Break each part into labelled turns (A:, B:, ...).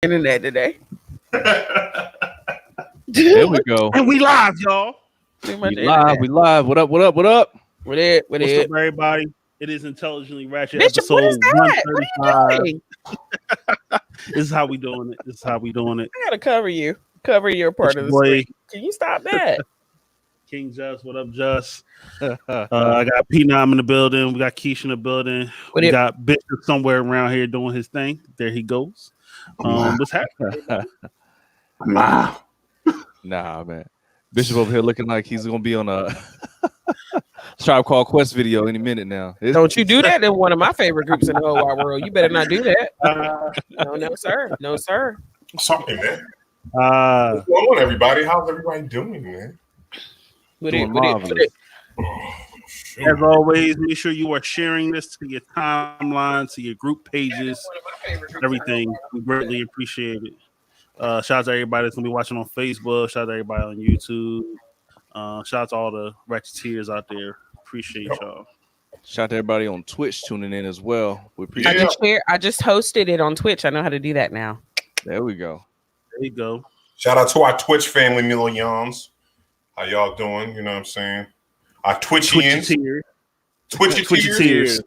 A: internet today.
B: There we go.
C: And we live, y'all.
A: Too much
B: We live. What up?
A: What it?
C: What's up, everybody? It is Intelligently Ratchet
A: Bishop,
C: episode
A: what is that?
C: 135.
A: What are you doing?
C: This is how we doing it.
A: I gotta cover you. Cover your part
C: It's
A: of the
C: your boy.
A: screen. Can you stop that?
C: King Just, what up, Just? I got P9 in the building. We got Keisha in the building. We got Bishop somewhere around here doing his thing. There he goes. What's happening?
B: Nah, man. Bishop over here looking like he's gonna be on a Tribe Called Quest video any minute now.
A: Don't you do that in one of my favorite groups in the whole wide world. You better not do that. No, sir. No, sir.
D: Sorry, man. What's going on, everybody? How's everybody doing, man?
C: As always, make sure you are sharing this to your timeline, to your group pages, everything. We greatly appreciate it. Shout out to everybody that's gonna be watching on Facebook. Shout out to everybody on YouTube. Shout out to all the Ratcheteers out there. Appreciate y'all.
B: Shout out to everybody on Twitch tuning in as well. We appreciate
A: I just hosted it on Twitch. I know how to do that now.
B: There we go.
C: There you go.
D: Shout out to our Twitch family, millions. How y'all doing? You know what I'm saying? Our Twitchians. Twitcheteers.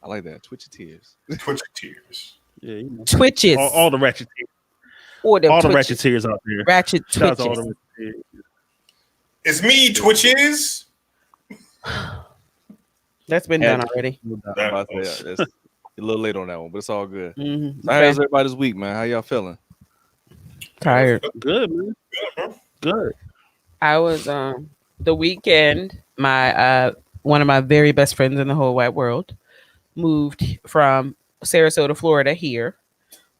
B: I like that. Twitcheteers.
D: Twitcheteers.
C: Yeah, you know.
A: Twitches.
C: All the Ratcheteers.
A: Or the
C: all the
A: Twitches.
C: Ratcheteers out there.
A: Ratchet
C: Shout out to all
A: Twitches.
C: the Ratcheteers.
D: It's me, Twitches.
A: That's been done already.
B: It's a little late on that one, but it's all good.
A: Mm-hmm.
B: So how's everybody this week, man? How y'all feeling?
A: Tired.
C: Good, man. Good.
A: I was the weekend. My one of my very best friends in the whole wide world moved from Sarasota, Florida here.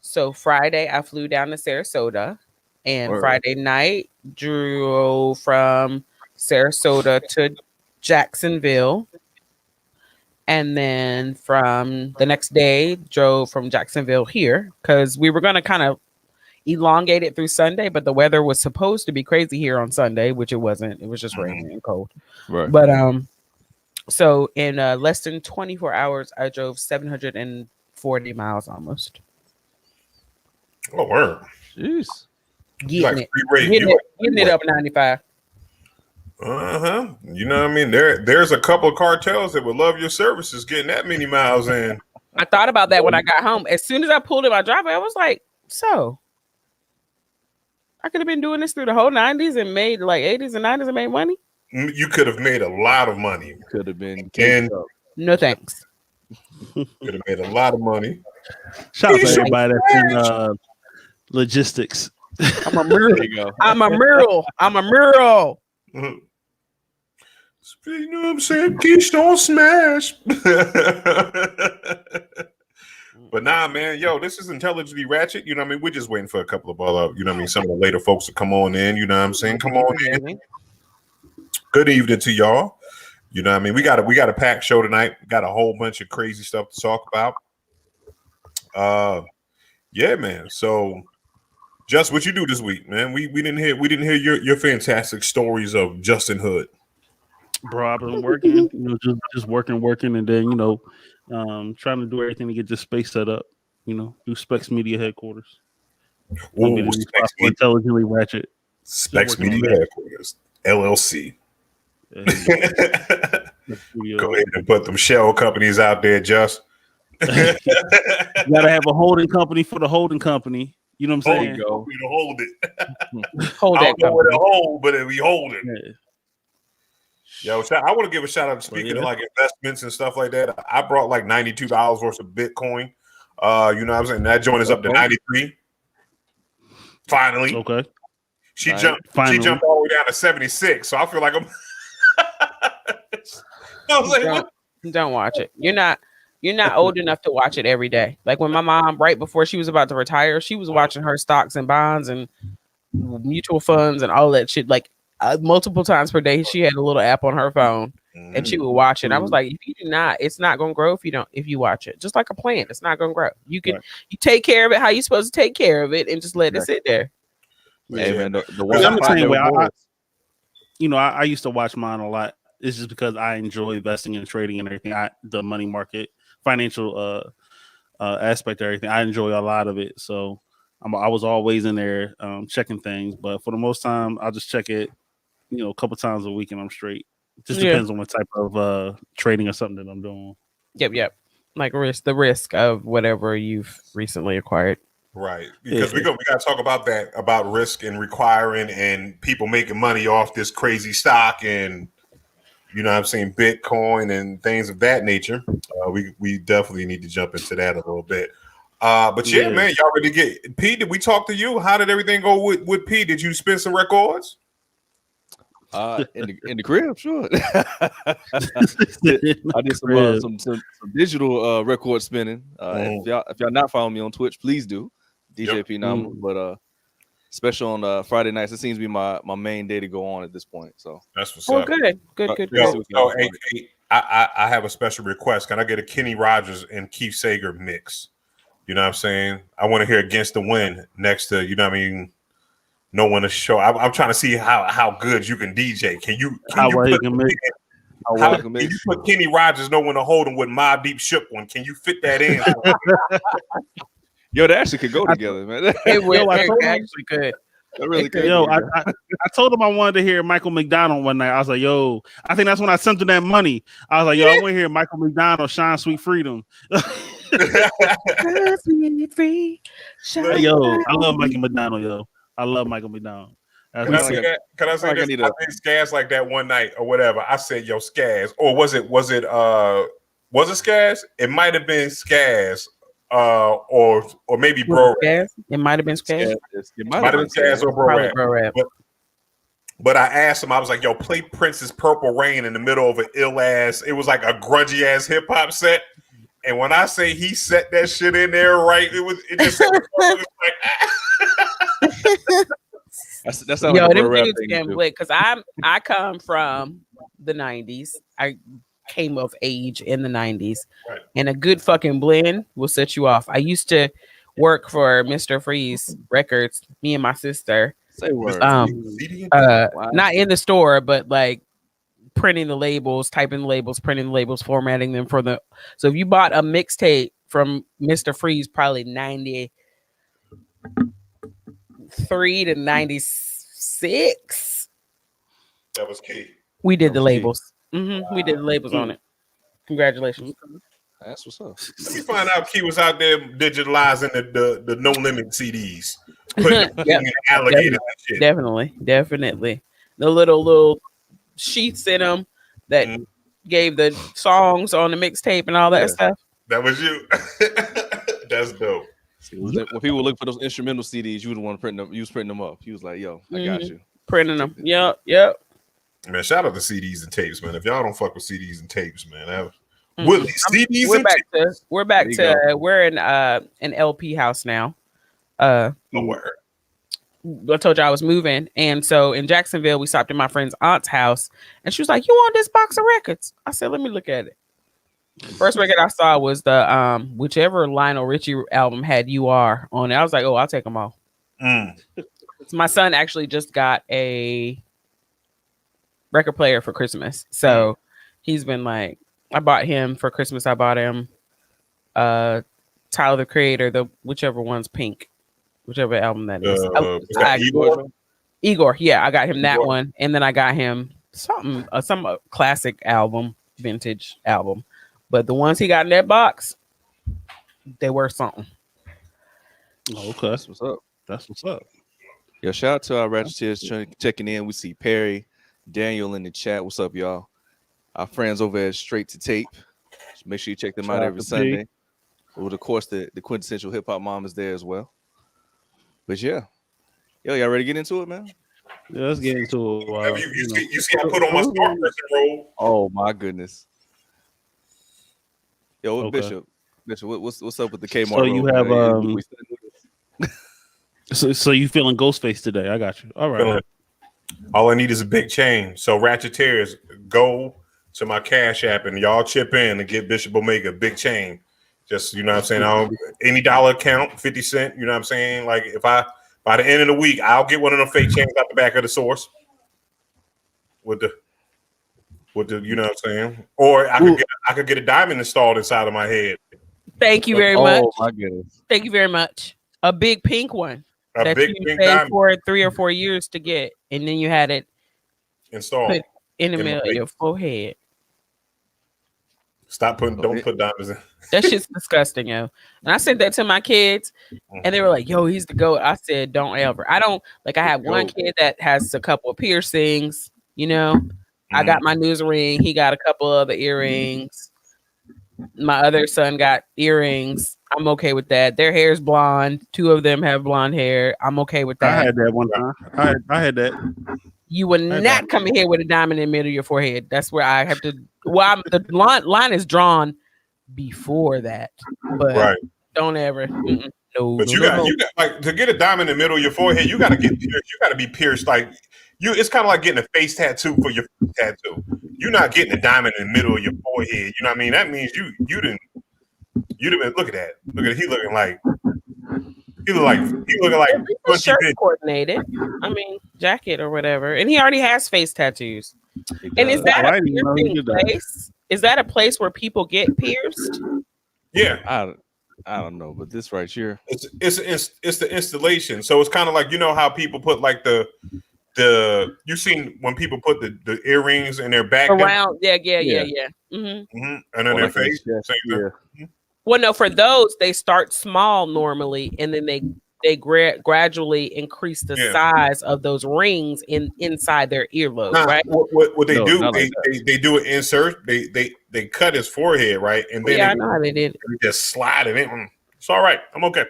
A: So Friday I flew down to Sarasota, and Friday night drove from Sarasota to Jacksonville, and then from the next day drove from Jacksonville here because we were going to kind of elongate it through Sunday, but the weather was supposed to be crazy here on Sunday, which it wasn't. It was just raining and cold.
B: Right.
A: But so in less than 24 hours, I drove 740 miles almost.
D: Oh, word.
B: Jeez.
A: Getting it up 95.
D: You know what I mean? There's a couple of cartels that would love your services getting that many miles in.
A: I thought about that when I got home. As soon as I pulled in my driveway, I was like, so I could have been doing this through the whole 90s and made like 80s and 90s and made money.
D: You could have made a lot of money.
B: Could have been.
D: And
A: no thanks.
D: Could have made a lot of money.
C: Shout out to everybody that's in logistics.
A: I'm a mural. I'm a mural.
D: You know what I'm saying? Keystone smash. But nah, man, this is Intelligently Ratchet. You know what I mean? We're just waiting for a couple of other, you know what I mean, some of the later folks to come on in. You know what I'm saying? Come on in. Good evening to y'all. You know what I mean? We got a packed show tonight. Got a whole bunch of crazy stuff to talk about. Yeah, man. So just what you do this week, man. We didn't hear your fantastic stories of Justin Hood.
C: Bro, I've been working, just working, and then trying to do everything to get this space set up. New Specs Media headquarters.
D: Ooh,
C: Intelligently Ratchet.
D: Specs Media headquarters, LLC. Go ahead and put them shell companies out there, Just.
C: You gotta have a holding company for the holding company. You know what I'm saying?
D: To hold it.
A: Hold that.
D: I'll go with a hold, but we hold it. Yeah. Yo, I want to give a shout out. Speaking of like investments and stuff like that, I brought like $92 worth of Bitcoin. You know what I'm saying? That joint is up to 93. Finally.
C: Okay.
D: She jumped all the way down to 76. So I feel like I'm
A: Don't watch it. You're not old enough to watch it every day. Like when my mom, right before she was about to retire, she was watching her stocks and bonds and mutual funds and all that shit. Like multiple times per day, she had a little app on her phone and she would watch it. I was like, if you do not, it's not gonna grow if you watch it. Just like a plant, it's not gonna grow. You take care of it how you're supposed to take care of it and just let it sit there.
B: Hey man,
C: I'm the same way. I used to watch mine a lot. It's just because I enjoy investing and trading and everything. The money market, financial aspect of everything. I enjoy a lot of it, so I was always in there checking things. But for the most time, I'll just check it, a couple times a week, and I'm straight. Just depends on what type of trading or something that I'm doing.
A: Yep. Like the risk of whatever you've recently acquired.
D: Right, because we got to talk about that, about risk and requiring and people making money off this crazy stock and Bitcoin and things of that nature. We definitely need to jump into that a little bit. But man, y'all ready to get P? Did we talk to you? How did everything go with P? Did you spin some records?
B: In the crib, sure. I did some digital record spinning. If y'all not following me on Twitch, please do. DJ P Nominal, but especially on Friday nights, it seems to be my main day to go on at this point. So
D: that's what's up.
A: Good.
D: I have a special request. Can I get a Kenny Rogers and Keith Sager mix? You know what I'm saying? I want to hear Against the Wind next to no one to show. I'm trying to see how good you can DJ. Can you put Kenny Rogers, No One to Hold Him with My Deep Shook One? Can you fit that in?
B: Yo, that actually could go together, man.
A: It actually could.
B: That really could.
C: Yo, I told him I wanted to hear Michael McDonald one night. I was like, yo, I think that's when I sent him that money. I was like, yo, I want to hear Michael McDonald, Shine Sweet Freedom.
A: Yo,
C: I love Michael McDonald, yo. I love Michael McDonald.
D: Can I say that? I did Skaz like that one night or whatever. I said, yo, Skaz. Or was it Skaz? It might have been Skaz. Or maybe Bro Rap.
A: It might have been Skaz.
D: It might have been Skaz or Bro Rap. But I asked him, I was like, yo, play Prince's Purple Rain in the middle of an ill ass. It was like a grungy ass hip hop set. And when I say he set that shit in there right, it just was like
B: that's like a Bro Rap thing
A: because I come from the 90s. I came of age in the 90s, right. And a good fucking blend will set you off. I used to work for Mr. Freeze Records, me and my sister.
B: Say word.
A: Not in the store, but like printing the labels, typing the labels, printing the labels, formatting them for the. So if you bought a mixtape from Mr. Freeze, probably 93 to 96.
D: That was key.
A: We did the labels. Wow. We did the labels on it. Congratulations.
B: That's what's up.
D: Let me find out Key was out there digitalizing the No Limit CDs. Putting alligator shit.
A: Definitely. The little sheets in them that gave the songs on the mixtape and all that stuff.
D: That was you. That's dope.
B: When people look for those instrumental CDs, you would want to print them. You was printing them up. He was like, "Yo, I got you."
A: Printing them. Yep.
D: Man, shout out to CDs and tapes, man. If y'all don't fuck with CDs and tapes, man, CDs.
A: We're in an LP house now.
D: Word.
A: I told you I was moving, and so in Jacksonville, we stopped at my friend's aunt's house, and she was like, "You want this box of records?" I said, "Let me look at it." First record I saw was the whichever Lionel Richie album had "You Are" on it. I was like, "Oh, I'll take them all." My son actually just got a record player for Christmas, so he's been like, I bought him for Christmas. I bought him Tyler the Creator, whichever one's pink, whichever album that is. Igor, yeah, I got him that one, and then I got him some classic album, vintage album. But the ones he got in that box, they were something.
C: Oh, okay, that's what's up.
B: Yo, shout out to our Ratchet checking in. We see Perry, Daniel in the chat. What's up, y'all? Our friends over at Straight to Tape. Just make sure you check them out every Sunday. Well, of course, the quintessential hip hop mom is there as well. But yeah, yo, y'all ready to get into it, man?
C: Yeah, let's get into it.
D: You see, I put on my smart person roll.
B: Oh my goodness. Yo,
C: Okay.
B: Bishop, what's up with the Kmart?
C: So you have So you feeling Ghostface today? I got you. All right.
D: All I need is a big chain. So Ratcheteers, go to my Cash App and y'all chip in and get Bishop Omega a big chain. Just, you know what I'm saying? Any dollar account, 50 cents, you know what I'm saying? Like if by the end of the week, I'll get one of them fake chains out the back of the source with the you know what I'm saying? Or I could get a diamond installed inside of my head.
A: Thank you very much.
B: Oh my goodness.
A: Thank you very much. A big pink one
D: A
A: that
D: big
A: you
D: pink
A: paid
D: diamond
A: for 3 or 4 years to get, and then you had it
D: installed.
A: put in the
D: In my
A: middle of
D: face.
A: your forehead.
D: Don't put diamonds in.
A: That shit's disgusting, yo. And I sent that to my kids, and they were like, "Yo, he's the GOAT." I said, "Don't ever." I don't like. I have one kid that has a couple of piercings. You know, I got my news ring. He got a couple of the earrings. My other son got earrings. I'm okay with that. Their hair's blonde. 2 of them have blonde hair. I'm okay with that.
C: I had that one time. I had that.
A: You would not come in here with a diamond in the middle of your forehead. That's where I have to. Well, the line is drawn before that, but don't ever. No,
D: but you got like to get a diamond in the middle of your forehead. You got to get pierced. You got to be pierced like you. It's kind of like getting a face tattoo for your tattoo. You're not getting a diamond in the middle of your forehead. You know what I mean? That means you didn't. Look at that. Look at he looking like. He looking like
A: the shirt coordinated. I mean, jacket or whatever, and he already has face tattoos. And is that a piercing place? Is that a place where people get pierced?
D: Yeah,
B: I don't know, but this right here,
D: it's the installation. So it's kind of like how people put like the you seen when people put the earrings in their back
A: around. Yeah. Mm-hmm.
D: And then their face.
A: Well, no, for those they start small normally, and then they gradually increase the size of those rings inside their earlobe. Right?
D: What they do? They do an insert. They cut his forehead, right, and then
A: I know how they did it.
D: They just slide it in. It's all right. I'm okay.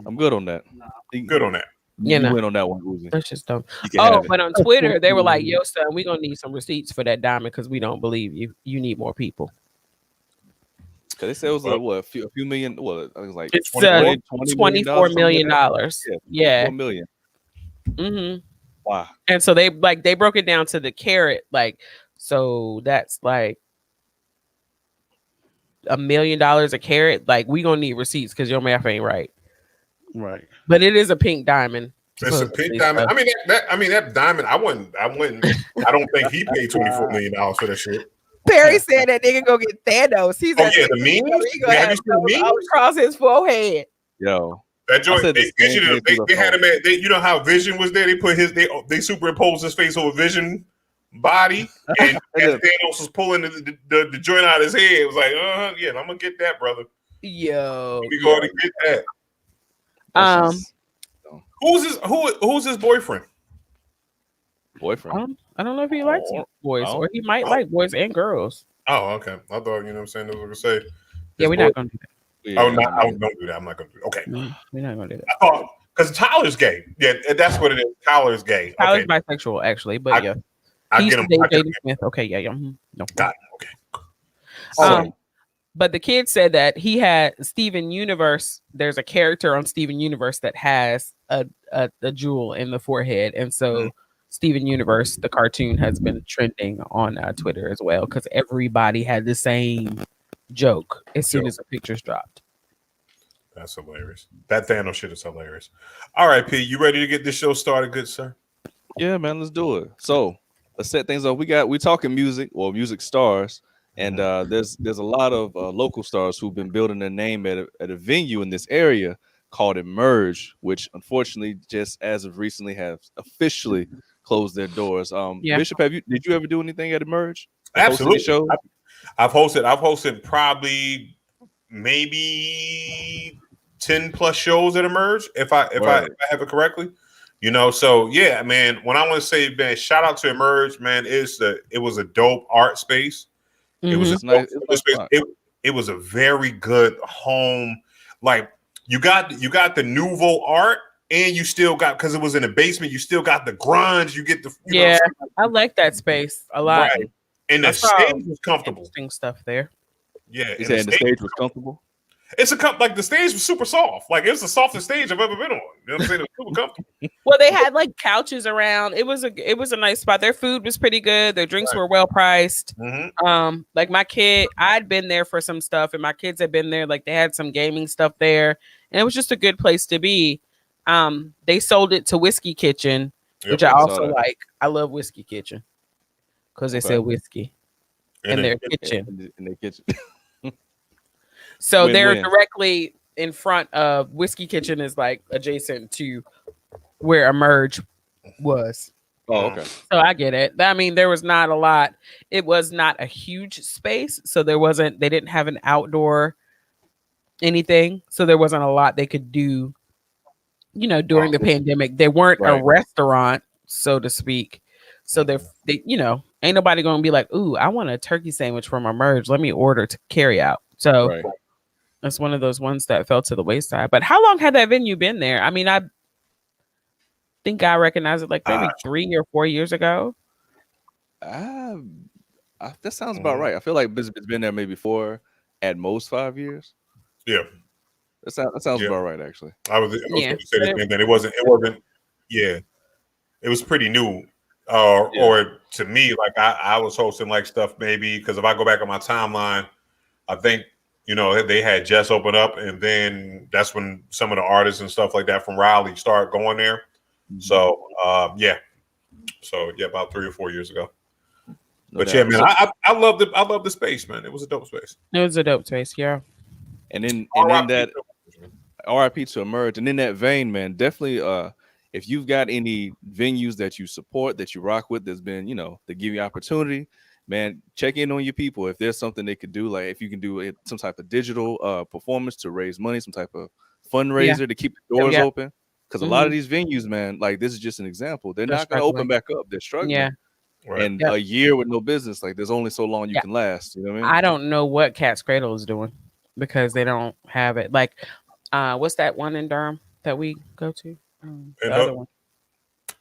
B: I'm good on that.
D: Good on that.
B: You win on that one, Uzi.
A: That's just dumb. Oh, but on Twitter they were like, "Yo, son, we're gonna need some receipts for that diamond because we don't believe you. You need more people."
B: Because they said it was like what a few million. What I was like,
A: it's
B: $24
A: million. Yeah,
B: $4 million.
A: Mm-hmm.
B: Wow.
A: And so they broke it down to the carat, so that's like $1 million a carat. Like we gonna need receipts because your math ain't right.
C: Right.
A: But it is a pink diamond.
D: It's a pink diamond. I mean that diamond. I wouldn't. I don't think he paid $24 million for that shit.
A: Perry said that nigga go get Thanos. He's
D: the meme.
A: He gonna have across his forehead.
B: Yo,
D: that joint. They had him at. You know how Vision was there. They put they superimposed his face over Vision body, and Thanos was pulling the joint out of his head. It was like, yeah, I'm gonna get that, brother.
A: Yo,
D: we going to get that. Who's his boyfriend?
A: I don't know if he likes boys or he might like boys and girls.
D: Oh, okay. I thought what I'm saying. That was gonna say.
A: Yeah, we're not gonna do that.
D: Don't do that. I'm not gonna do that. Okay.
A: We're not gonna do that.
D: I thought because Tyler's gay. Yeah, that's what it is. Tyler's gay.
A: Tyler's bisexual, actually, but yeah.
D: I get him.
A: Jaden Smith. Okay, yeah.
D: No. Got it. Okay.
A: But the kid said that he had Steven Universe. There's a character on Steven Universe that has a jewel in the forehead, and so Steven Universe, the cartoon, has been trending on Twitter as well because everybody had the same joke as soon as the pictures dropped.
D: That's hilarious. That Thanos shit is hilarious. All right, P, you ready to get this show started, good sir?
B: Yeah, man, let's do it. So let's set things up. We're talking music or music stars. And there's a lot of local stars who've been building their name at a venue in this area called Emerge, which unfortunately just as of recently have officially closed their doors. Bishop, did you ever do anything at Emerge?
D: Absolutely. I've hosted probably maybe 10 plus shows at Emerge if I have it correctly. So yeah, man. When I want to say, man, shout out to Emerge, man. It was a dope art space. It was it was a very good home. Like you got the nouveau art, and you still got, because it was in the basement, you still got the grunge. You get the
A: I like that space a lot.
D: Right. And the stage was comfortable.
A: Interesting stuff there.
D: Yeah,
B: you saying the stage was comfortable?
D: It's like the stage was super soft. Like it's the softest stage I've ever been on. You know what I'm saying? It was super comfortable.
A: Well, they had like couches around. It was a nice spot. Their food was pretty good. Their drinks were well priced.
D: Mm-hmm.
A: Like my kid, I'd been there for some stuff, and my kids had been there. Like they had some gaming stuff there, and it was just a good place to be. They sold it to Whiskey Kitchen, which I also like. I love Whiskey Kitchen because they sell whiskey in their kitchen.
B: In their kitchen.
A: So they're
B: Win-win.
A: directly in front of Whiskey Kitchen is like adjacent to where Emerge was.
B: Oh, okay.
A: So I get it. I mean, there was not a lot. It was not a huge space, so they didn't have an outdoor anything, so there wasn't a lot they could do, during the pandemic. They weren't a
B: Right.
A: restaurant, so to speak. So they ain't nobody gonna be like, ooh, I want a turkey sandwich from Emerge. Let me order to carry out. So
B: Right.
A: that's one of those ones that fell to the wayside. But how long had that venue been there? I mean, I think I recognized it like maybe 3 or 4 years ago.
B: That sounds about right. I feel like it's been there maybe 4, at most 5 years.
D: Yeah,
B: that sounds about right. Actually,
D: I was going to say the same thing. It wasn't. Yeah, it was pretty new. Or to me, like I was hosting like stuff maybe because if I go back on my timeline, I think they had just opened up, and then that's when some of the artists and stuff like that from Raleigh start going there. So about 3 or 4 years ago. But yeah, man, I love the space, man. It was a dope space.
A: It was a dope space, yeah.
B: And in that RIP to Emerge, and in that vein, man, definitely if you've got any venues that you support, that you rock with, that's been, that give you opportunity, man, check in on your people. If there's something they could do, like if you can do some type of digital performance to raise money, some type of fundraiser to keep the doors open. Because a lot of these venues, man, like this is just an example. They're not going to open back up. They're struggling. Yeah. Right. And a year with no business, like there's only so long you can last. You know what I mean?
A: I don't know what Cat's Cradle is doing because they don't have it. Like, what's that one in Durham that we go to? The other one.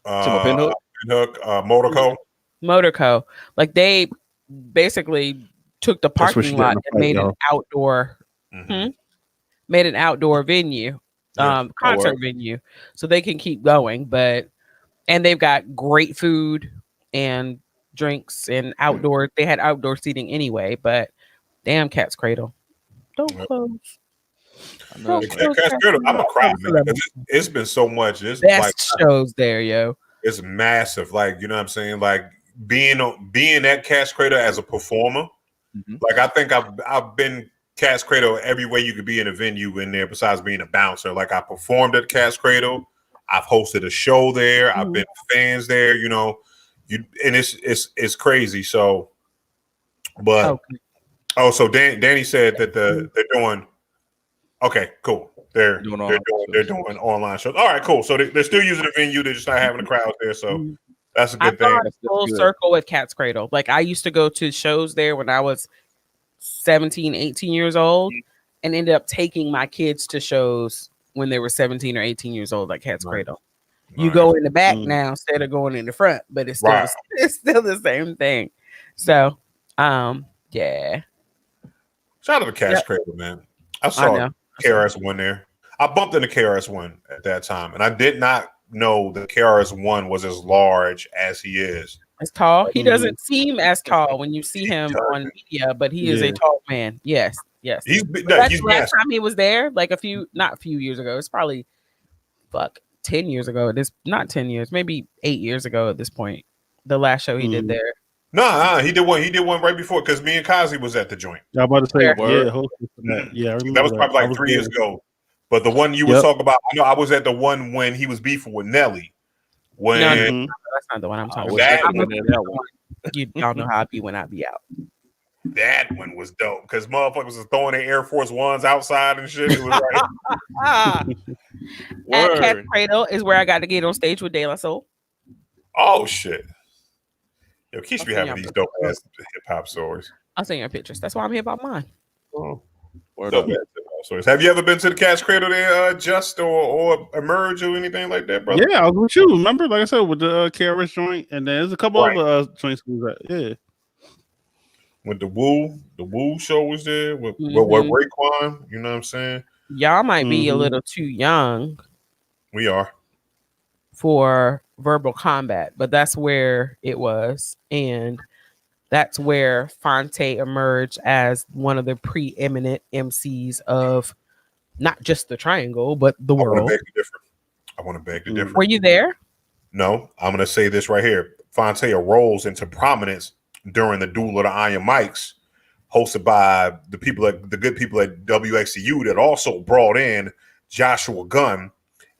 D: Pinhook, Motorco.
A: Motorco. Like they basically took the parking lot and made an outdoor, made an outdoor venue. Concert venue, so they can keep going, and they've got great food and drinks and outdoor. They had outdoor seating anyway, but damn, Cat's Cradle, don't close.
D: Cat's Cradle, I'm a cry, man. It's been so much. It's
A: best shows there, yo.
D: It's massive, like you know what I'm saying. Like being at Cat's Cradle as a performer, like I think I've been Cat's Cradle every way you could be in a venue in there besides being a bouncer. Like I performed at Cat's Cradle. I've hosted a show there. I've been fans there, and it's crazy. So, but so Danny said that they're doing okay, cool. They're doing online shows. All right, cool. So they're still using the venue. They're just not having the crowds there. So that's a good thing.
A: Full circle with Cat's Cradle. Like I used to go to shows there when I was 17, 18 years old and ended up taking my kids to shows when they were 17 or 18 years old at Cat's Cradle. You go in the back now instead of going in the front, but it's still the same thing. So, yeah.
D: Shout out to Cat's Cradle, man. I saw KRS-One there. I bumped into KRS-One at that time, and I did not know that KRS-One was as large as he is.
A: As tall. He doesn't seem as tall when you see him on media, but he is a tall man. Yes.
D: He's
A: last time he was there, like not a few years ago. It's probably 10 years ago. Not 10 years, maybe 8 years ago at this point. The last show he did there.
D: No, he did one. He did one right before because me and Kazi was at the joint.
C: I was about to say,
D: I remember that was probably like 3 years ago. But the one you were talking about, I was at the one when he was beefing with Nelly. No,
A: that's not the one I'm talking about. Y'all know how I be when I be out.
D: That one was dope because motherfuckers was throwing their Air Force Ones outside and shit. It was like
A: at Cat's Cradle is where I got to get on stage with De La Soul.
D: Oh shit! Yo, Keish be having these dope ass hip hop stories.
A: I'll send you pictures. That's why I'm here about mine.
D: Oh, have you ever been to the Cat's Cradle there, Just or Emerge or anything like that, brother?
C: Yeah, I was with you. Remember, like I said, with the KRS joint, and then there's a couple other joints. Yeah.
D: With the Woo show was there with Raekwon. You know what I'm saying?
A: Y'all might be a little too young.
D: We are
A: for Verbal Combat, but that's where it was, and that's where Fonte emerged as one of the preeminent MCs of not just the Triangle, but the world.
D: I want to beg to differ.
A: Were you there?
D: No, I'm going to say this right here. Fonte rose into prominence during the Duel of the Iron Mics hosted by the good people at WXCU that also brought in Joshua Gunn.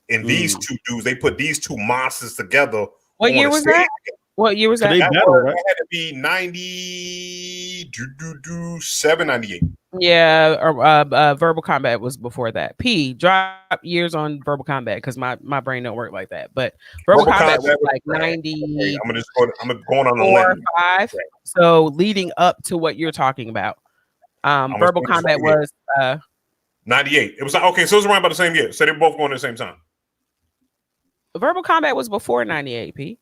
D: And these two dudes, they put these two monsters together.
A: What year was that? What year was that?
C: They battled, right?
D: That had to be 97, 98.
A: Yeah, Verbal Combat was before that. Drop years on Verbal Combat because my brain don't work like that. But Verbal Combat was like 90.
D: I'm going on a limb.
A: 5. So leading up to what you're talking about, Verbal Combat was
D: 98. It was okay. So it was around about the same year. So they were both going at the same time.
A: Verbal Combat was before 98. P.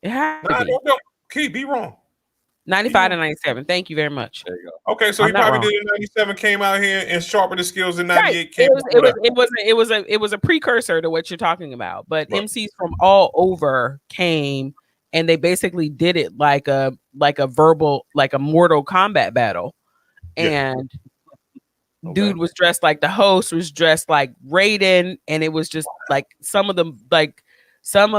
A: It had to be.
D: No. Key, be wrong.
A: 95 to 97. Thank you very much.
D: There you go. Okay, so he probably did in 97, came out here and sharpened his skills in 98.
A: Right. It was a precursor to what you're talking about. But MCs from all over came and they basically did it like a verbal, like a Mortal Kombat battle. And dude was dressed like the host was dressed like Raiden, and it was just like some of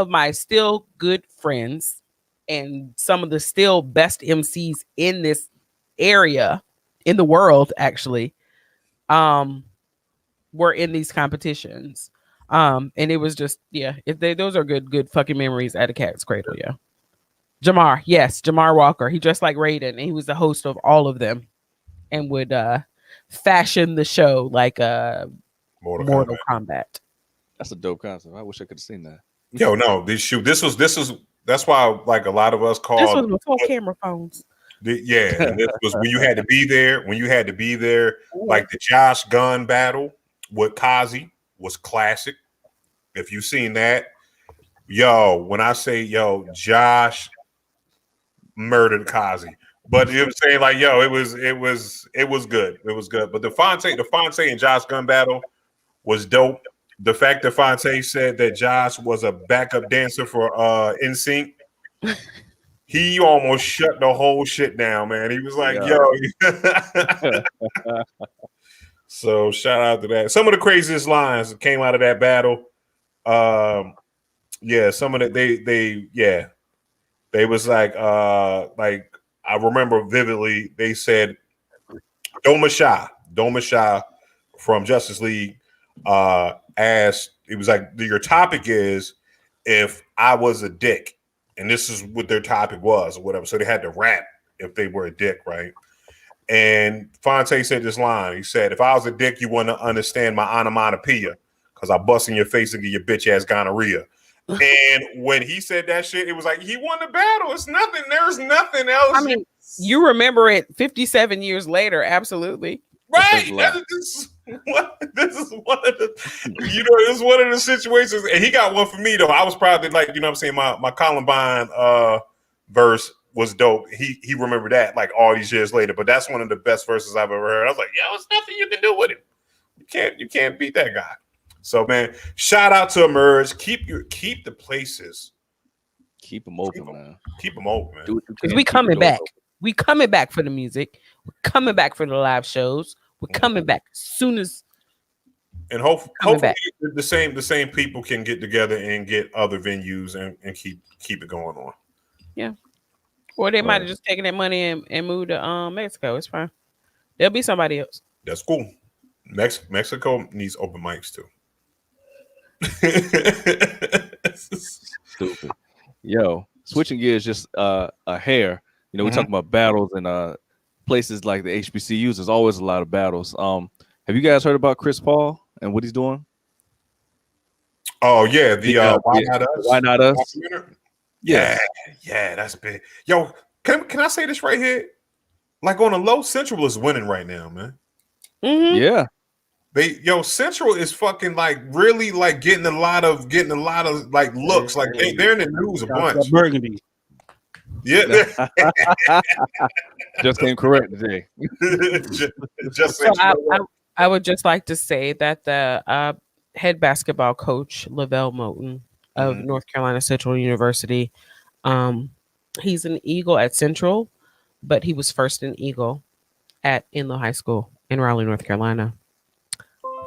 A: my still good friends and some of the still best MCs in this area in the world actually were in these competitions. And it was just those are good fucking memories at a Cat's Cradle. Jamar Walker, he dressed like Raiden and he was the host of all of them and would fashion the show like Mortal Kombat.
B: That's a dope concept. I wish I could have seen that.
D: Yo, no, this was that's why like a lot of us called
A: this was before camera phones.
D: This was when you had to be there. Like the Josh Gunn battle with Kazi was classic. If you've seen that, when I say Josh murdered Kazi. But it was saying like, it was good. It was good. But the Fonte and Josh Gunn battle was dope. The fact that Fonte said that Josh was a backup dancer for NSYNC, he almost shut the whole shit down, man. He was like, So shout out to that. Some of the craziest lines that came out of that battle. Some of that they was like I remember vividly, they said Doma Shah from Justice League asked, it was like, your topic is if I was a dick, and this is what their topic was or whatever. So they had to rap if they were a dick, right? And Fonte said this line. He said, if I was a dick, you want to understand my onomatopoeia because I bust in your face and get your bitch ass gonorrhea. And when he said that shit, it was like he won the battle. It's nothing. There's nothing else.
A: I mean, you remember it 57 years later, absolutely.
D: Right. This is one of the it's one of the situations. And he got one for me though. I was probably like, what I'm saying, my Columbine verse was dope. He remembered that like all these years later. But that's one of the best verses I've ever heard. I was like, it's nothing you can do with it. You can't beat that guy. So man, shout out to Emerge. Keep the places.
B: Keep them open, man.
D: Keep them open, man.
A: Because we coming back. We coming back for the music. We're coming back for the live shows. We're coming back as soon as.
D: And hopefully the same people can get together and get other venues and keep it going on.
A: Yeah. Or they might have just taken that money and moved to Mexico. It's fine. There'll be somebody else.
D: That's cool. Mexico needs open mics too.
B: Stupid. Switching gears just a hair. We're talking about battles and places like the HBCUs. There's always a lot of battles. Have you guys heard about Chris Paul and what he's doing?
D: Oh yeah, Why Not Us?
B: Why Not Us?
D: Yeah, that's big. Yo, can I say this right here? Like on the low, Central is winning right now, man.
A: Mm-hmm.
B: Yeah.
D: Central is fucking like really like getting a lot of like looks. Like they're in the news a bunch.
C: Burgundy.
D: Yeah.
B: Just came correct today.
A: I would just like to say that the head basketball coach, Lavelle Moten of North Carolina Central University, he's an Eagle at Central, but he was first an Eagle at Inlow High School in Raleigh, North Carolina.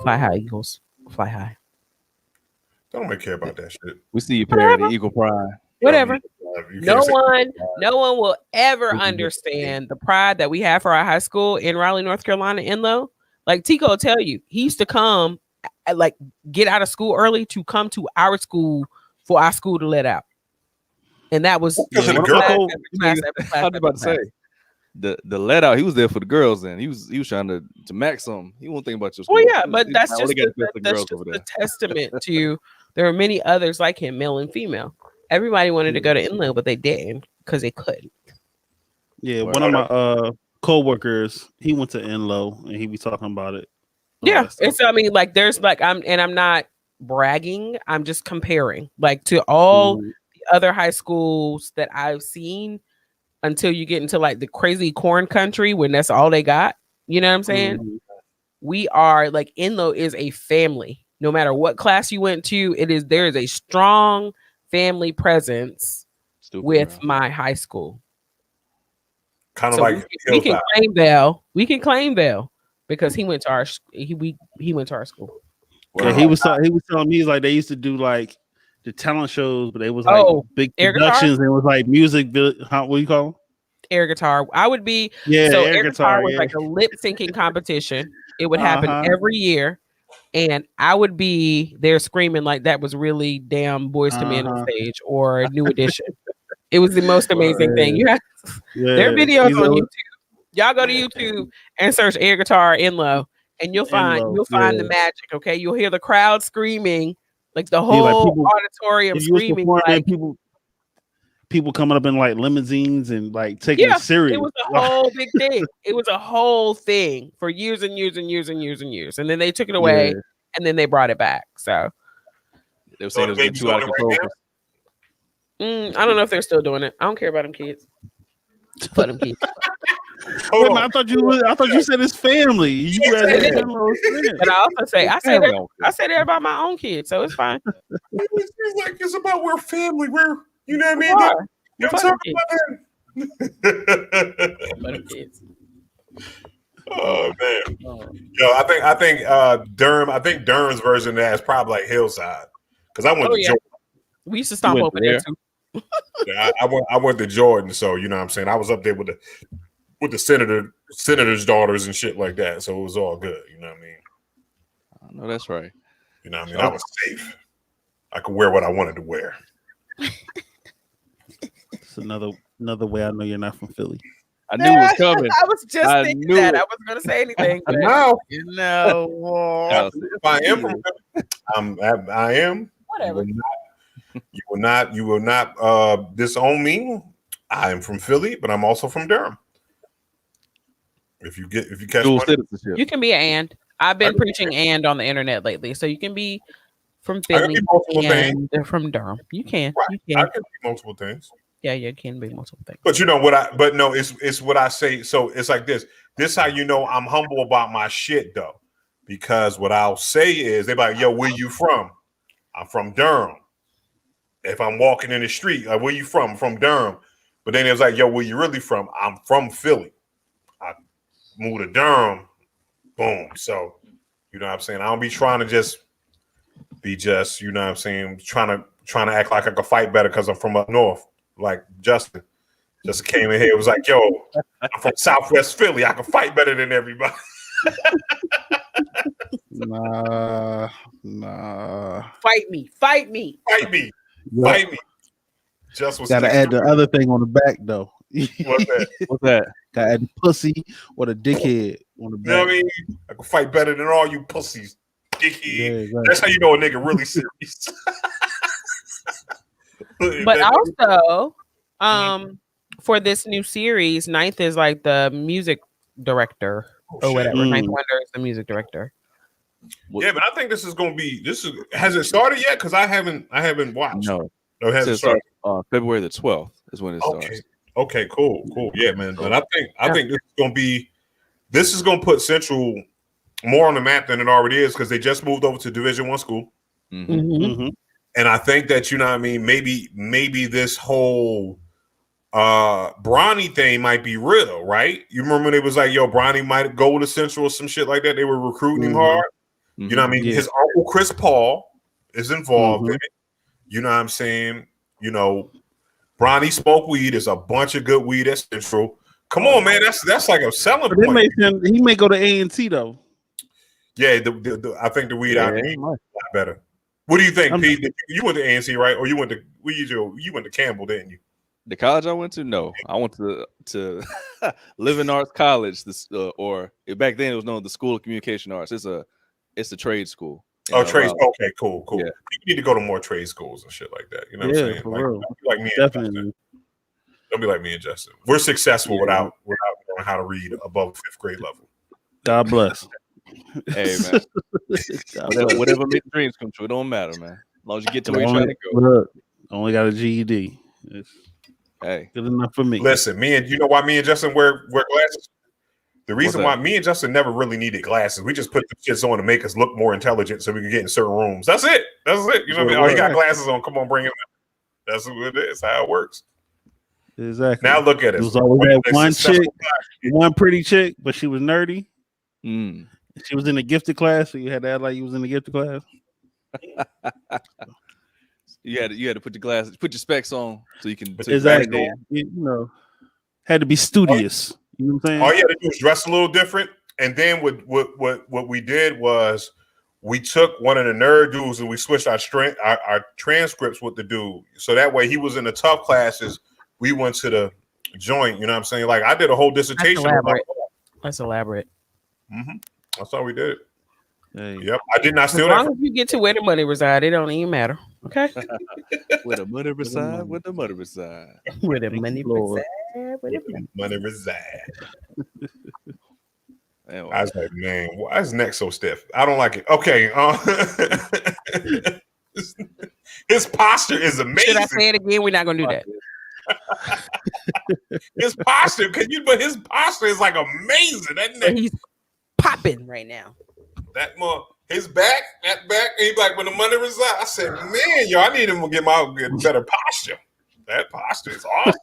A: Fly high, Eagles. Fly high.
D: Don't really care about that shit.
B: We see you, Perry, the Eagle Pride.
A: Whatever. No one will ever understand the pride that we have for our high school in Raleigh, North Carolina, Enloe. Like Tico will tell you, he used to come, like get out of school early to come to our school for our school to let out. And that was
D: because of the girl.
B: I was about to say the let out. He was there for the girls. Then he was trying to max them. He won't think about your school.
A: Well, yeah, but that's just the testament to there are many others like him, male and female. Everybody wanted to go to Enloe, but they didn't because they couldn't.
C: Yeah, one of my co-workers, he went to Enloe and he be talking about it.
A: Yeah, it's like there's like I'm not bragging. I'm just comparing like to all the other high schools that I've seen until you get into like the crazy corn country when that's all they got. You know what I'm saying? We are like Enloe is a family. No matter what class you went to, there is a strong family presence with my high school.
D: Kind of like
A: we can claim Bell. We can claim Bell because he went to our he went to our school.
C: Yeah, he was telling me like they used to do like the talent shows, but it was like big productions and it was like music. What do you call them?
A: Air guitar. I would be air guitar was like a lip syncing competition. It would happen every year. And I would be there screaming like that was really damn Boys to Men on stage or New Edition. It was the most amazing thing. There are videos on YouTube. Y'all go to YouTube and search air guitar Enloe, and you'll find the magic. Okay, you'll hear the crowd screaming, like the whole auditorium screaming. Like,
C: people coming up in like limousines and like taking it serious.
A: It was a whole big thing. It was a whole thing for years and years and years and years and years. And then they took it away and then they brought it back. So
B: they were saying it was too out of control.
A: I don't know if they're still doing it. I don't care about them kids. Fuck them kids.
C: I thought you said it's family.
A: But I also say I said that about my own kids, so it's fine.
D: It's like it's about we're family. We're you know what I mean? You're talking about them. Oh man. Yo, I think Durham. I think Durham's version of that is probably like Hillside. Because I went to Jordan.
A: We used to stomp over there too.
D: I went to Jordan, so you know what I'm saying. I was up there with the senator's daughters and shit like that. So it was all good. You know what I mean?
B: I know that's right.
D: You know what I mean? I was safe. I could wear what I wanted to wear.
C: It's another way I know you're not from Philly.
B: I knew it was coming.
A: I was just thinking that. I wasn't going to say anything. But you know,
D: if I am from Philly, I am.
A: Whatever.
D: You will not disown me. I am from Philly, but I'm also from Durham. If you catch
B: dual
A: citizenship, you can be an and. I've been preaching and on the internet lately, so you can be from Philly and from Durham. You can.
D: Right. You can. I can be multiple things.
A: Yeah, you can be multiple things.
D: But you know what? But no, it's what I say. So it's like this. This how you know I'm humble about my shit though, because what I'll say is they're like, "Yo, where you from?" I'm from Durham. If I'm walking in the street, like, where you from? I'm from Durham. But then it was like, "Yo, where you really from?" I'm from Philly. I moved to Durham. Boom. So you know what I'm saying. I don't be trying to just you know what I'm saying, trying to act like I could fight better because I'm from up north. Like Justin just came in here. It was like, yo, I'm from Southwest Philly. I can fight better than everybody.
C: Nah.
A: Fight me.
D: Just was
C: gotta add the other thing on the back though.
B: What's that?
C: Gotta add the pussy or the dickhead on the back.
D: You know what I mean? I can fight better than all you pussies. Dickhead. Yeah, exactly. That's how you know a nigga really serious.
A: But also, for this new series, Ninth is like the music director or whatever. Ninth Wonder is the music director.
D: Yeah, but I think this is going to be. Has it started yet? Because I haven't watched.
B: No,
D: it hasn't started.
B: February the 12th is when it starts.
D: Okay, cool. Yeah, man. But I think this is going to be. This is going to put Central more on the map than it already is because they just moved over to Division I school.
B: Mm-hmm. Mm-hmm.
D: And I think that, you know what I mean, maybe this whole Bronny thing might be real, right? You remember when it was like, yo, Bronny might go to Central or some shit like that. They were recruiting him hard. You know what I mean? Yeah. His uncle Chris Paul is involved in it. You know what I'm saying? You know, Bronny smoked weed. There's a bunch of good weed at Central. Come on, man. That's like a selling point.
C: He may go to A&T though.
D: Yeah, I think the weed out there is a lot better. What do you think, Pete? You went to A&T, right? Or you went to Campbell, didn't you?
B: The college I went to, no. I went to Living Arts College. Or back then it was known as the School of Communication Arts. It's a trade school.
D: Oh, trade. Okay, cool.
B: Yeah.
D: You need to go to more trade schools and shit like that. You know what I'm saying?
C: For real.
D: Like me,
C: Definitely.
D: Don't be like me and Justin. We're successful without knowing how to read above 5th grade level.
C: God bless.
B: Hey man, whatever makes dreams come true, it don't matter, man. As long as you get to where you're trying to go.
C: Look, only got a GED.
B: Hey,
C: good enough for me.
D: Listen, you know why me and Justin wear glasses? The reason why me and Justin never really needed glasses, we just put the shits on to make us look more intelligent so we can get in certain rooms. That's it. You know what I mean? Oh, he got glasses on. Come on, bring him in. That's what it is. How it works.
C: Exactly.
D: Now look at it.
C: There was always that one chick, one pretty chick, but she was nerdy. She was in the gifted class, so you had to act like you was in the gifted class.
B: you had to put your specs on so you can
C: exactly. You know, had to be studious. You know what I'm saying?
D: All you had to do was dress a little different, and then what we did was we took one of the nerd dudes and we switched our transcripts with the dude, so that way he was in the tough classes. We went to the joint. You know what I'm saying? Like I did a whole dissertation.
A: That's elaborate.
D: Mm-hmm. That's how we did it.
C: Hey.
D: Yep, I did not steal
A: that. As long
D: that.
A: as you get to where the money reside, it don't even matter. Okay.
B: Where the money reside, where the money reside.
A: Where the money reside, where the
D: money reside. I was like, man, why is his neck so stiff? I don't like it. Okay. His posture is amazing.
A: Should I say it again? We're not gonna do that.
D: His posture, but his posture is like amazing.
A: He's popping right now.
D: His back, and he's like, when the money reside. I said, man, I need him to get better posture. That posture is awesome.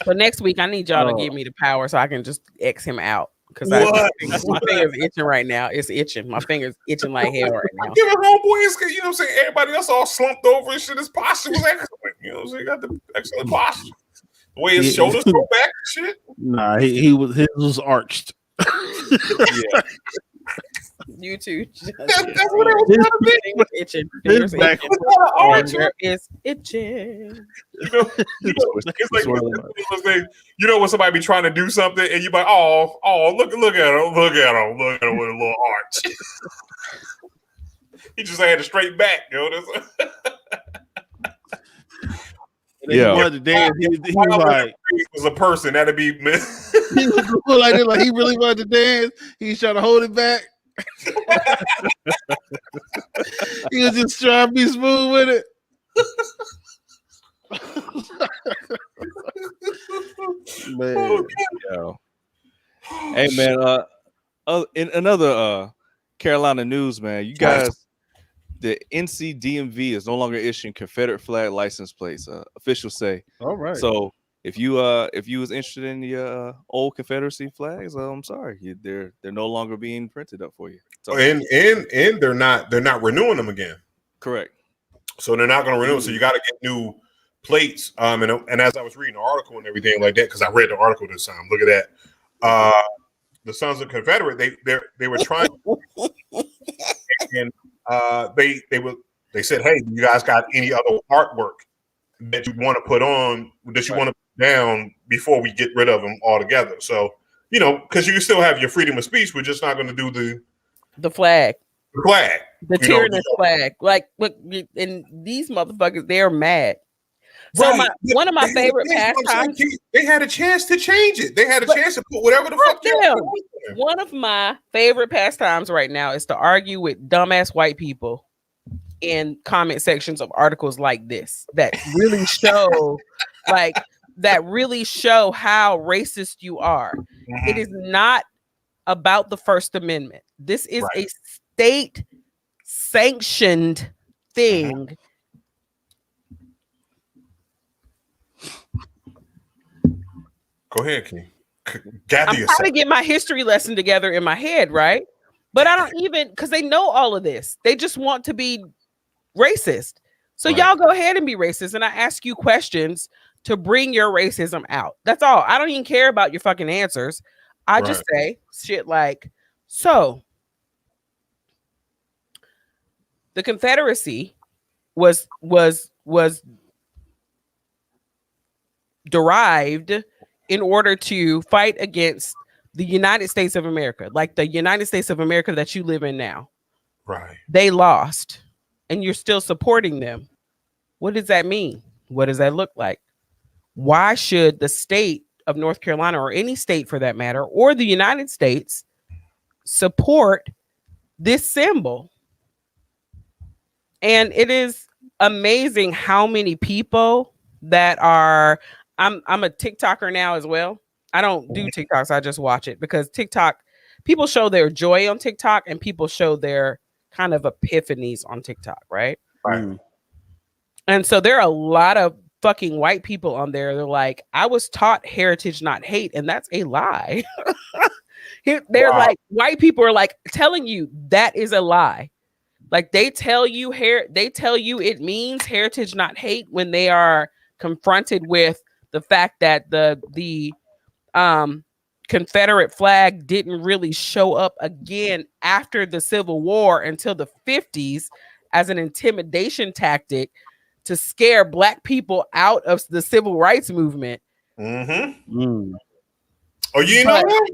A: So next week, I need y'all to give me the power so I can just X him out. Because my finger's itching right now. It's itching. My finger's itching like hell right now.
D: Give a homeboy, you know what I'm saying? Everybody else all slumped over and shit. His posture was excellent. You know what I'm saying? He got the excellent posture. The way his shoulders go back and shit.
C: Nah, his was arched.
D: Yeah.
A: You too.
D: That's what it was gonna be.
A: Itching.
C: His back
A: is itching.
D: It's like you know when somebody be trying to do something and you like, oh, look at him with a little arch. He just had a straight back,
C: He wanted to dance. He was like,
D: was a person that'd be.
C: He was like he really wanted to dance. He's trying to hold it back. He was just trying to be smooth with it. Man.
B: Hey man, in another Carolina news, man, you guys, the NCDMV is no longer issuing Confederate flag license plates. Officials say.
C: All right.
B: So if you was interested in the old Confederacy flags, I'm sorry, they're no longer being printed up for you. So,
D: and they're not renewing them again.
B: Correct.
D: So they're not going to renew. So you got to get new plates. And as I was reading the article and everything like that, because I read the article this time. Look at that. The Sons of Confederate, they were trying, and they said, hey, you guys got any other artwork that you want to put on, that you want to put down before we get rid of them altogether? So, because you can still have your freedom of speech, we're just not going to do
A: the flag.
D: The
A: tyrannous flag. Like, look, and these motherfuckers, they're mad. So
D: right.
A: One of my favorite pastimes.
D: They had a chance to change it. They had a chance to put whatever the fuck they want.
A: One of my favorite pastimes right now is to argue with dumbass white people in comment sections of articles like this that really show, how racist you are. Mm-hmm. It is not about the First Amendment. This is a state sanctioned thing. Mm-hmm.
D: Go ahead, King.
A: I'm trying to get my history lesson together in my head, right? But I don't even, because they know all of this. They just want to be racist. So y'all go ahead and be racist, and I ask you questions to bring your racism out. That's all. I don't even care about your fucking answers. I just say shit like, so the Confederacy was derived in order to fight against the United States of America, like the United States of America that you live in now.
D: Right.
A: They lost, and you're still supporting them. What does that mean? What does that look like? Why should the state of North Carolina, or any state for that matter, or the United States support this symbol? And it is amazing how many people that are, I'm a TikToker now as well. I don't do TikToks, I just watch it, because TikTok, people show their joy on TikTok and people show their kind of epiphanies on TikTok, right?
D: Right.
A: And so there are a lot of fucking white people on there. They're like, I was taught heritage, not hate. And that's a lie. They're like, white people are like telling you that is a lie. Like they tell you it means heritage, not hate, when they are confronted with the fact that the Confederate flag didn't really show up again after the Civil War until the 50s as an intimidation tactic to scare Black people out of the civil rights movement.
D: Mm-hmm. Oh, you ain't know that?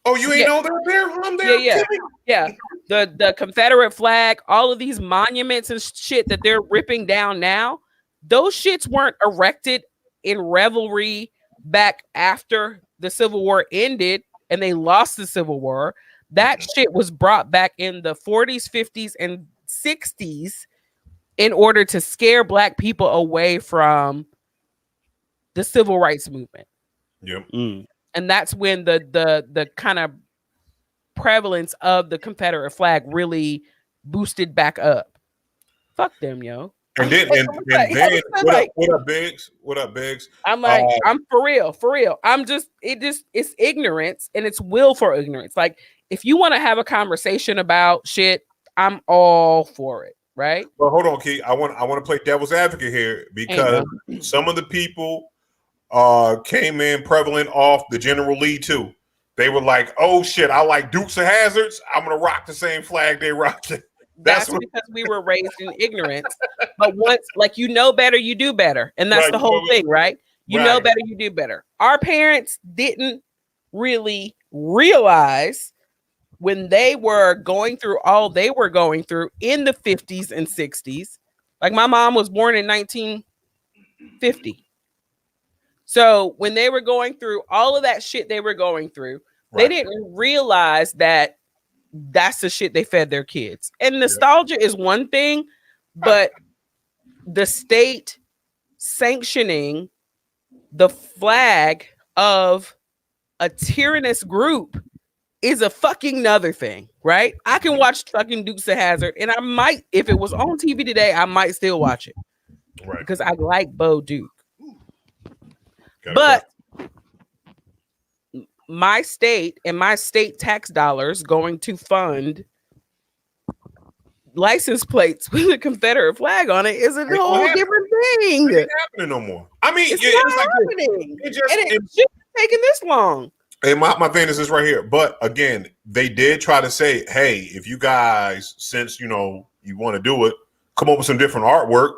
D: Oh, you ain't know that there? I'm there.
A: Yeah. The Confederate flag, all of these monuments and shit that they're ripping down now, those shits weren't erected in revelry back after the Civil War ended and they lost the Civil War. That shit was brought back in the 40s, 50s, and 60s in order to scare Black people away from the civil rights movement.
D: Yep.
A: And that's when the kind of prevalence of the Confederate flag really boosted back up. Fuck them, yo.
D: And then what up, Biggs? What up, Biggs?
A: I'm like, I'm for real. It's ignorance, and it's will for ignorance. Like, if you want to have a conversation about shit, I'm all for it, right?
D: Well, hold on, Key. I want to play devil's advocate here, because some of the people came in prevalent off the General Lee too. They were like, oh shit, I like Dukes of Hazzards, I'm gonna rock the same flag they rocked.
A: That's because we were raised in ignorance. But once, like, you know better, you do better. And that's the whole thing, right? You know better, you do better. Our parents didn't really realize when they were going through all they were going through in the 50s and 60s. Like, my mom was born in 1950. So when they were going through all of that shit they were going through, they didn't realize that that's the shit they fed their kids. And nostalgia is one thing, but the state sanctioning the flag of a tyrannous group is a fucking another thing, right? I can watch fucking Dukes of Hazzard, and I might, if it was on TV today, I might still watch it. Right. Because I like Bo Duke. But my state and my state tax dollars going to fund license plates with a Confederate flag on it is a whole different thing.
D: It ain't happening no more. I mean,
A: it's not happening. It shouldn't taking this long.
D: And my thing is this right here. But again, they did try to say, hey, if you guys, since you want to do it, come up with some different artwork,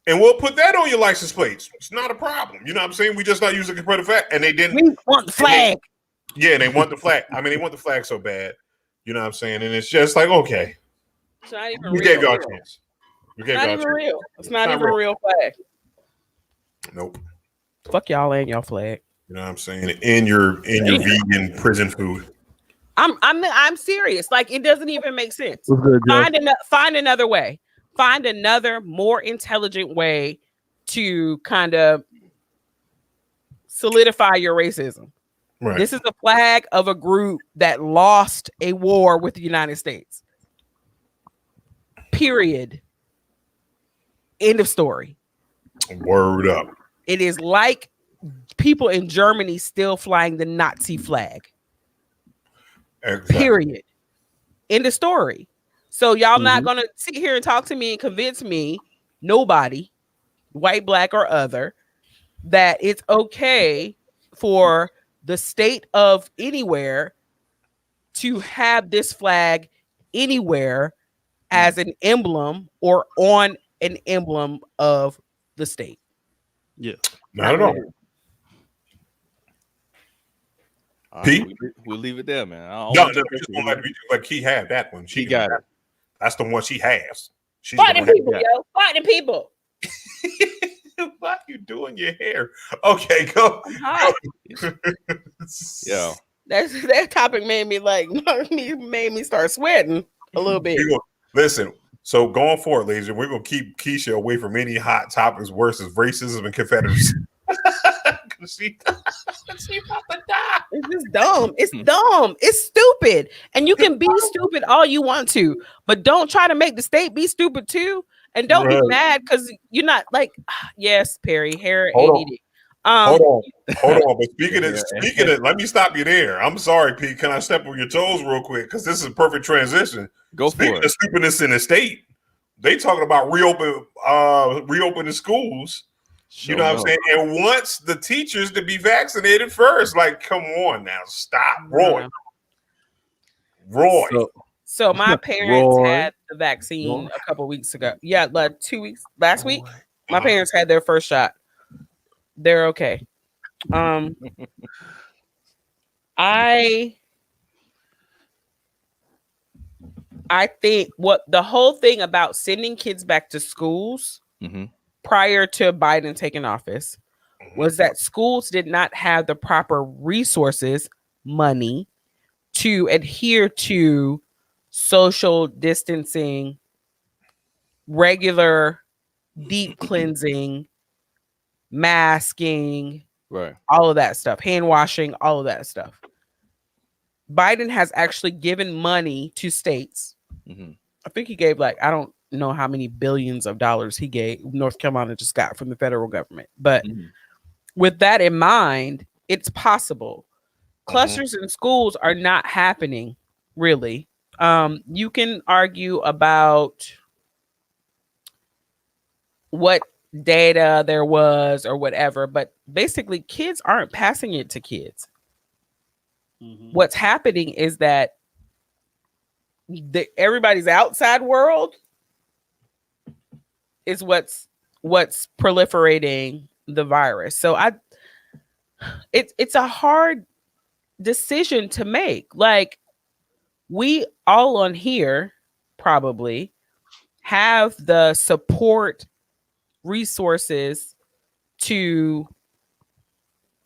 D: and we'll put that on your license plates. It's not a problem. You know what I'm saying? We just not using the Confederate flag. And they didn't.
A: We want the flag.
D: They want the flag. I mean, they want the flag so bad. You know what I'm saying? And it's just like, okay.
A: It's not even
D: we
A: real.
D: Gave y'all a chance.
A: It's not even real. It's not even a real flag.
D: Nope.
A: Fuck y'all and y'all flag.
D: You know what I'm saying? In your vegan prison food.
A: I'm serious. Like, it doesn't even make sense. Find another way. Find another more intelligent way to kind of solidify your racism. Right. This is the flag of a group that lost a war with the United States. Period. End of story.
D: Word up.
A: It is like people in Germany still flying the Nazi flag. Exactly. Period. End of story. So y'all not gonna sit here and talk to me and convince me nobody, white, black, or other, that it's okay for the state of anywhere to have this flag anywhere as an emblem or on an emblem of the state.
C: Yeah.
D: Not at all. Pete?
B: We'll leave it there, man.
D: No, just gonna let Key have that one.
B: She got it.
D: That's the one she has. She's
A: Fighting people, yo. Fighting people.
D: Why are you doing your hair? Okay, go.
A: I'm hot.
B: Yo.
A: That topic made me made me start sweating a little bit.
D: Listen, so going forward, ladies, we're gonna keep Keisha away from any hot topics worse as racism and Confederacy. She about to die.
A: It's just dumb. It's dumb. It's stupid. And you can be stupid all you want to, but don't try to make the state be stupid too. And don't be mad because you're not like, yes, Perry, hair ain't eating.
D: Hold on. But speaking of, let me stop you there. I'm sorry, Pete. Can I step on your toes real quick? Because this is a perfect transition. Speaking of stupidness in the state, they talking about reopening schools. You know what I'm saying? And wants the teachers to be vaccinated first. Like, come on now. Stop. Roy.
A: So my parents had the vaccine a couple weeks ago. Yeah, like 2 weeks. Last week, my parents had their first shot. They're okay. I think what the whole thing about sending kids back to schools prior to Biden taking office was that schools did not have the proper resources, money to adhere to social distancing, regular deep cleansing, masking, all of that stuff, hand washing, all of that stuff. Biden has actually given money to states. I think he gave I don't know how many billions of dollars he gave. North Carolina just got from the federal government. But with that in mind, it's possible. Clusters in schools are not happening, really. You can argue about what data there was or whatever, but basically kids aren't passing it to kids. What's happening is that everybody's outside world is what's proliferating the virus. So it's a hard decision to make. Like, we all on here probably have the support resources to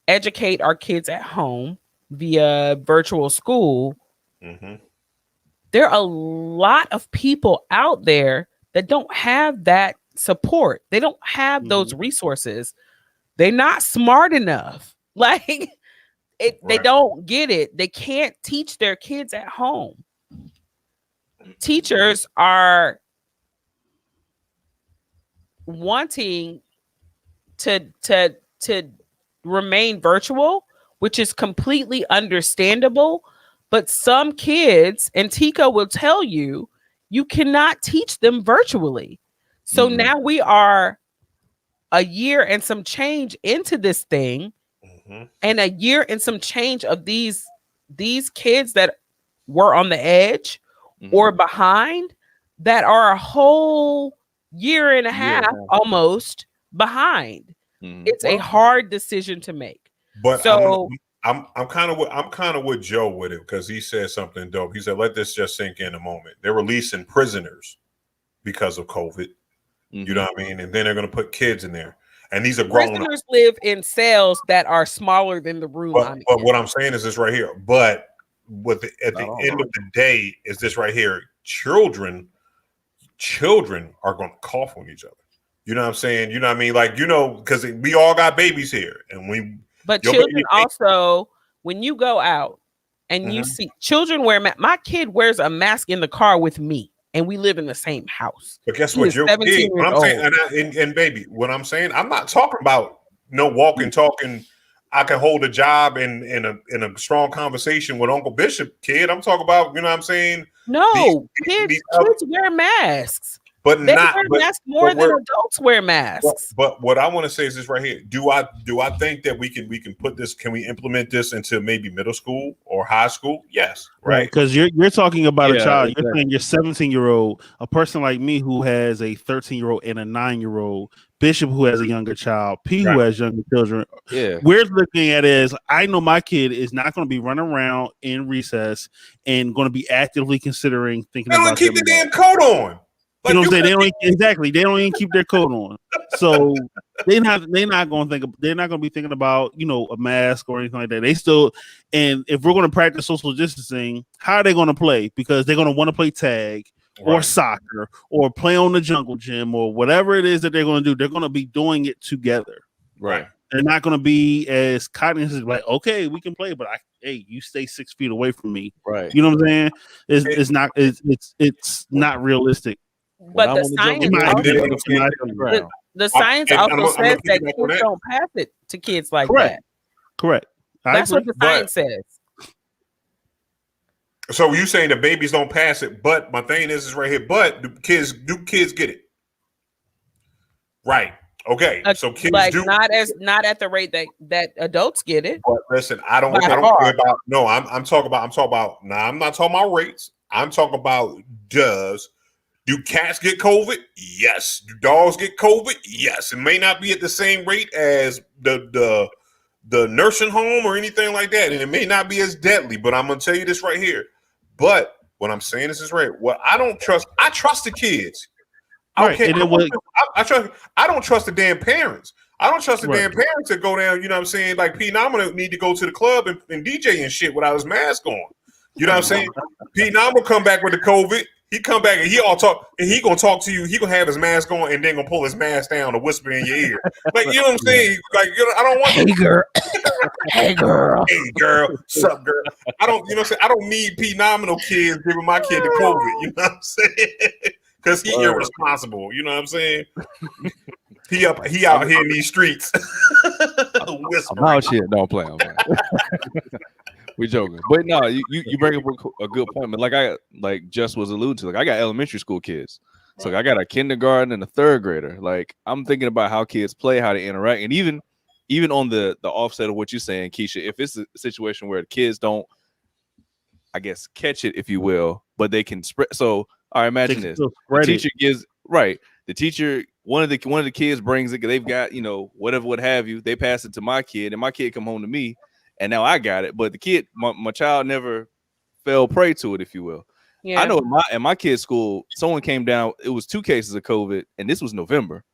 A: educate our kids at home via virtual school. There are a lot of people out there that don't have that support. They don't have those resources. They're not smart enough. Like, they don't get it. They can't teach their kids at home. Teachers are wanting to remain virtual, which is completely understandable. But some kids, and Tika will tell you, you cannot teach them virtually. So now we are a year and some change into this thing, and a year and some change of these kids that were on the edge or behind, that are a whole year and a half almost behind. It's a hard decision to make.
D: But so I'm kind of with Joe with it, because he said something dope. He said, let this just sink in a moment. They're releasing prisoners because of COVID. You know what I mean? And then they're going to put kids in there. And these are grown
A: prisoners live in cells that are smaller than the room.
D: But what I'm saying is this right here. But at the end of the day, is this right here. Children are going to cough on each other. You know what I'm saying? You know what I mean? Like, you know, because we all got babies here.
A: But children also, when you go out and you see children wear my kid wears a mask in the car with me, and we live in the same house.
D: But guess what? Your kid, what I'm saying, and baby, what I'm saying, I'm not talking about no walking, talking. I can hold a job in a strong conversation with Uncle Bishop kid. I'm talking about, you know what I'm saying?
A: No, kids wear masks.
D: But
A: They
D: not
A: wear
D: but,
A: masks more
D: but
A: than adults wear masks.
D: But what I want to say is this right here. Do I think that we can put this? Can we implement this into maybe middle school or high school? Yes, right.
C: Because you're talking about a child.
B: exactly.
C: You're saying your 17-year-old, a person like me who has a 13-year-old and a 9-year-old, Bishop who has a younger child, P who has younger children.
B: Yeah.
C: We're looking at it as I know my kid is not going to be running around in recess and going to be actively considering thinking
D: They don't
C: about
D: keep the
C: their
D: damn coat on.
C: you know what I'm saying? They don't even keep their coat on. So they're not going to be thinking about, a mask or anything like that. They still, and if we're going to practice social distancing, how are they going to play? Because they're going to want to play tag or soccer or play on the jungle gym or whatever it is that they're going to do. They're going to be doing it together.
D: Right.
C: They're not going to be as cognizant like, okay, we can play, but hey, you stay 6 feet away from me.
B: Right.
C: You know what I'm saying? It's not realistic.
A: But the science also says that kids don't pass it to kids like that.
C: Correct.
A: That's what the science says.
D: So you saying the babies don't pass it, but my thing is right here. But do kids get it? Right. Okay. So kids do
A: not at the rate that adults get it.
D: But listen, I don't care about. No, I'm talking about. Now I'm not talking about rates. I'm talking about do cats get COVID? Yes. Do dogs get COVID? Yes. It may not be at the same rate as the nursing home or anything like that, and it may not be as deadly. But I'm gonna tell you this right here. But what I'm saying is right. What I trust the kids. Okay, I don't trust the damn parents. I don't trust the damn parents that go down. You know what I'm saying? Like P. Nominal need to go to the club and DJ and shit without his mask on. You know what I'm saying? P. Nominal come back with the COVID. He come back and he gonna talk to you. He gonna have his mask on and then gonna pull his mask down and whisper in your ear. Like, you know what I'm saying? Like, I don't want.
A: Hey girl, hey girl,
D: hey girl, sup girl. I don't, you know what I'm saying? I don't need P. Nominal kids giving my kid the COVID. You know what I'm saying? Because he irresponsible. You know what I'm saying? He out here in these streets.
B: I'm out here. Don't play. We joking, but no, you bring up a good point, man. Like Just was alluding to. Like, I got elementary school kids, so I got a kindergarten and a third grader. Like, I'm thinking about how kids play, how they interact, and even on the offset of what you're saying, Keisha, if it's a situation where the kids don't, I guess, catch it, if you will, but they can spread. So, all right, imagine this: the teacher gives the teacher. One of the kids brings it. They've got whatever, what have you. They pass it to my kid, and my kid come home to me. And now I got it, but the kid, my child never fell prey to it, if you will. Yeah. I know in my kid's school, someone came down. It was 2 cases of COVID, and this was November.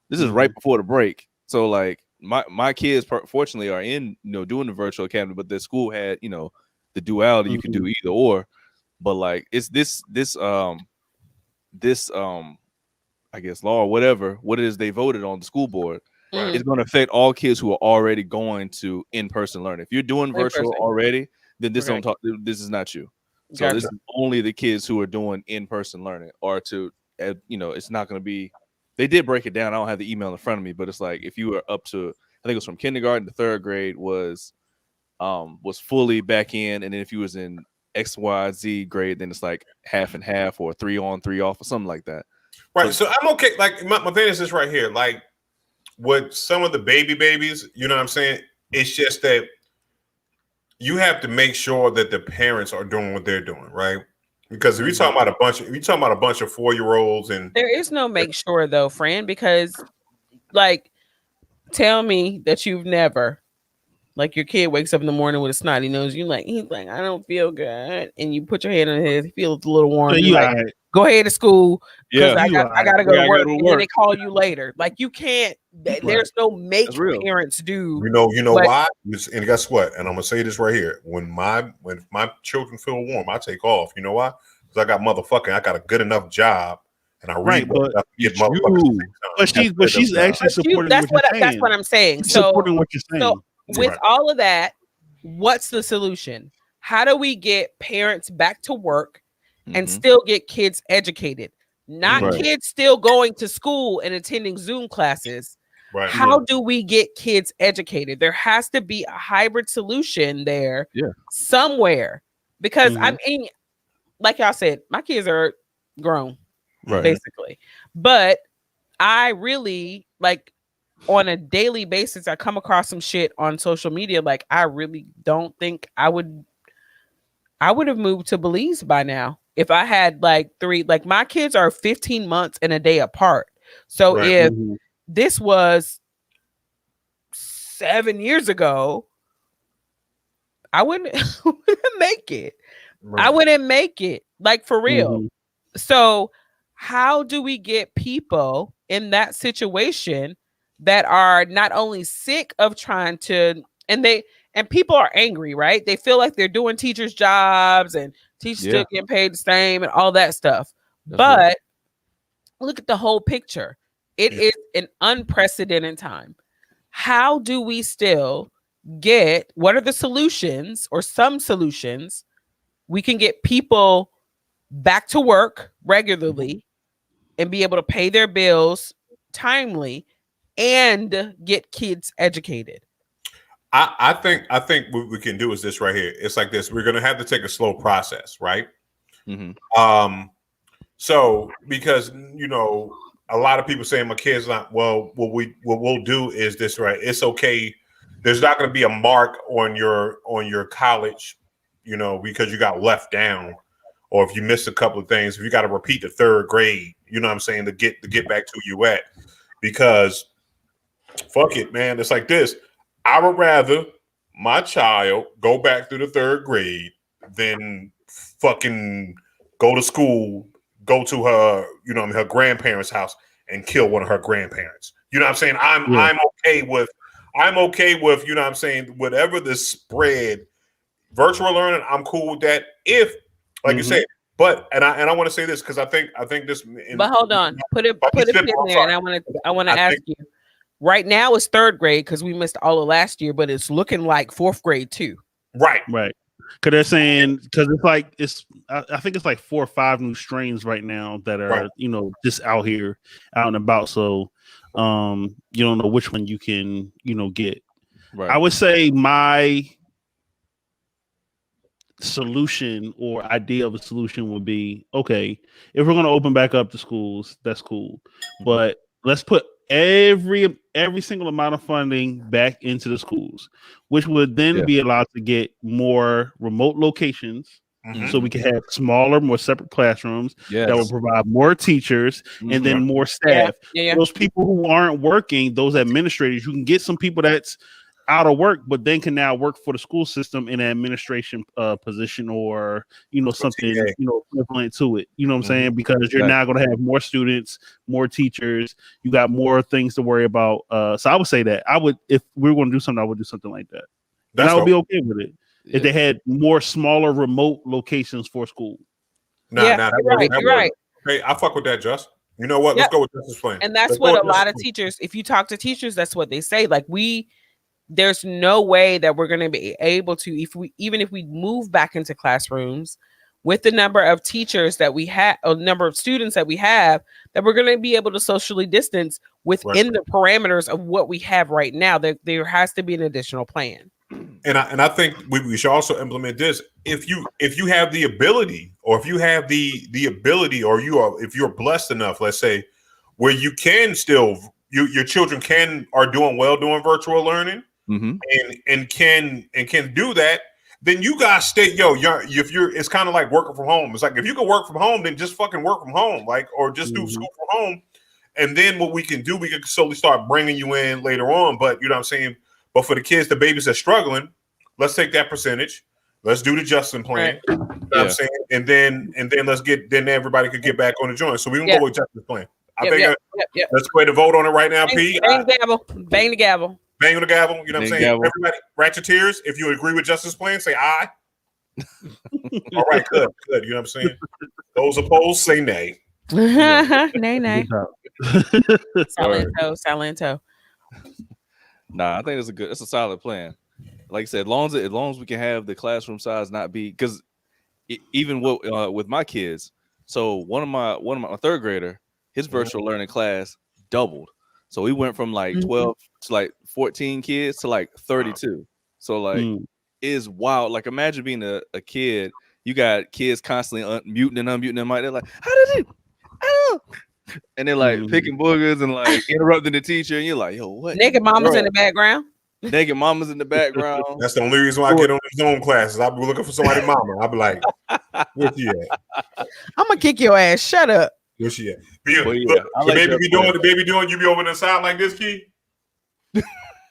B: This is right before the break. So like my kids, fortunately, are in doing the virtual academy, but the school had the duality. You could do either or, but like it's this I guess law or whatever what it is they voted on the school board. It's going to affect all kids who are already going to in-person learning. If you're doing virtual already, then this is not you. So this is only the kids who are doing in-person learning, or it's not going to be. They did break it down. I don't have the email in front of me, but it's like if you were up to, I think it was from kindergarten to third grade was fully back in, and then if you was in X, Y, Z grade, then it's like half and half or 3 on, 3 off or something like that.
D: Right. So I'm okay. Like my thing is this right here, like. With some of the babies, you know what I'm saying? It's just that you have to make sure that the parents are doing what they're doing, right? Because if you're talking about a bunch of 4-year-olds, and
A: there is no make sure though, Fran, because like tell me that you've never, like, your kid wakes up in the morning with a snotty nose, he's like, I don't feel good, and you put your hand on his head, he feels a little warm.
C: So
A: like, go ahead to school. Yeah, I gotta go to work, and then they call you later. Like, you can't. There's no make parents do.
D: You know why? And guess what? And I'm gonna say this right here: when my children feel warm, I take off. You know why? Because I got a good enough job, and I read enough to get motherfuckers.
C: But she's actually supporting.
A: That's what I'm saying.
C: She's supporting what you're saying.
A: So with all of that, what's the solution? How do we get parents back to work and still get kids educated? Not kids still going to school and attending Zoom classes. Right. How do we get kids educated? There has to be a hybrid solution there somewhere. Because I mean, like y'all said, my kids are grown. basically. But I really like on a daily basis, I come across some shit on social media. Like I really don't think I would have moved to Belize by now if I had like three. Like my kids are 15 months and a day apart. So if this was 7 years ago, I wouldn't make it. I wouldn't make it, like for real. So how do we get people in that situation that are not only sick of trying to, and people are angry, right? They feel like they're doing teachers' jobs and teachers still getting paid the same and all that stuff. But look at the whole picture. It is an unprecedented time. How do we still get, what are the solutions or some solutions we can get people back to work regularly and be able to pay their bills timely and get kids educated?
D: I think what we can do is this right here. It's like this. We're going to have to take a slow process, right? So because a lot of people saying my kids not well. What we'll do is this, right? It's okay. There's not going to be a mark on your college, because you got left down, or if you missed a couple of things, if you got to repeat the third grade, you know what I'm saying, to get back to you at, because fuck it, man. It's like this. I would rather my child go back through the third grade than fucking go to school, go to her, her grandparents' house and kill one of her grandparents. You know what I'm saying? I'm okay with, you know what I'm saying, whatever the spread, virtual learning, I'm cool with that. If, like you said, but and I want to say this because I think this.
A: But hold on, put it in there, and I want to ask you. Right now it's third grade because we missed all of last year, but it's looking like fourth grade too.
C: Right. Because they're saying, because I think it's like 4 or 5 new strains right now that are just out and about. So you don't know which one you can get. Right. I would say my solution or idea of a solution would be, okay, if we're going to open back up the schools, that's cool, but let's put every single amount of funding back into the schools, which would then be allowed to get more remote locations, so we can have smaller, more separate classrooms that will provide more teachers and then more staff. Those people who aren't working, those administrators, you can get some people that's out of work, but then can now work for the school system in an administration position, or something equivalent to it. You know what I'm saying? Because you're now going to have more students, more teachers. You got more things to worry about. So I would say that if we were going to do something, I would do something like that. And I would be okay with it if they had more smaller remote locations for school.
A: You're right.
D: Hey, I fuck with that, Just. You know what? Let's go with Justice plan.
A: And that's what a lot of teachers, if you talk to teachers, that's what they say. Like there's no way that we're going to be able to, even if we move back into classrooms with the number of teachers that we have, or number of students that we have, that we're going to be able to socially distance within the parameters of what we have right now. There has to be an additional plan.
D: And I think we should also implement this. If you have the ability, or if you have the ability, or if you're blessed enough, let's say, where you can still, your children are doing well doing virtual learning. And can do that, then you guys stay. It's kind of like working from home. It's like if you can work from home, then just fucking work from home, or just do school from home. And then what we can do, we can slowly start bringing you in later on. But you know what I'm saying. But for the kids, the babies that are struggling, let's take that percentage. Let's do the Justin plan. You know what I'm saying, and then then everybody could get back on the joint. So we can go with Justin's plan. I think let's go ahead and vote on it right now, P.
A: Bang the gavel. Bang the gavel.
D: Bang on the gavel, you know what I'm saying? Everybody, Ratcheteers, if you agree with Justice plan, say aye. All right, good. You know what I'm saying? Those opposed, say nay.
A: Nay. Silento.
B: Nah, I think it's a solid plan. Like I said, as long as we can have the classroom size not be, because even with my kids, so one of my third grader, his virtual learning class doubled. So we went from like 12 to like 14 kids to like 32. So like it is wild. Like imagine being a kid, you got kids constantly muting and unmuting them. They're like, how did it? And they're like picking boogers and like interrupting the teacher, and you're like, yo, what?
A: Naked mamas in the background.
B: Naked mamas in the background.
D: That's the only reason why I get on the Zoom classes. I'll be looking for somebody's mama. I'll be like, where's she at?
A: I'm gonna kick your ass. Shut up.
D: Where's she at?
B: Well, yeah,
D: Look,
B: I
D: the
B: like
D: baby
B: that
D: be doing, the baby doing, you be over the side like this, Key?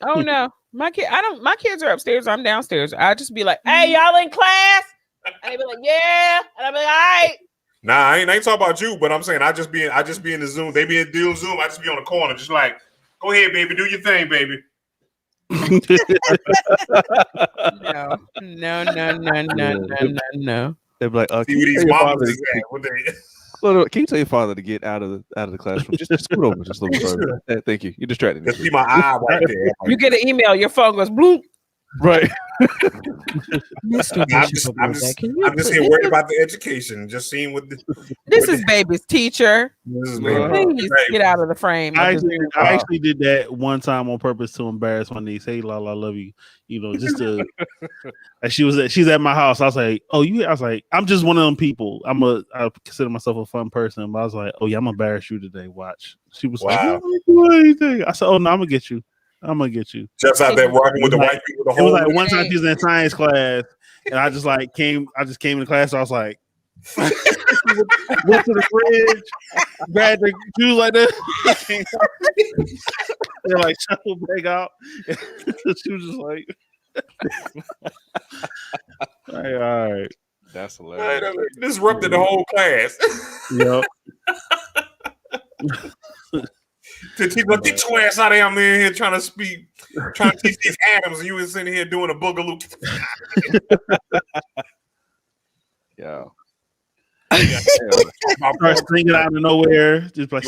A: Oh no. My kids are upstairs. I'm downstairs. I just be like, hey, y'all in class? And they be like, yeah. And I be like, all right.
D: Nah, I ain't talking about you, but I'm saying I just be in the Zoom. They be doing Zoom. I just be on the corner, just like, go ahead, baby, do your thing, baby.
A: No.
B: They're like,
D: see what these mamas is at.
B: Can you tell your father to get out of the classroom? Just scoot over just a little further. Thank you. You distracted me.
D: Just see my eye right there.
A: You get an email, your phone goes bloop.
B: Right.
D: I'm just here worried about the education. Just seeing what
A: this is baby's teacher.
D: This is
A: Please get out of the frame.
C: I actually did that one time on purpose to embarrass my niece. Hey, Lala, I love you. You know, just to. She's at my house. I was like, I'm just one of them people. I consider myself a fun person, but I was like, oh yeah, I'm gonna embarrass you today. Watch. She was like, do anything. I said, oh no, I'm gonna get you. Just
D: out there walking with the white people. The whole
C: it was like one time she was in science class, and I just came in class. So I was like, went to the fridge, grabbed the shoes like this. They're like shuffle bag out. She was just like, all right.
B: That's hilarious.
D: Disrupted the whole class.
C: Yep.
D: To teach, get your ass out of here. I'm in here trying to teach these atoms, and you was sitting here doing a boogaloo.
B: Yeah.
C: Start singing out of nowhere. Just like,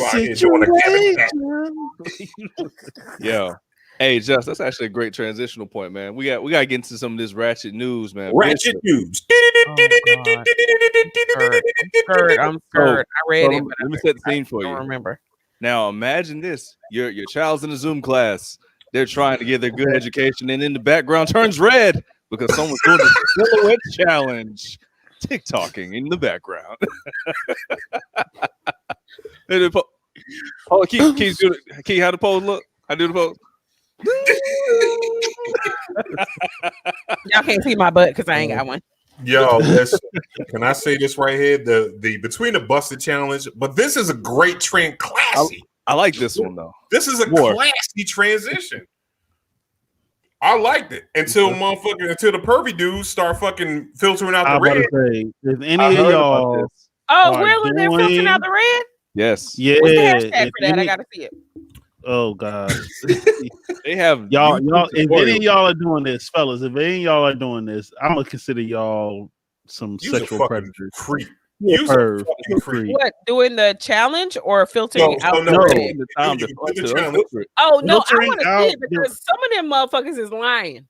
B: yeah. Hey, Just, that's actually a great transitional point, man. We got to get into some of this Ratchet news, man.
D: Ratchet news.
A: I'm scared. I read it, but
B: let me set the scene for you.
A: I don't remember.
B: Now imagine this: your child's in a Zoom class. They're trying to get their good education, and in the background turns red because someone's doing the silhouette challenge, TikToking in the background. Key, how the pose look? How do the pose?
A: Y'all can't see my butt because I ain't got one.
D: Yo, listen, can I say this right here? The between the busted challenge, but this is a great trend, classy.
B: I like this one though.
D: This is a classy transition. I liked it until the pervy dudes start fucking filtering out the red.
C: If any of y'all,
A: really? They're filtering out the red?
B: Yes.
C: Yeah.
A: What's the hashtag for that? I gotta see it.
C: Oh God.
B: They have
C: y'all. If any of y'all are doing this, fellas, if any of y'all are doing this, I'm gonna consider y'all some sexual predators.
D: Freak.
A: What, doing the challenge or filtering out the red? Oh no, I want to see it because some of them motherfuckers is lying.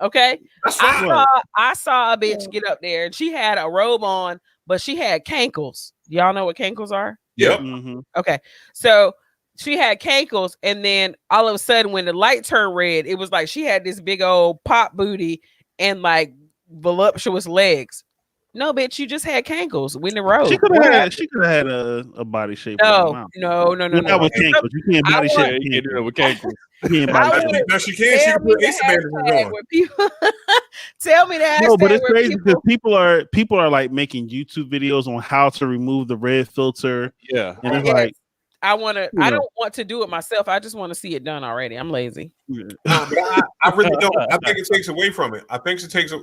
A: Okay, I saw a bitch get up there and she had a robe on, but she had cankles. Y'all know what cankles are?
D: Yep.
C: Mm-hmm.
A: Okay, so she had cankles, and then all of a sudden, when the light turned red, it was like she had this big old pop booty and like voluptuous legs. No, bitch, you just had cankles when the road.
C: She could have had a body shape.
A: No.
C: That was cankles. You can't body shape.
B: You can't do that with cankles.
D: No, she can't. She can put Ace Bandage on.
A: Tell me that.
C: No, but it's crazy because people are like making YouTube videos on how to remove the red filter.
B: Yeah,
C: and it's like.
A: I don't want to do it myself. I just want to see it done already. I'm lazy.
D: But I really don't. I think it takes away from it. I think it takes the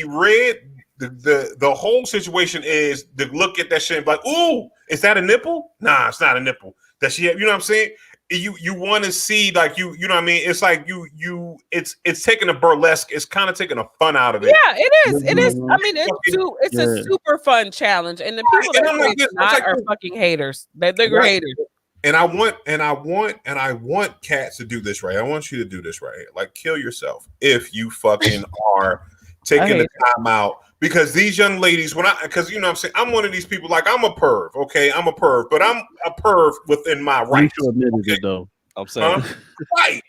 D: red. The whole situation is to look at that shit and be like, ooh, is that a nipple? Nah, it's not a nipple. That she have, you know what I'm saying? You want to see like you know what I mean? It's like it's taking a burlesque. It's kind of taking a fun out of it.
A: Yeah, it is. It is. I mean, it's a super fun challenge, and the people that are fucking haters. They're haters.
D: And I want cats to do this right. I want you to do this right. Like, kill yourself if you fucking are taking the time out. Because these young ladies, because you know what I'm saying, I'm one of these people, like, I'm a perv, okay? I'm a perv, but I'm a perv within my rights.
C: Okay? Though.
B: I'm saying.
D: Right.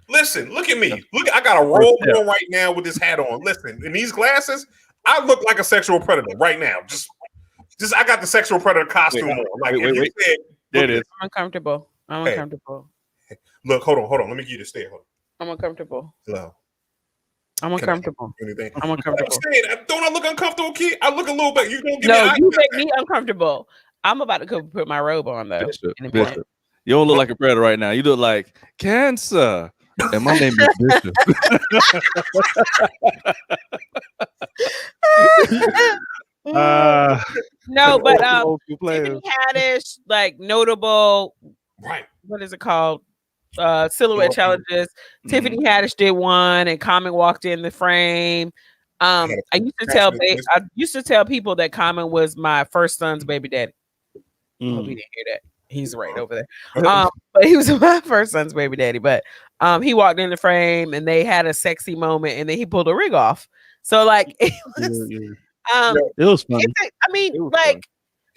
D: Listen, look at me. Look, I got a robe on right now with this hat on. Listen, in these glasses, I look like a sexual predator right now. Just Just I got the sexual predator costume on. Like if you said,
B: there it is.
A: I'm uncomfortable. I'm uncomfortable.
D: Look, hold on. Let me give you the stare. Hold
A: on. I'm uncomfortable.
D: Hello.
A: I'm uncomfortable. I'm uncomfortable.
D: Don't I look uncomfortable, kid? I look a little bit. You don't give
A: no, you make me uncomfortable. I'm about to go put my robe on though.
B: Bishop. You don't look like a predator right now. You look like cancer. And my name is Bishop.
A: No, but Tiffany Haddish, like notable.
D: Right.
A: What is it called? Silhouette challenges. Tiffany Haddish did one, and Common walked in the frame. I used to tell people that Common was my first son's baby daddy. I hope he didn't hear that. He's right over there. But he was my first son's baby daddy. But he walked in the frame, and they had a sexy moment, and then he pulled a rig off. So like it was,
C: it was funny.
A: It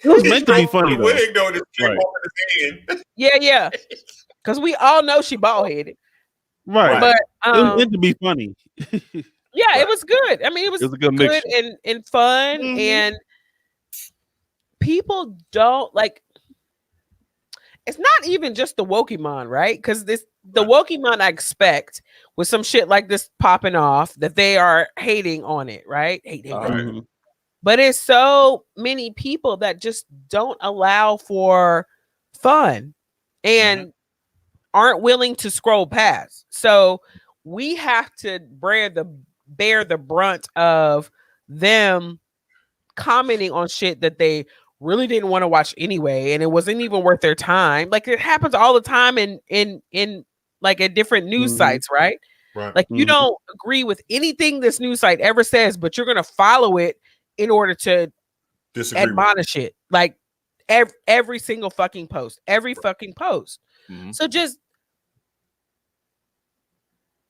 C: was meant to be funny
D: though.
A: Yeah. Because we all know she bald headed.
C: Right.
A: But
C: it was meant to be funny.
A: Yeah, it was good. I mean, it was
B: a good
A: and fun. And people don't like. It's not even just the Wokemon, right? Because the Wokemon I expect with some shit like this popping off that they are hating on it, right? Hate. But it's so many people that just don't allow for fun and aren't willing to scroll past. So we have to bear the brunt of them commenting on shit that they really didn't want to watch anyway, and it wasn't even worth their time. Like it happens all the time in like at different news sites, right? Like you don't agree with anything this news site ever says, but you're gonna follow it in order to admonish it. Like every single fucking post, So just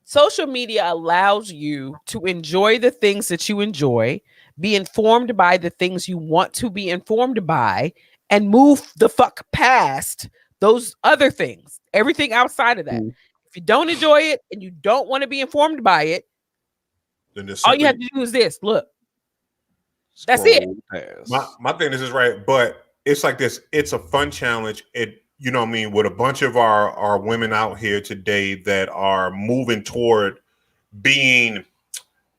A: social media allows you to enjoy the things that you enjoy, be informed by the things you want to be informed by, and move the fuck past those other things. Everything outside of that. If you don't enjoy it and you don't want to be informed by it, then all you have to do is this. Look. That's it.
D: My thing is this, right? But it's like this. It's a fun challenge. You know what I mean? With a bunch of our women out here today that are moving toward being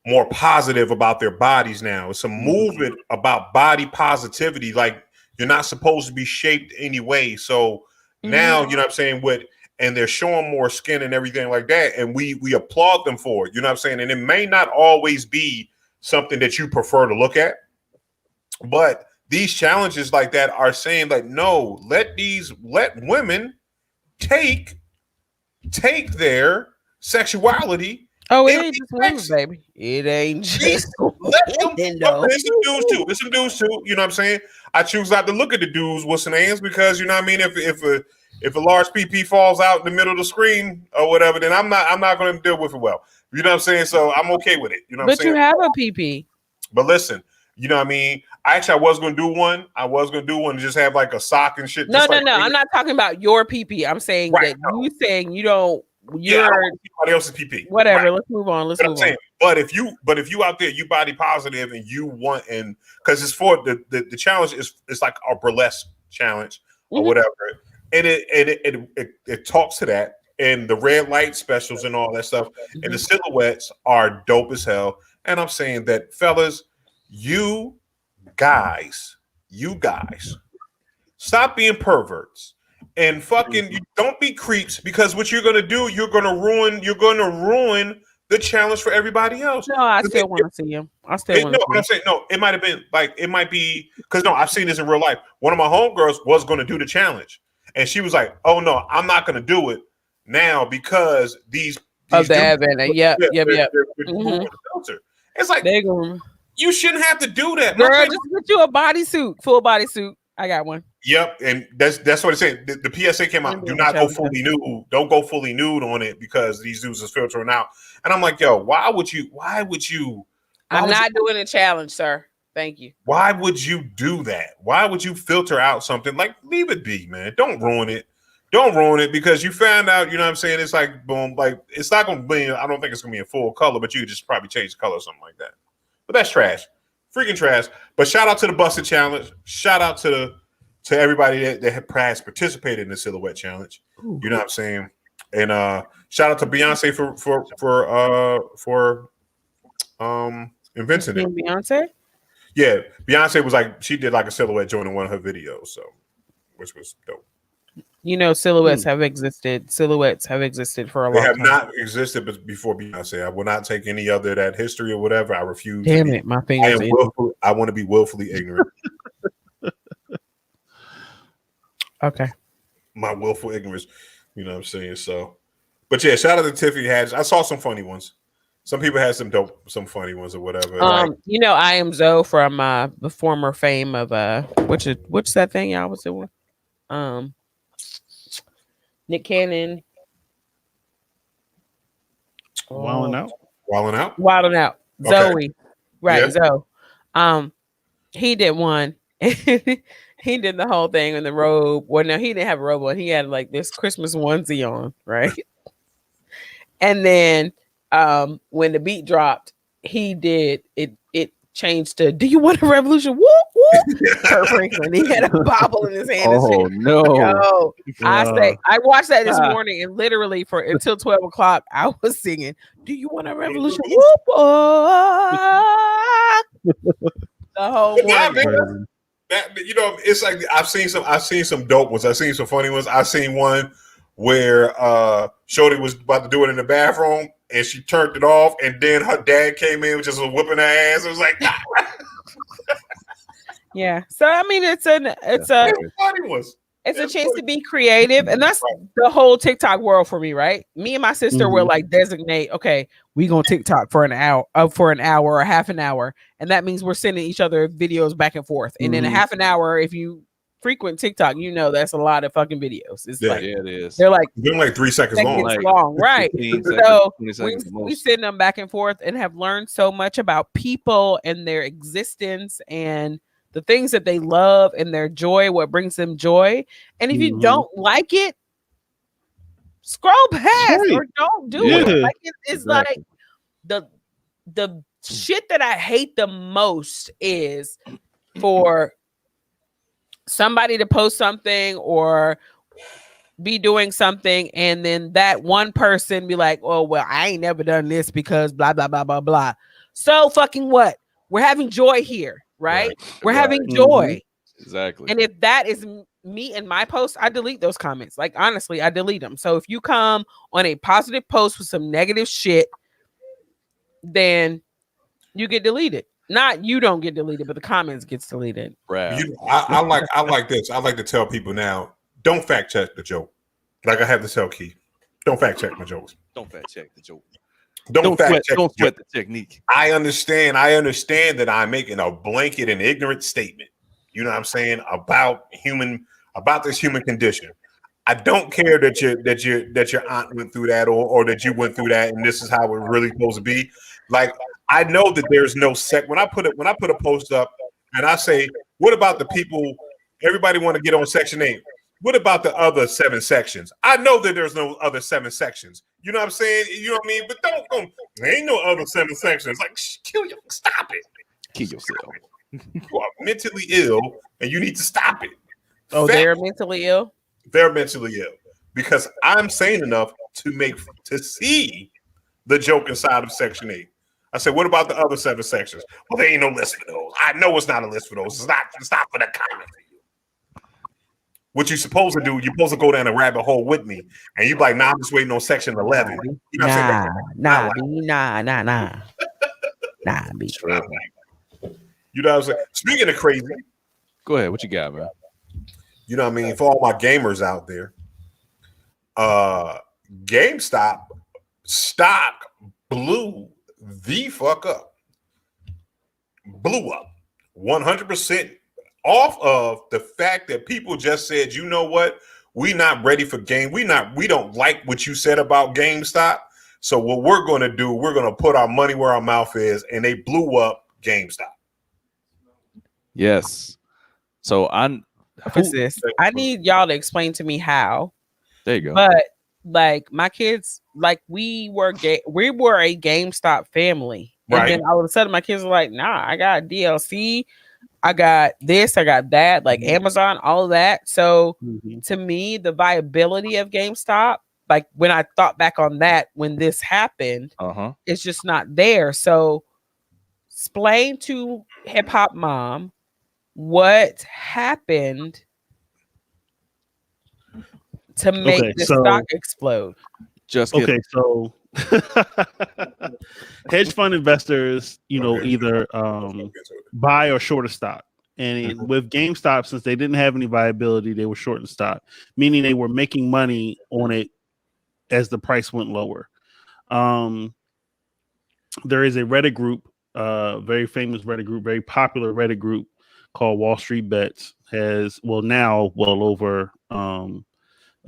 D: more positive about their bodies now. It's a movement about body positivity. Like you're not supposed to be shaped anyway. So now, you know what I'm saying? And they're showing more skin and everything like that. And we applaud them for it. You know what I'm saying? And it may not always be something that you prefer to look at. But these challenges like that are saying like, no, let women take their sexuality.
A: Oh, it ain't just women, baby. It ain't just
D: women. There's some dudes too. You know what I'm saying? I choose not to look at the dudes with some hands because you know what I mean. If a large PP falls out in the middle of the screen or whatever, then I'm not going to deal with it well. You know what I'm saying? So I'm okay with it. You know what I'm saying?
A: But you have a PP.
D: But listen, you know what I mean? I was going to do one. And just have like a sock and shit.
A: No. I'm not talking about your PP. I'm saying that you saying you don't.
D: Somebody else's PP.
A: Whatever. Right. Let's move on.
D: But if you out there, you body positive and you want because it's for the challenge it's like a burlesque challenge or whatever, and it talks to that and the red light specials and all that stuff, and the silhouettes are dope as hell. And I'm saying that, fellas, you guys, stop being perverts. And fucking, you don't be creeps because what you're gonna do, you're gonna ruin the challenge for everybody else.
A: No, I still want to see him. I'm saying
D: it might have been like it might be because I've seen this in real life. One of my homegirls was gonna do the challenge, and she was like, "Oh no, I'm not gonna do it now because these
A: of the advent." Yep.
D: It's like you shouldn't have to do that,
A: girl. Just put you a bodysuit, full bodysuit. I got one.
D: Yep, and that's what it's saying. The PSA came out. Do not go fully nude. Don't go fully nude on it because these dudes is filtering out. And I'm like, yo, why would you?
A: I'm not doing a challenge, sir. Thank you.
D: Why would you do that? Why would you filter out something? Like, leave it be, man. Don't ruin it. Don't ruin it because you found out. You know what I'm saying? It's like boom. Like it's not going to be. I don't think it's going to be in full color, but you could just probably change the color or something like that. But that's trash. freaking trash. But shout out to the Busted Challenge. Shout out to everybody that had participated in the Silhouette Challenge.
A: Ooh.
D: You know what I'm saying? And shout out to Beyonce for inventing it.
A: Beyonce?
D: Yeah, Beyonce was like, she did like a silhouette joint in one of her videos, so which was dope.
A: You know, silhouettes have existed. Silhouettes have existed for a long time.
D: They have not existed before Beyonce. I will not take any other of that history or whatever. I refuse.
A: Damn it, my fingers.
D: I want to be willfully ignorant.
A: Okay.
D: My willful ignorance. You know what I'm saying? So, but yeah, shout out to Tiffany Haddish. I saw some funny ones. Some people had some funny ones or whatever.
A: You know, I am Zoe from the former fame of what's that thing y'all was doing? Nick Cannon.
C: Wilding
A: out.
D: Okay.
A: Zoe. Right,
D: Yeah.
A: Zoe. He did one. He did the whole thing in the robe. Well, no, he didn't have a robe on. He had like this Christmas onesie on, right? And then when the beat dropped, he did it changed to "Do you want a revolution?" Whoop whoop. Kurt Franklin. He had a bobble in his hand.
B: Oh no!
A: Yo, I watched that this morning, and literally until 12 o'clock, I was singing "Do you want a revolution?" Whoop whoop. The whole morning.
D: That, you know, it's like I've seen some dope ones. I've seen some funny ones. I've seen one where Shorty was about to do it in the bathroom and she turned it off, and then her dad came in just whipping her ass. It was like,
A: yeah. So I mean, it's a chance to be creative, and that's the whole TikTok world for me, right? Me and my sister will like designate, okay, we gonna TikTok for an hour or half an hour, and that means we're sending each other videos back and forth. And in a half an hour, if you frequent TikTok, you know that's a lot of fucking videos. It's
B: it is.
A: They're like
D: 3 seconds
A: long, right? So we send them back and forth and have learned so much about people and their existence and the things that they love and their joy, what brings them joy. And if you don't like it, scroll past or don't do it. Like it's like the shit that I hate the most is for somebody to post something or be doing something, and then that one person be like, "Oh well, I ain't never done this because blah blah blah blah blah." So fucking what? We're having joy here. Right? We're having joy.
B: Exactly.
A: And if that is me in my post, I delete those comments. Like, honestly, I delete them. So if you come on a positive post with some negative shit, then you get deleted. Not you don't get deleted, but the comments gets deleted.
B: Right.
D: I like this. I like to tell people now, don't fact check the joke. Like I have to tell Keith, don't fact check my jokes.
B: Don't fact check the joke.
D: Don't sweat
B: the technique.
D: I understand that I'm making a blanket and ignorant statement. You know what I'm saying about this human condition. I don't care that your aunt went through that or that you went through that, and this is how it really supposed to be. Like I know that there's no when I put a post up and I say, what about the people? Everybody want to get on Section 8. What about the other 7 sections? I know that there's no other 7 sections. You know what I'm saying? You know what I mean? But don't there ain't no other 7 sections. Like, stop it.
B: Kill yourself.
D: You are mentally ill and you need to stop it.
A: Oh, they're mentally ill?
D: They're mentally ill. Because I'm sane enough to see the joke inside of Section 8. I said, what about the other 7 sections? Well, there ain't no list for those. I know it's not a list for those. It's not for the comment. What you're supposed to do, you're supposed to go down a rabbit hole with me. And you're like, nah, I'm just waiting on Section 11. You know
A: nah, B.
D: You know what I'm saying? Speaking of crazy.
B: Go ahead. What you got, man?
D: You know what I mean? For all my gamers out there, GameStop stock blew the fuck up. Blew up 100%. Off of the fact that people just said, you know what, we not ready for game. We don't like what you said about GameStop. So what we're going to do, we're going to put our money where our mouth is, and they blew up GameStop.
B: Yes. So I
A: need y'all to explain to me how.
B: There you go.
A: But like my kids, like we were a GameStop family, And then all of a sudden my kids are like, nah, I got DLC, I got this, I got that, like Amazon, all of that. So to me, the viability of GameStop, like when I thought back on that, when this happened, it's just not there. So explain to Hip Hop Mom what happened to make the stock explode.
C: Okay, so hedge fund investors, either buy or short a stock. And with GameStop, since they didn't have any viability, they were shorting stock, meaning they were making money on it as the price went lower. There is a Reddit group, very famous Reddit group, very popular Reddit group called Wall Street Bets. Now well over 1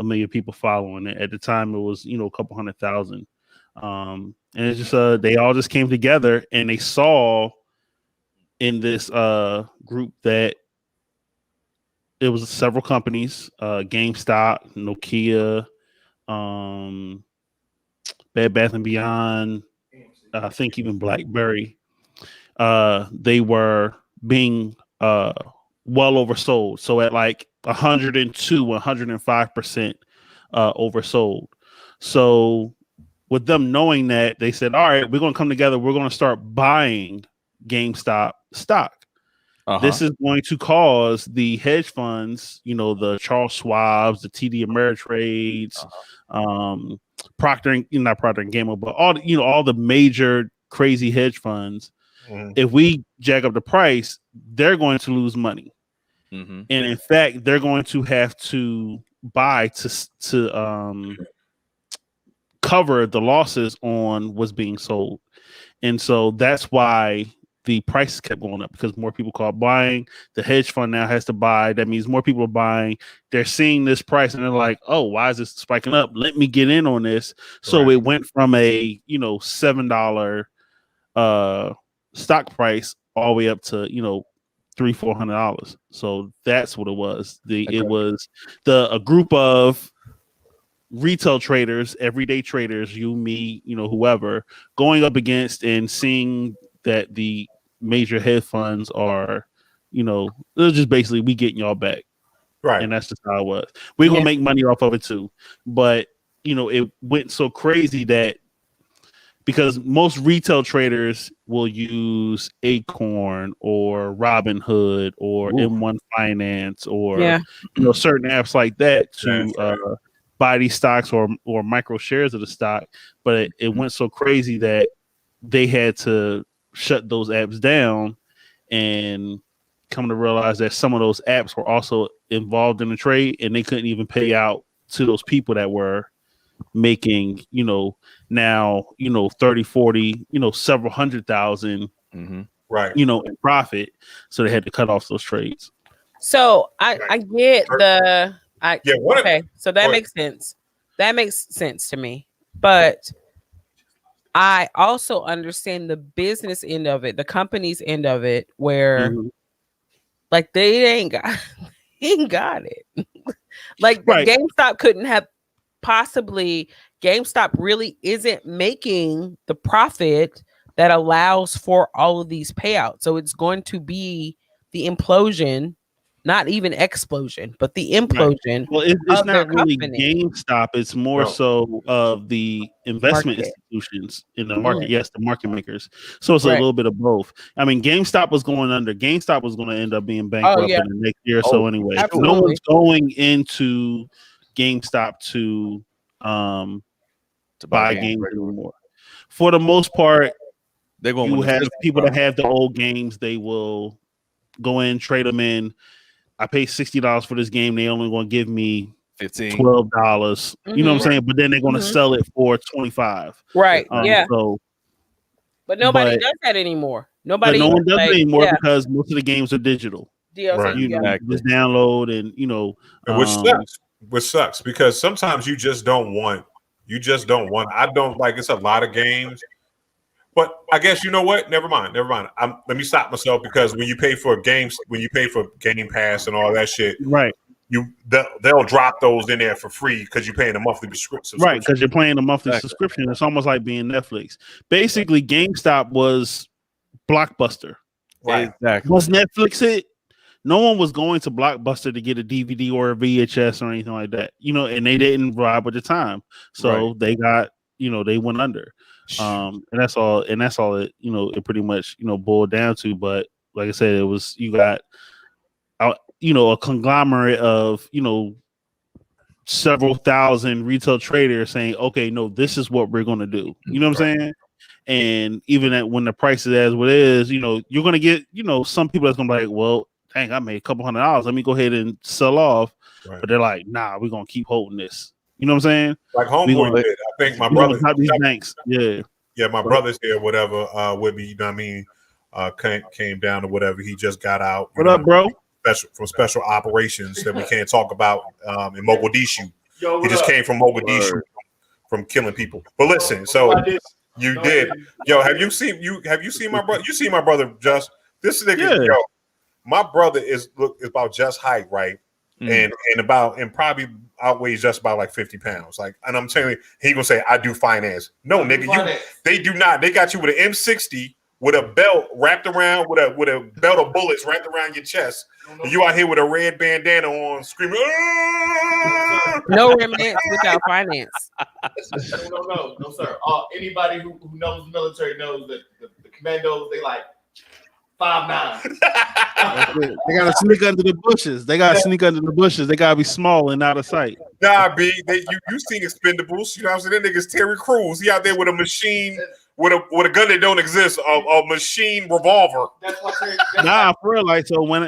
C: million people following it. At the time, it was a couple 100,000. And it's just they all just came together and they saw in this group that it was several companies, GameStop, Nokia, Bed Bath and Beyond, I think even BlackBerry. They were being well oversold. So at like 102, 105% oversold. So with them knowing that, they said, all right, we're going to come together. We're going to start buying GameStop stock. This is going to cause the hedge funds, the Charles Schwabs, the TD Ameritrades, not Procter and Gamble, but all the major crazy hedge funds. If we jack up the price, they're going to lose money. And in fact, they're going to have to buy to cover the losses on what's being sold. And so that's why the prices kept going up, because more people caught buying. The hedge fund now has to buy. That means more people are buying. They're seeing this price and they're like, oh, why is this spiking up? Let me get in on this. So it went from a $7 stock price all the way up to $300-$400. So that's what it was. It was a group of retail traders, everyday traders, you, me, whoever, going up against and seeing that the major hedge funds are, they're just basically, we getting y'all back. Right. And that's just how it was. We're going to make money off of it too. But, it went so crazy that because most retail traders will use Acorn or Robinhood or M1 Finance or certain apps like that to buy these stocks or micro shares of the stock. But it went so crazy that they had to shut those apps down and come to realize that some of those apps were also involved in the trade, and they couldn't even pay out to those people that were making, now, 30, 40, several 100,000, right. In profit. So they had to cut off those trades.
A: So I get okay. So that makes sense. That makes sense to me. But I also understand the business end of it, the company's end of it, where like they ain't got it. Like GameStop couldn't have possibly. GameStop really isn't making the profit that allows for all of these payouts. So it's going to be the implosion, not even explosion, but the implosion. Right.
C: Well, it's not really GameStop. It's more so of the investment institutions in the market. Yes, the market makers. So it's a little bit of both. I mean, GameStop was going under. GameStop was going to end up being bankrupt in the next year or so anyway. Absolutely. No one's going into GameStop to buy games anymore. For the most part, they're going to have people that have the old games. They will go in, trade them in. I pay $60 for this game. They only going to give me $15, $12. You know what I'm saying? But then they're going to sell it for $25.
A: Right. But nobody does that anymore. No one
C: does it anymore because most of the games are digital.
A: Right.
C: Just download and
D: which sucks because sometimes you just don't want. I don't like. It's a lot of games. But I guess you know what? Never mind. Let me stop myself because when you pay for Game Pass and all that shit,
C: right?
D: they'll drop those in there for free because you're paying a monthly subscription.
C: Right, because you're paying a monthly subscription. It's almost like being Netflix. Basically, GameStop was Blockbuster.
D: Right.
B: Exactly.
C: Was Netflix it? No one was going to Blockbuster to get a DVD or a VHS or anything like that, and they didn't ride with the time. So they got, they went under. And that's all it, it pretty much, boiled down to. But like I said, it was, you got, a conglomerate of, several thousand retail traders saying, okay, no, this is what we're going to do. You know what I'm saying? And even when the price is as what it is, you're going to get, some people that's going to be like, well, dang, I made a couple $100. Let me go ahead and sell off. Right. But they're like, nah, we're going to keep holding this. You know what I'm saying?
D: Like Homeboy did. I think my brother.
C: These banks. Yeah.
D: Yeah, my brother's here, whatever, with me, came down or whatever. He just got out.
C: What up, bro?
D: From special operations that we can't talk about in Mogadishu. He just came from Mogadishu from killing people. But listen, so you did. Yo, have you seen my brother? You see my brother just this nigga, yo. My brother is about just height, right? And probably outweighs just about like 50 pounds. Like, and I'm telling you, he gonna say, I do finance. No, nigga, they do not. They got you with an M60 with a belt wrapped around with a belt of bullets wrapped around your chest. And you out here with a red bandana on, screaming.
A: No romance without finance.
E: No, sir. Anybody who knows the military knows that the commandos, they like 5'9".
C: They gotta sneak under the bushes. They gotta be small and out of sight.
D: Nah, B. You seen Expendables? You know what I'm saying? That nigga's Terry Crews. He out there with a machine, with a gun that don't exist, a machine revolver.
C: Nah, for real. Like, so when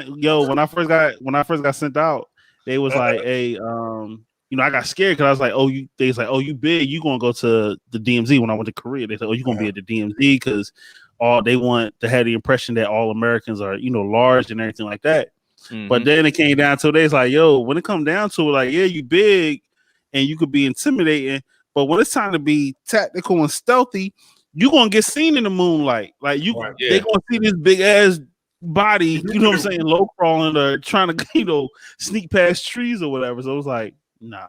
C: I first got sent out, they was like, hey, I got scared because I was like, you big, you gonna go to the DMZ. When I went to Korea, they said, oh, you gonna be at the DMZ because they want to have the impression that all Americans are, large and everything like that. Mm-hmm. But then it came down to it, it's like, yo, when it comes down to it, like, yeah, you big and you could be intimidating, but when it's time to be tactical and stealthy, you're gonna get seen in the moonlight. Like they gonna see this big ass body, you know what I'm saying, low crawling or trying to, sneak past trees or whatever. So it was like, nah.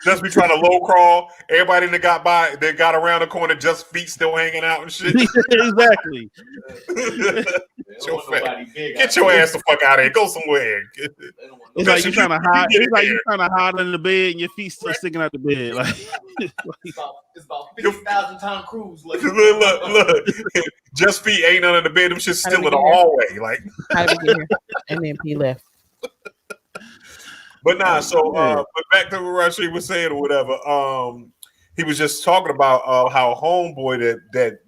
D: just be trying to low crawl. Everybody that got by, they got around the corner, just feet still hanging out and shit.
C: Exactly.
D: Get your ass the fuck out of here. Go somewhere.
C: It's like you're trying to hide. It's like you're trying to hide under the bed and your feet still sticking out the bed. Like
E: it's about 50,000 Tom Cruise. Look,
D: just feet ain't under the bed. Them shit's still in the hallway. Like,
A: and then P left.
D: But nah, but back to what Ratchet was saying or whatever. He was just talking about how homeboy that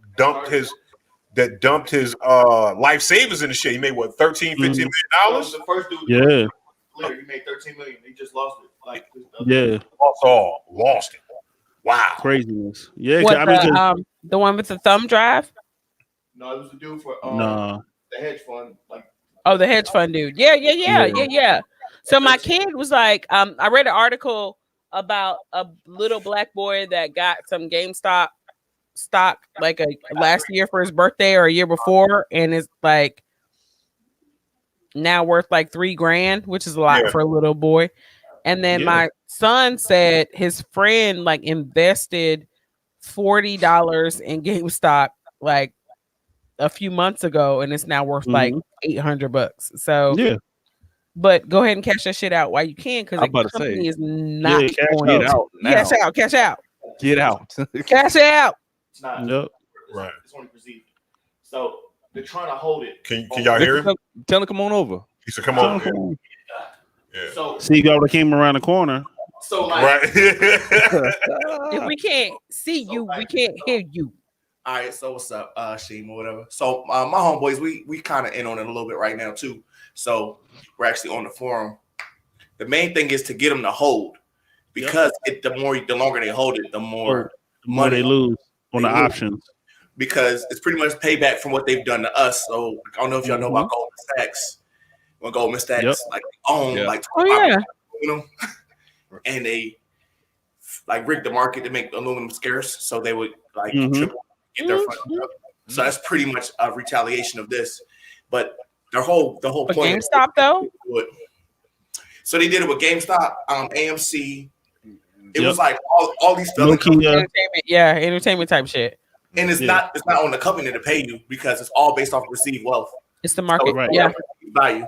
D: dumped his life savings in the shit. He made what, $13-15 million?
E: The first dude,
C: yeah,
E: he made $13 million. He just lost it. Like,
D: lost it. Wow,
C: craziness. Yeah,
A: the one with the thumb drive.
E: No, it was the dude for the hedge fund. Like,
A: the hedge fund dude. Yeah. So my kid was like, I read an article about a little black boy that got some GameStop stock like last year for his birthday or a year before, and it's like now worth like $3,000, which is a lot for a little boy. And then my son said his friend like invested $40 in GameStop like a few months ago, and it's now worth like $800. So but go ahead and cash that shit out while you can, because the company is not going out. Cash out.
B: Get out.
A: Cash out.
E: It's not.
C: Nope.
D: Right.
E: It's only perceived. So they're trying to hold it.
D: Can y'all hear him?
B: Tell him come on over.
D: He said, "Come on."
E: Yeah. So
C: see, y'all came around the corner.
E: So like,
D: right.
A: If we can't see you, we can't hear you.
E: All right. So what's up, Sheem or whatever? So my homeboys, we kind of in on it a little bit right now too. So we're actually on the forum. The main thing is to get them to hold, because the longer they hold it, the more money
C: they lose on the options.
E: Because it's pretty much payback from what they've done to us. So I don't know if y'all know about Goldman Sachs. When Goldman Sachs and they like rigged the market to make aluminum scarce, so they would like triple get their funding up. So that's pretty much a retaliation of this. But the whole point.
A: GameStop though.
E: So they did it with GameStop, AMC. It was like all these stuff.
A: Entertainment type shit.
E: And it's not on the company to pay you because it's all based off of received wealth.
A: It's the market,
E: so, value.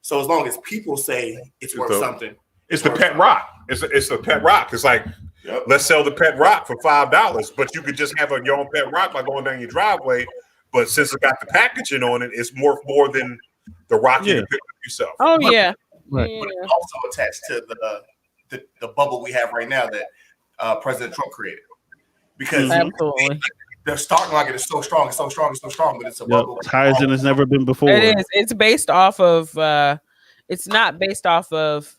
E: So as long as people say it's worth something,
D: it's the pet rock. It's the pet rock. It's like let's sell the pet rock for $5, but you could just have your own pet rock by going down your driveway. But since it got the packaging on it, it's more than the rock you pick up yourself.
A: Oh yeah,
E: but it's also attached to the bubble we have right now that President Trump created. Because the stock market is so strong, but it's a bubble.
C: It's higher than it's never been before.
A: It is. It's based off of. It's not based off of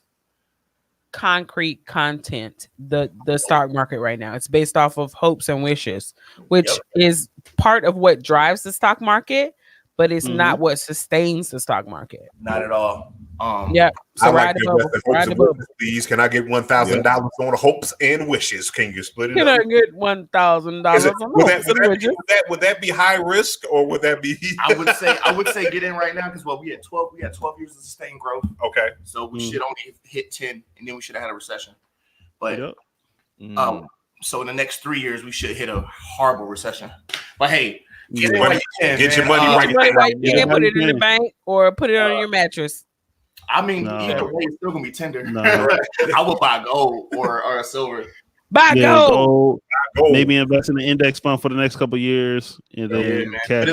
A: concrete content. The stock market right now. It's based off of hopes and wishes, which is part of what drives the stock market, but it's not what sustains the stock market.
E: Not at all.
A: So ride the bubble.
D: Please, can I get $1,000 on hopes and wishes? Can you split it
A: Can
D: up?
A: I get $1,000?
D: Would that be high risk or would that be?
E: I would say get in right now because we had 12 years of sustained growth.
D: Okay,
E: so we should only hit 10, and then we should have had a recession. But so in the next 3 years we should hit a horrible recession. But hey, get your money
A: right. You can put it in the bank or put it on your mattress.
E: I mean, either way, it's still gonna be tender. I would buy gold or a silver.
A: Buy gold.
C: Maybe invest in the index fund for the next couple of years, and then
E: but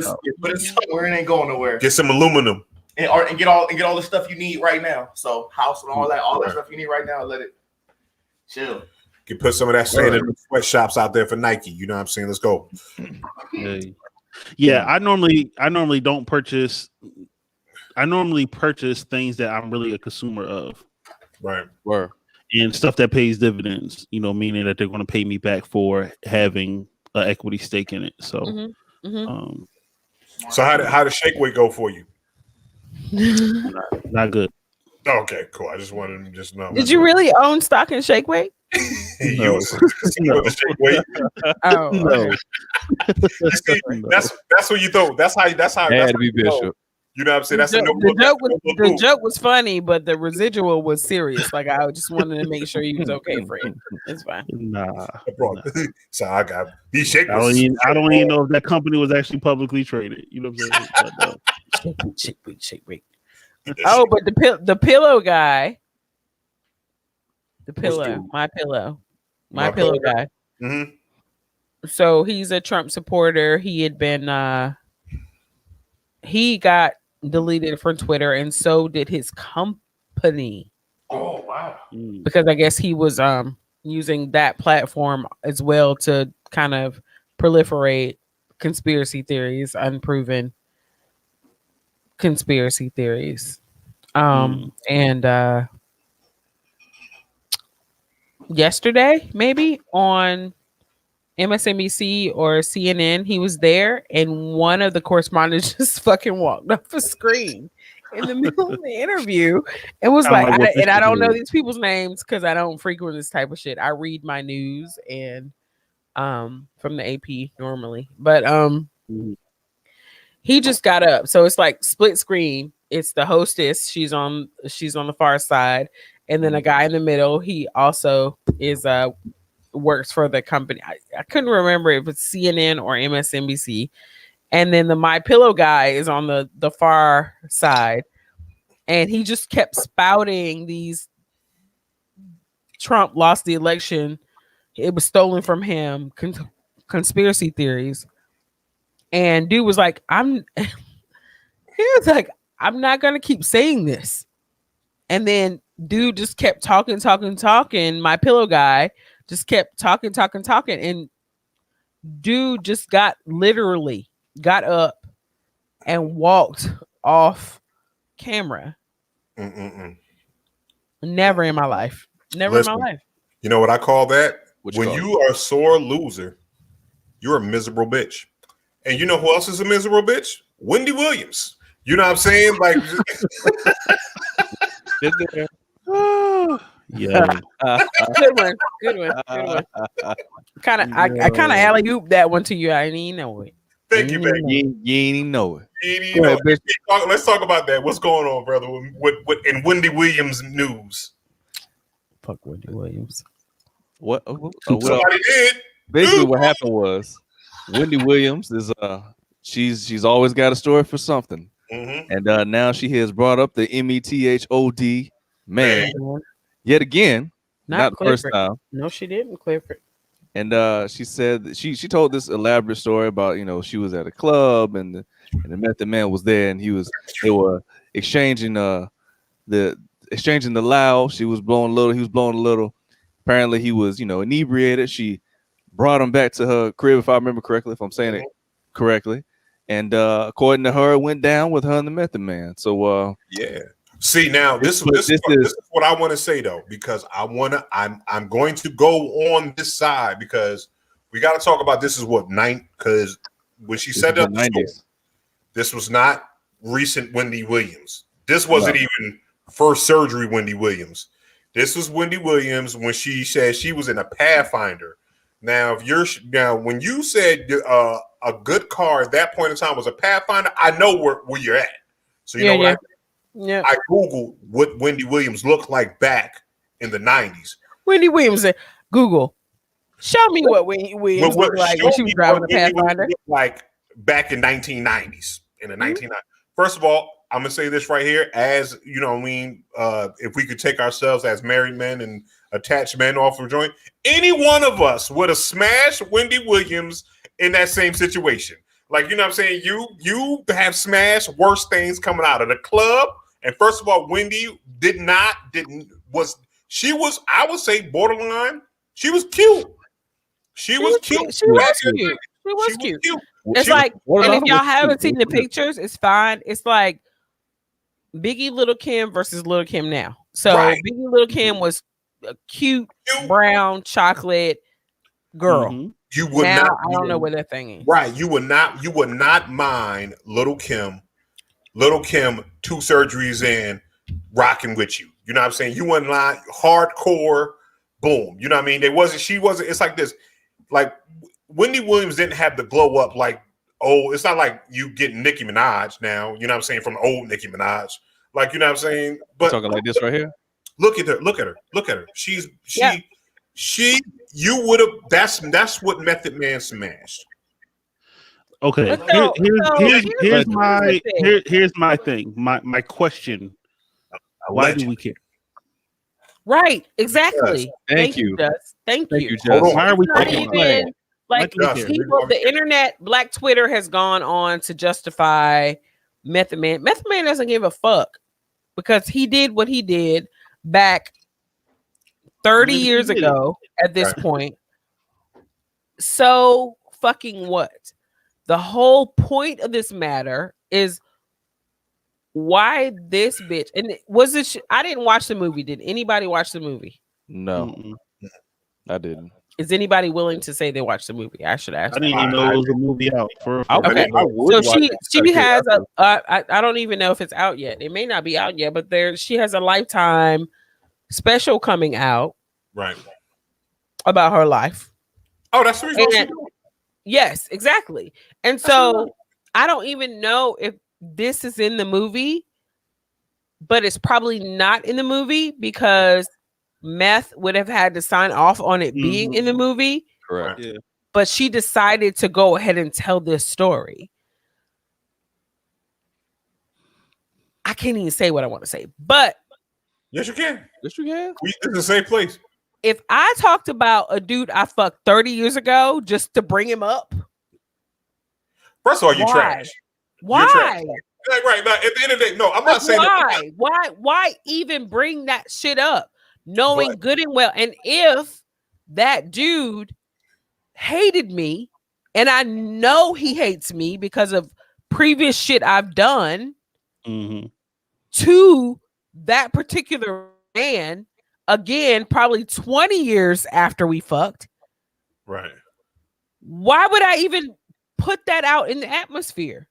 E: it's somewhere. It ain't going nowhere.
D: Get some aluminum
E: and get all the stuff you need right now. So house and all that stuff you need right now. Let it chill.
D: You can put some of that sand in the sweatshops out there for Nike. You know what I'm saying? Let's go.
C: Yeah, I normally don't purchase. I normally purchase things that I'm really a consumer of.
D: Right.
C: And stuff that pays dividends, meaning that they're going to pay me back for having an equity stake in it. So,
D: so how did Shake Weight go for you?
C: Not good.
D: Okay, cool. I just wanted to just know.
A: Did you really own stock in Shake Weight?
D: No. The Shake Weight.
A: Oh
C: no.
D: That's what you thought. That's how.
B: It had to be Bishop.
D: You know what I'm saying? That's
A: the joke was funny, but the residual was serious. Like I just wanted to make sure you was okay, Fred. It's fine.
C: Nah.
D: So I got these Shake.
C: I don't even know if that company was actually publicly traded. You know what I'm saying?
A: Shake Weight. Oh, but the pillow guy. My pillow guy.
D: Mm-hmm.
A: So he's a Trump supporter. He had been he got deleted from Twitter, and so did his company.
E: Oh wow!
A: Because I guess he was using that platform as well to kind of proliferate conspiracy theories, unproven conspiracy theories. And yesterday, maybe on MSNBC or CNN, he was there, and one of the correspondents just fucking walked off the screen in the middle of the interview and was like, I don't know these people's names because I don't frequent this type of shit. I read my news and from the AP normally, but he just got up. So it's like split screen. It's the hostess. She's on the far side, and then a guy in the middle. He also is works for the company. I couldn't remember if it's CNN or MSNBC. And then the My Pillow guy is on the far side. And he just kept spouting these Trump lost the election. It was stolen from him. Conspiracy theories. And dude was like, I'm not going to keep saying this. And then dude just kept talking. My Pillow guy just kept talking. And dude just got up and walked off camera. Never in my life. In my life.
D: You know what I call that?
B: When
D: you are a sore loser, you're a miserable bitch. And you know who else is a miserable bitch? Wendy Williams. You know what I'm saying? Like,
C: yeah.
A: Good one. I kind of alley-ooped that one to you. I didn't even know it.
D: Thank you, baby.
B: You ain't even know it.
D: You know, let's talk about that. What's going on, brother? With in Wendy Williams news?
A: Fuck Wendy Williams.
B: What?
D: Somebody did.
B: Basically, what happened was Wendy Williams is she's always got a story for something, and now she has brought up the METHOD man yet again. Not the first time.
A: No, she didn't, Clifford.
B: And she said that she told this elaborate story about, you know, she was at a club and the Method Man was there and they were exchanging the loud. She was blowing a little, he was blowing a little. Apparently he was, you know, inebriated. She brought him back to her crib, if I remember correctly, if I'm saying it correctly. And according to her, it went down with her and the Method Man. So
D: yeah. See, now this is what I want to say though, because I'm going to go on this side because we got to talk about this is what because when she set up the story, this was not recent Wendy Williams. This wasn't even first surgery Wendy Williams. This was Wendy Williams when she said she was in a Pathfinder. Now, when you said a good car at that point in time was a Pathfinder, I know where you're at. So you know what I Googled what Wendy Williams looked like back in the 90s.
A: Wendy Williams said, Google, show me what Wendy Williams looked like when she was driving a Pathfinder.
D: Like back in 1990s, in the 1990s. First of all, I'm gonna say this right here, as you know, if we could take ourselves as married men and attached men off the joint, any one of us would have smashed Wendy Williams in that same situation. Like, you know what I'm saying? You have smashed worse things coming out of the club. And first of all, Wendy I would say borderline. She was cute. She was cute.
A: She was cute. It's like, and if y'all haven't seen the pictures, it's fine. It's like Biggie Little Kim versus Little Kim now. So Biggie Little Kim was a cute brown chocolate girl.
D: Mm-hmm. You would
A: now,
D: not.
A: I don't know where that thing is.
D: Right. You would not mind Little Kim 2 surgeries in rocking with you. You know what I'm saying? You wouldn't lie hardcore, boom. You know what I mean? It's like this. Like Wendy Williams didn't have the glow up like, it's not like you get Nicki Minaj now, you know what I'm saying, from old Nicki Minaj. Like, you know what I'm saying? But
B: talking like this right here.
D: Look at her. You would have. That's what Method Man smashed.
C: Okay. Here's my thing. My question. Why do we care?
A: Right. Exactly.
B: Yes. Thank you.
A: Thank you.
C: Why are we talking?
A: Like people, the internet, Black Twitter has gone on to justify Method Man. Method Man doesn't give a fuck because he did what he did back 30 years ago at this point. So fucking what? The whole point of this matter is why this bitch, and was it I didn't watch the movie. Did anybody watch the movie?
B: No. I didn't.
A: Is anybody willing to say they watched the movie? I should ask.
C: I didn't even know there was a movie out.
A: Okay, so she has a. I don't even know if it's out yet. It may not be out yet, but she has a Lifetime special coming out,
D: right,
A: about her life.
D: Oh, that's the reason.
A: Yes, exactly. And so I don't even know if this is in the movie, but it's probably not in the movie because Meth would have had to sign off on it being in the movie.
B: Correct. Yeah.
A: But she decided to go ahead and tell this story. I can't even say what I want to say, but
D: yes, you can.
B: Yes, you can.
D: It's the same place.
A: If I talked about a dude I fucked 30 years ago just to bring him up,
D: first of all, you're trash.
A: Why?
D: Trash. Right. Now, at the end of the day, no, I'm not saying
A: why. Why even bring that shit up? Knowing good and well, and if that dude hated me, and I know he hates me because of previous shit I've done to that particular man, again, probably 20 years after we fucked.
D: Right.
A: Why would I even put that out in the atmosphere?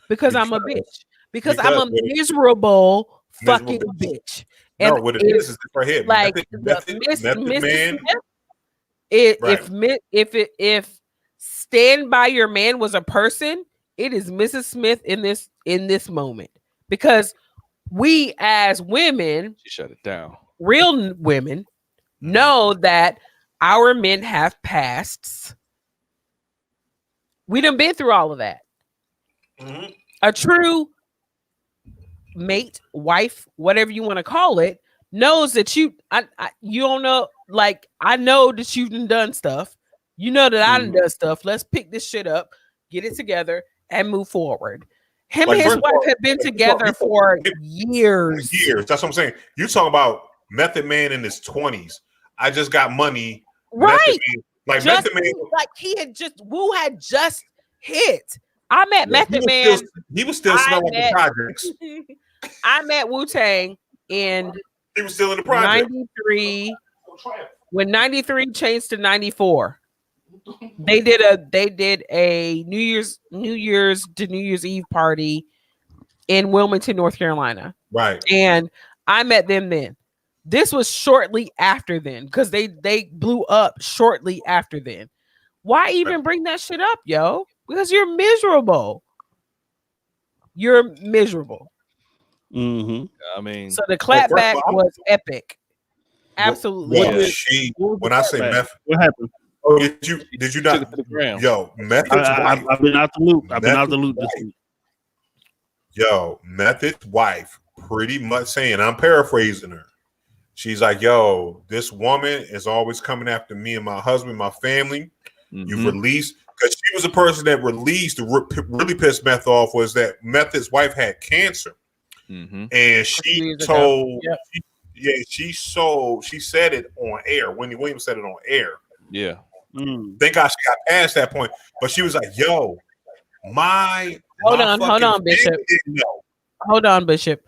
A: Because I'm a bitch. Because I'm a miserable fucking bitch. And
D: no, what it is right here.
A: Like if Stand By Your Man was a person, It is Mrs. Smith in this moment, because we as women,
B: She shut it down.
A: real women, know that our men have pasts. We done been through all of that.
D: Mhm.
A: A true mate, wife, whatever you want to call it, knows that you don't know. Like, I know that you've done stuff. You know that I done stuff. Let's pick this shit up, get it together, and move forward. Him
D: Like,
A: and his
D: first of
A: wife
D: all,
A: have been
D: like,
A: together for years.
D: That's what I'm saying. You talking about Method Man in his 20s. I just got money.
A: Right.
D: Method Man, like
A: Just
D: Method Man,
A: like Wu had just hit. I met Method
D: he
A: Man.
D: he was still smelling the projects.
A: I met Wu-Tang in
D: He was still in the project.
A: 93. When 93 changed to 94. They did a New Year's to New Year's Eve party in Wilmington, North Carolina.
D: Right.
A: And I met them then. This was shortly after then, because they blew up shortly after then. Why even bring that shit up, yo? Because you're miserable. You're miserable.
B: I mean,
A: So the clapback was epic. Absolutely.
D: When I say Method,
C: what happened?
D: Oh, did you not? Yo, Method's wife.
C: I've been out the loop. I've been out the loop this week.
D: Yo, Method's wife pretty much saying, I'm paraphrasing her. She's like, yo, this woman is always coming after me and my husband, my family. You've released, because she was a person that released, really pissed Meth off, was that Method's wife had cancer. And she told, she said it on air. Wendy Williams said it on air.
B: Yeah.
D: Thank God she got past that point. But she was like, yo, hold
A: on, Bishop. Hold on, Bishop.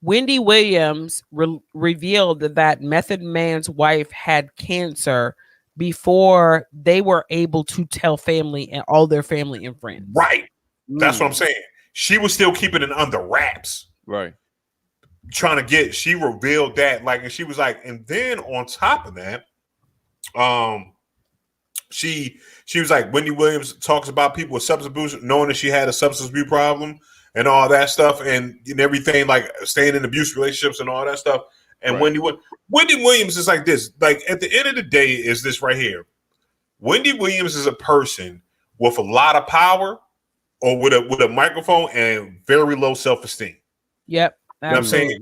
A: Wendy Williams revealed that Method Man's wife had cancer before they were able to tell family and all their family and friends.
D: Right. That's what I'm saying. She was still keeping it under wraps.
B: Right.
D: She revealed that, like, and she was like, and then on top of that, she was like, Wendy Williams talks about people with substance abuse, knowing that she had a substance abuse problem and all that stuff, and everything, like staying in abuse relationships and all that stuff. And Wendy Williams is like this. Like, at the end of the day, is this right here. Wendy Williams is a person with a lot of power, or with a microphone and very low self-esteem.
A: Yep.
D: You know what I'm saying?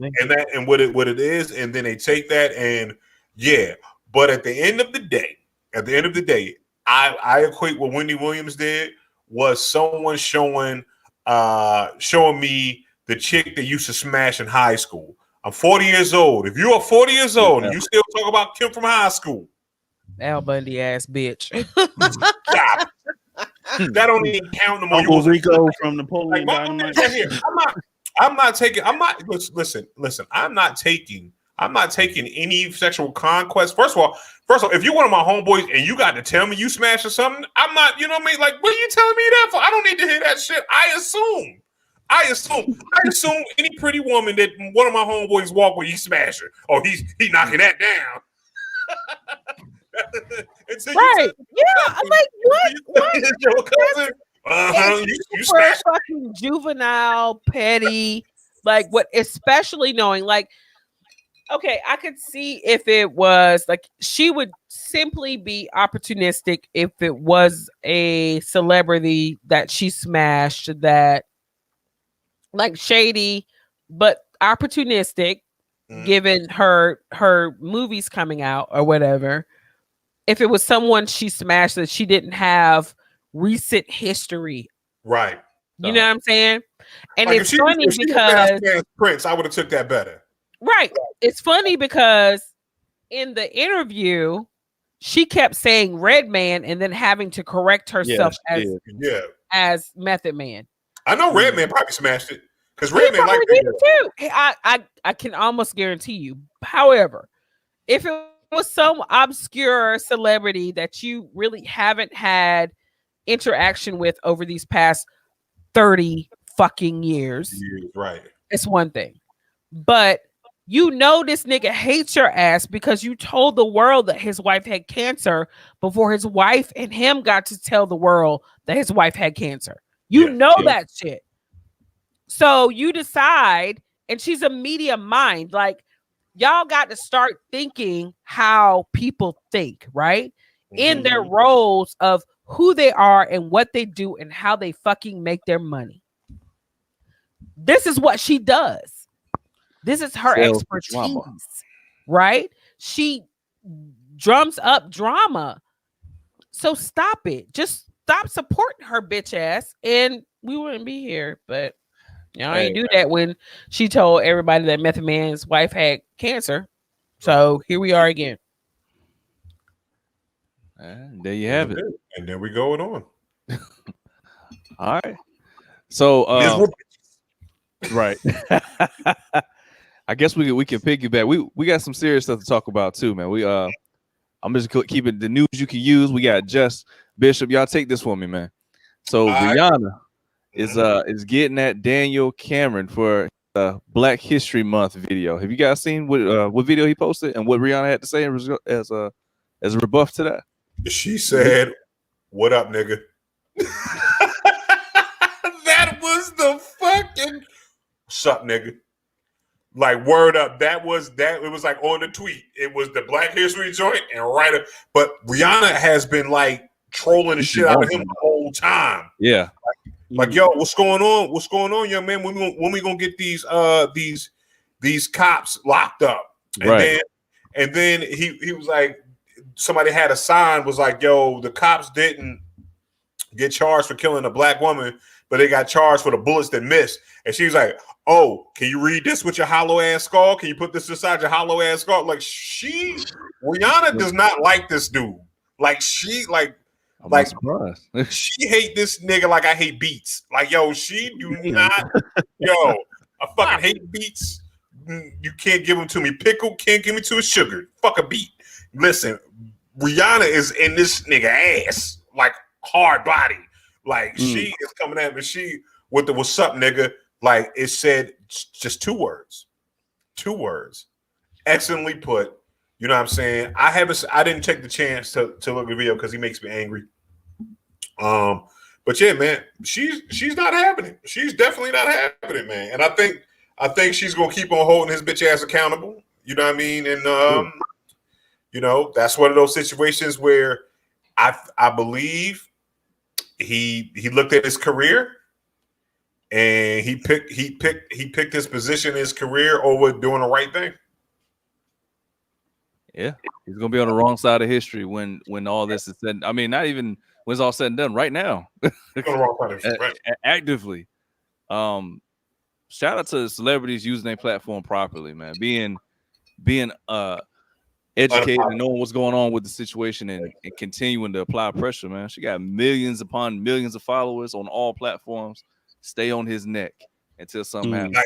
D: And what it is, and then they take that, and but at the end of the day, I equate what Wendy Williams did was someone showing me the chick that used to smash in high school. I'm 40 years old. If you are 40 years old and you still talk about Kim from high school,
A: Al Bundy ass bitch.
D: Stop. That don't even count no more.
C: Uncle Rico from Napoleon Dynamite.
D: Right here. I'm not taking any sexual conquest. First of all, if you're one of my homeboys and you got to tell me you smashed or something, I'm not, you know what I mean? Like, what are you telling me that for? I don't need to hear that shit. I assume any pretty woman that one of my homeboys walk with, he smash her. Oh, he knocking that down.
A: Right. Yeah. I'm like, what?
D: Your cousin. You smash
A: fucking juvenile, petty, like what, especially knowing, like, okay, I could see if it was like she would simply be opportunistic if it was a celebrity that she smashed, that like shady, but opportunistic, given her movies coming out or whatever. If it was someone she smashed that she didn't have recent history,
D: right?
A: You know what I'm saying? And
D: like,
A: it's funny because
D: Prince, I would have took that better.
A: Right. It's funny because in the interview, she kept saying Red Man and then having to correct herself as Method Man.
D: I know Red Man probably smashed it because Red Man liked it
A: too. I can almost guarantee you. However, if it was some obscure celebrity that you really haven't had interaction with over these past 30 fucking years,
D: right?
A: It's one thing, but you know this nigga hates your ass because you told the world that his wife had cancer before his wife and him got to tell the world that his wife had cancer. You know that shit. So you decide, and she's a media mind. Like, y'all got to start thinking how people think, right? In their roles of who they are and what they do and how they fucking make their money. This is what she does. This is her expertise, right? She drums up drama. So stop it. Just stop supporting her bitch ass and we wouldn't be here. But y'all ain't do that when she told everybody that Method Man's wife had cancer. So here we are again.
B: And there you have it.
D: And then we going on.
B: All right. So right. I guess we can piggyback. We got some serious stuff to talk about too, man. I'm just keeping the news you can use. We got Just Bishop. Y'all take this for me, man. So Rihanna is getting at Daniel Cameron for Black History Month video. Have you guys seen what video he posted and what Rihanna had to say as a rebuff to that?
D: She said, "What up, nigga?" That was the fucking "Sup, nigga." Like, word up. That was that. It was like on the tweet. It was the Black History joint and but Rihanna has been like trolling the shit out of him the whole time.
B: Yeah.
D: Like, yo, what's going on? What's going on, young man? When we gonna get these cops locked up? And then he was like, somebody had a sign was like, yo, the cops didn't get charged for killing a black woman, but they got charged for the bullets that missed. And she was like, oh, can you read this with your hollow ass skull? Can you put this inside your hollow ass skull? Like, Rihanna does not like this dude. Like, she hate this nigga like I hate beats. Like, yo, she do not. Yo, I fucking hate beats. You can't give them to me. Pickle can't give me to a sugar. Fuck a beat. Listen, Rihanna is in this nigga ass like hard body. Like, she is coming at me. She with the "what's up, nigga?" Like, it said just 2 words. 2 words. Excellently put. You know what I'm saying? I didn't take the chance to look at the video because he makes me angry. But yeah, man, she's not having it. She's definitely not having it, man. And I think she's gonna keep on holding his bitch ass accountable. You know what I mean? And you know, that's one of those situations where I believe he looked at his career and he picked his position in his career over doing the right thing.
B: Yeah, he's gonna be on the wrong side of history when all this is said. I mean, not even when it's all said and done. Right now, on the wrong side of history, right. Actively. Shout out to the celebrities using their platform properly, man. Being educated and knowing what's going on with the situation and continuing to apply pressure, man. She got millions upon millions of followers on all platforms. Stay on his neck until something happens.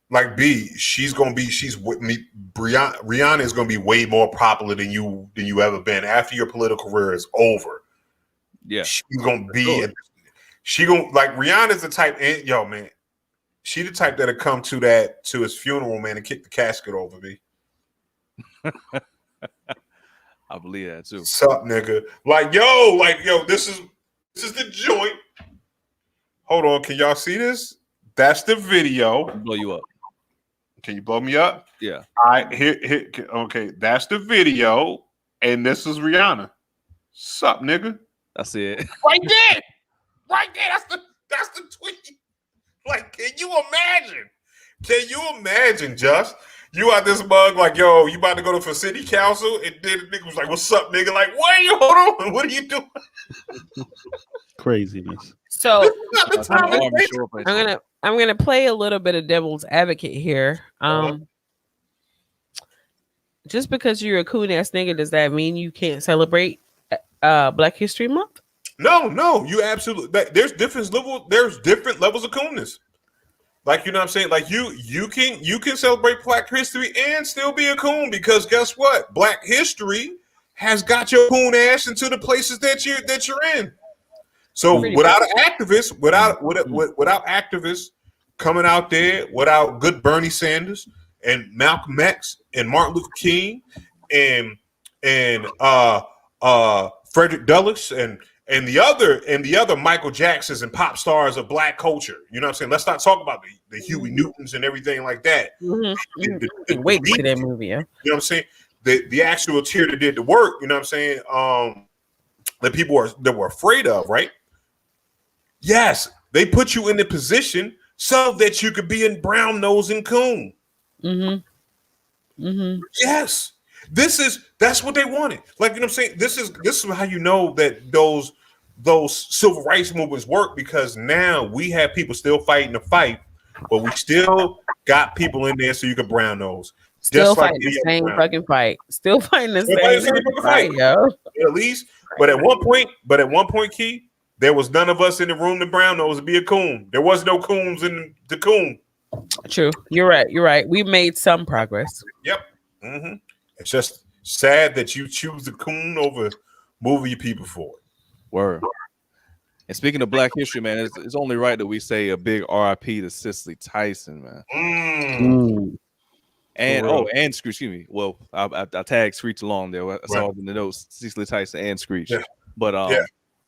D: Like she's with me. Rihanna is gonna be way more popular than you ever been after your political career is over.
B: Yeah,
D: she's gonna be. Like, Rihanna's the type. Yo, man, she the type that'll come to his funeral, man, and kick the casket over me.
B: I believe that too.
D: Sup, nigga? Like, yo, this is the joint. Hold on, can y'all see this? That's the video.
B: I'll blow you up.
D: Can you blow me up?
B: Yeah.
D: All right, here. Okay, that's the video, and this is Rihanna. Sup, nigga?
B: That's it.
D: Right there. That's the tweet. Like, can you imagine? Just you out this mug like, yo, you about to go for city council, and then the nigga was like, "What's up, nigga?" Like, hold on, what are you doing?
C: Craziness.
A: So I'm gonna play a little bit of devil's advocate here. Just because you're a coon ass nigga, does that mean you can't celebrate Black History Month?
D: No, you absolutely. There's different levels of coolness. Like, you know what I'm saying? Like, you can celebrate Black history and still be a coon, because guess what? Black history has got your coon ass into the places that you're in. So without activists coming out there, without good Bernie Sanders and Malcolm X and Martin Luther King and Frederick Douglass and and the other Michael Jacksons and pop stars of black culture. You know what I'm saying? Let's not talk about the Huey Newtons and everything like that.
A: Wait to see that movie. Yeah.
D: You know what I'm saying? The actual tier that did the work. You know what I'm saying? That people that were afraid of, right? Yes, they put you in the position so that you could be in brown nose and coon. Yes, that's what they wanted. Like, you know what I'm saying? This is how you know that those civil rights movements work, because now we have people still fighting the fight, but we still got people in there so you can brown nose.
A: Still fighting the same fucking fight. Still fighting the same fight, yo.
D: At least, but at one point, Key, there was none of us in the room to brown nose to be a coon. There was no coons in the coon.
A: True. You're right. We made some progress.
D: Yep. It's just sad that you choose the coon over moving your people forward.
B: Word. And speaking of Black history, man, it's only right that we say a big RIP to Cicely Tyson, man. And and Screech, excuse me. Well, I tagged Screech along there. I saw it in the notes, Cicely Tyson and Screech. Yeah. But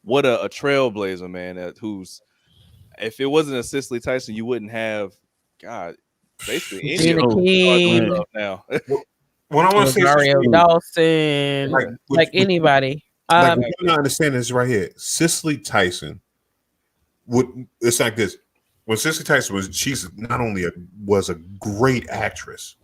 B: what a trailblazer, man. Who's, if it wasn't a Cicely Tyson, you wouldn't have, God, basically any now.
D: What I want to say,
A: Mario Dawson, like anybody.
D: Like, you don't understand this right here. Cicely Tyson it's like this. When Cicely Tyson she's not only was a great actress,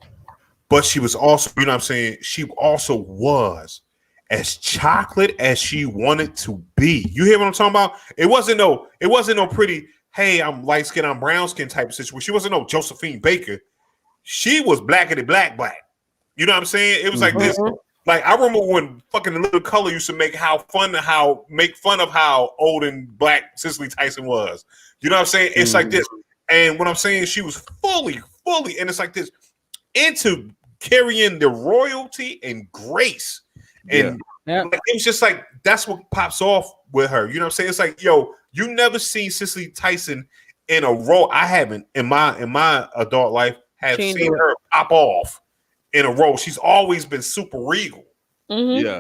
D: but she was also, you know what I'm saying, she also was as chocolate as she wanted to be. You hear what I'm talking about? It wasn't no pretty, hey, I'm light skin, I'm brown skin type of situation. She wasn't no Josephine Baker. She was blackity black. You know what I'm saying? It was like this. Like, I remember when fucking Little Color used to make fun of how old and black Cicely Tyson was. You know what I'm saying? It's like this. And what I'm saying, she was fully, and it's like this, into carrying the royalty and grace. And it's just like, that's what pops off with her. You know what I'm saying? It's like, yo, you never seen Cicely Tyson in a role. I haven't in my adult life seen her pop off in a role. She's always been super regal. Yeah.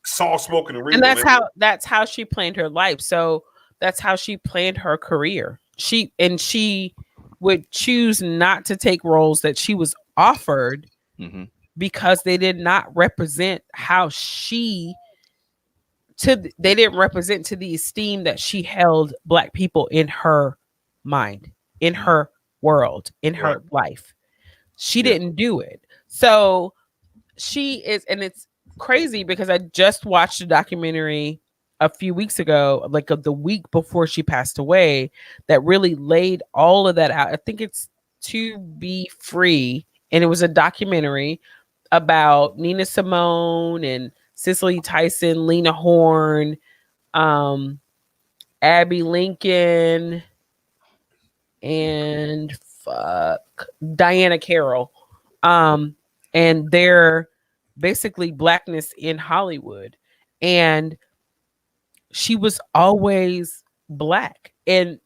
D: Soft spoken and regal.
A: And that's how she planned her life. So that's how she planned her career. She would choose not to take roles that she was offered because they did not represent they didn't represent to the esteem that she held Black people in her mind, in her world, in her life. She didn't do it. So she is, and it's crazy because I just watched a documentary a few weeks ago, like the week before she passed away, that really laid all of that out. I think it's To Be Free, and it was a documentary about Nina Simone and Cicely Tyson, Lena Horne, Abby Lincoln, and Diana Carroll. And their basically Blackness in Hollywood. And she was always Black. And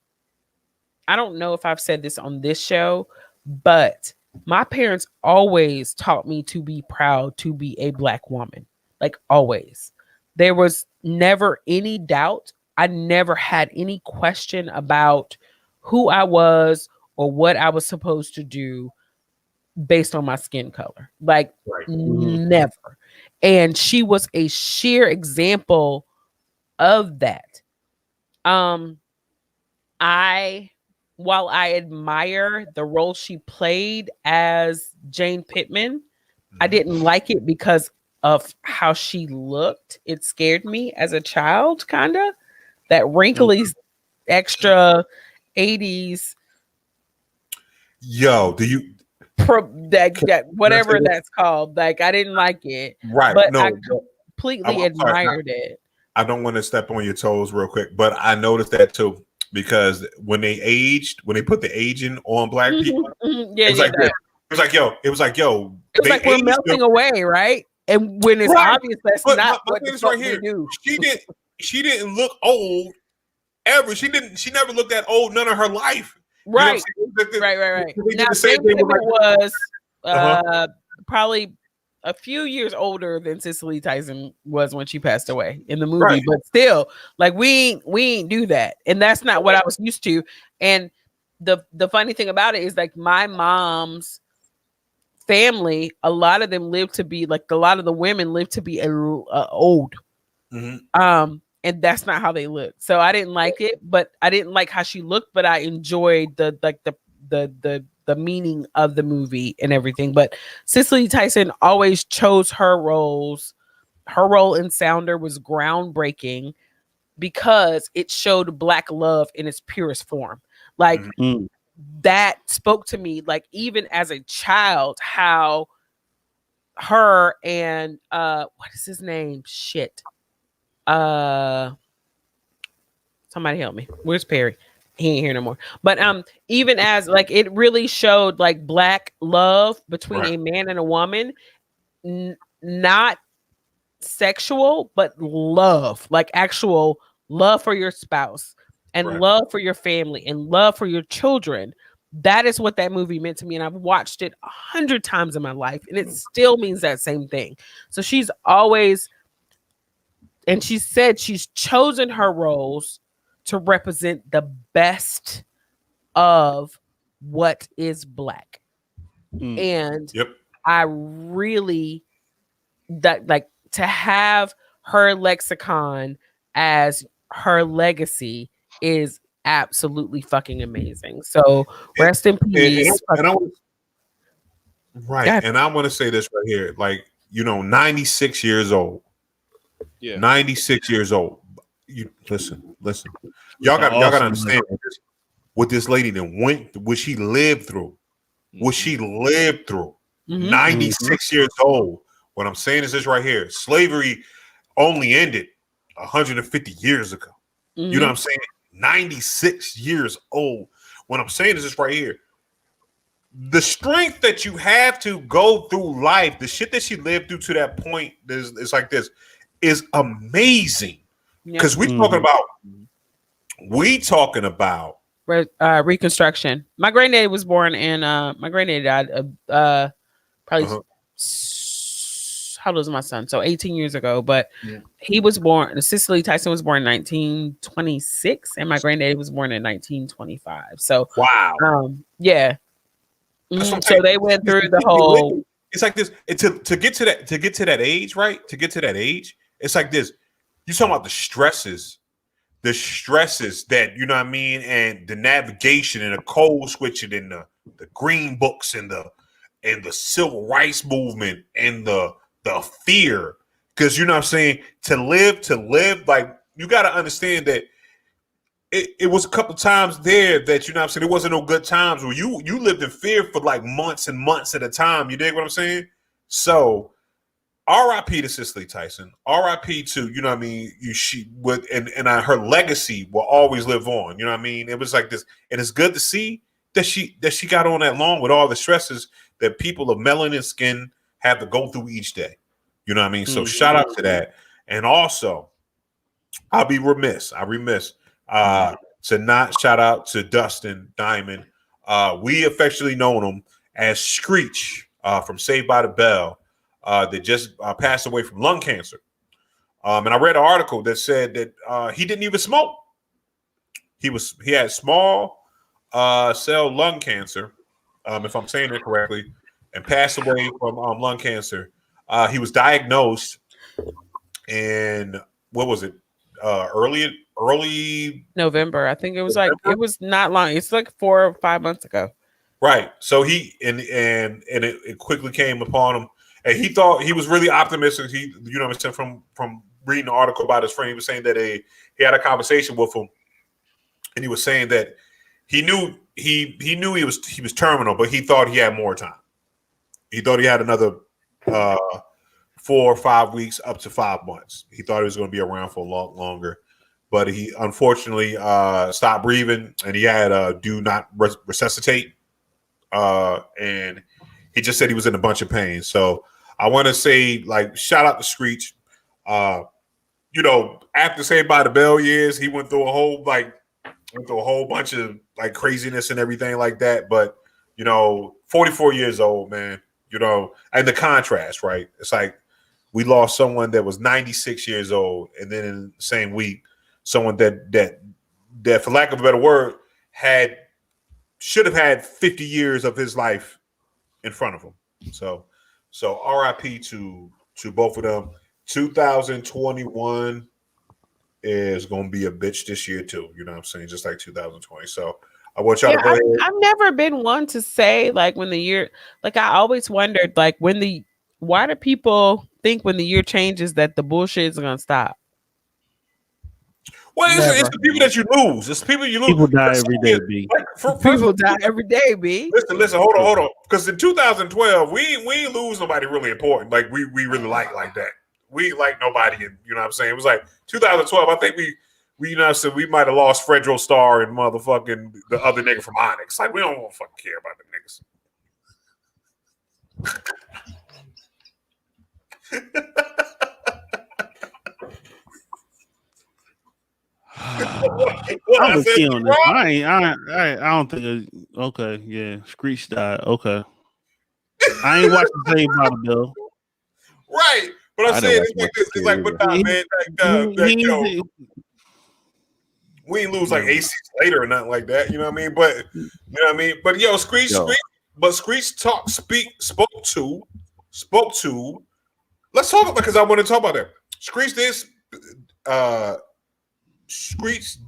A: I don't know if I've said this on this show, but my parents always taught me to be proud to be a Black woman. Like, always. There was never any doubt. I never had any question about who I was or what I was supposed to do based on my skin color. Like, never. And she was a sheer example of that. While I admire the role she played as Jane Pittman, I didn't like it because of how she looked. It scared me as a child, kind of. That wrinkly, extra 80s.
D: Yo, do you...
A: that whatever that's called, like, I didn't like it,
D: right?
A: But no, I completely admired it.
D: I don't want to step on your toes real quick, but I noticed that too, because when they put the aging on Black people, it was like
A: we're melting away, right? And when it's obvious that's not what the fuck we do.
D: She didn't look old ever. She never looked that old none of her life.
A: Right. Right. Now, Jane Pittman was probably a few years older than Cicely Tyson was when she passed away in the movie,
D: Right.
A: but still, like we ain't do that, and that's not what I was used to. And the funny thing about it is, like, my mom's family, a lot of them lived to be like a lot of the women lived to be old. And that's not how they look. So I didn't like it, but I didn't like how she looked, but I enjoyed the meaning of the movie and everything. But Cicely Tyson always chose her roles. Her role in Sounder was groundbreaking because it showed Black love in its purest form. Like, that spoke to me, like, even as a child, how her and what is his name? Shit. Somebody help me. Where's Perry? He ain't here no more. But even as, like, it really showed like Black love between a man and a woman, not sexual, but love, like actual love for your spouse and love for your family and love for your children. That is what that movie meant to me, and I've watched it 100 times in my life, and it still means that same thing. So she's always, and she said she's chosen her roles to represent the best of what is Black. And I really, that, like, to have her lexicon as her legacy is absolutely fucking amazing. So rest in peace.
D: And I want to say this right here, like, 96 years old. Yeah. 96 years old. You listen. Y'all got to understand what this lady then went, what she lived through. 96 years old. What I'm saying is this right here. Slavery only ended 150 years ago. You know what I'm saying? 96 years old. What I'm saying is this right here. The strength that you have to go through life, the shit that she lived through to that point, is like this, is amazing. Because we talking about
A: Reconstruction. My granddaddy was born in my granddaddy died probably how old was my son? So 18 years ago, but he was born, Cicely Tyson was born in 1926 and my granddaddy was born in 1925. So yeah. So they went through the whole,
D: it's like this, to get to that age, right? To get to that age, it's like this. You talking about the stresses that, you know what I mean, and the navigation and the code switching and the green books and the civil rights movement and the fear. Because, you know what I'm saying, to live, like, you got to understand that it was a couple times there that, you know what I'm saying, it wasn't no good times where you lived in fear for like months and months at a time. You dig what I'm saying? So R.I.P. to Cicely Tyson. R.I.P. to, you know what I mean, her legacy will always live on. You know what I mean? It was like this, and it's good to see that she got on that long with all the stresses that people of melanin skin have to go through each day. You know what I mean? So shout out to that. And also, I'll be remiss to not shout out to Dustin Diamond. We affectionately know him as Screech from Saved by the Bell. That just passed away from lung cancer. And I read an article that said that he didn't even smoke. He had small cell lung cancer, if I'm saying it correctly, and passed away from lung cancer. He was diagnosed in, what was it? Early
A: November. I think it was November? Like, it was not long. It's like 4 or 5 months ago.
D: Right. So it quickly came upon him. And he thought, he was really optimistic. He, you know what I'm saying, from reading the article about his friend, he was saying that he had a conversation with him, and he was saying that he knew he was terminal, but he thought he had more time. He thought he had another 4 or 5 weeks, up to 5 months. He thought he was going to be around for a lot longer, but he unfortunately stopped breathing, and he had do not resuscitate, and he just said he was in a bunch of pain. So I want to say, like, shout out to Screech. You know, after Saved by the Bell years, he went through a whole bunch of like craziness and everything like that. But, you know, 44 years old, man. you know, and the contrast, right? It's like we lost someone that was 96 years old, and then in the same week, someone that for lack of a better word, should have had 50 years of his life in front of him. So RIP to both of them. 2021 is going to be a bitch this year too. You know what I'm saying? Just like 2020. So I want y'all to go ahead.
A: I've never been one to say like when the year, like I always wondered like why do people think when the year changes that the bullshit is going to stop?
D: Well, it's the people that you lose. It's the people you lose.
C: People die every day, B.
A: People die every day, B.
D: Listen, hold on. Because in 2012, we ain't lose nobody really important. Like we really like that. We like nobody, you know what I'm saying? It was like 2012. I think we you know, so we might have lost Fredro Starr and motherfucking the other nigga from Onyx. Like we don't want to fucking care about the niggas.
C: I was on this. I don't think. Okay, yeah. Screech died. Okay. I ain't watching the same bottle, Bill.
D: Right, but I'm saying it's like this. It's like, but nah, man, we ain't lose like AC later or nothing like that. You know what I mean? But you know what I mean? But Screech. But Screech spoke to. Let's talk about because I want to talk about that. Screech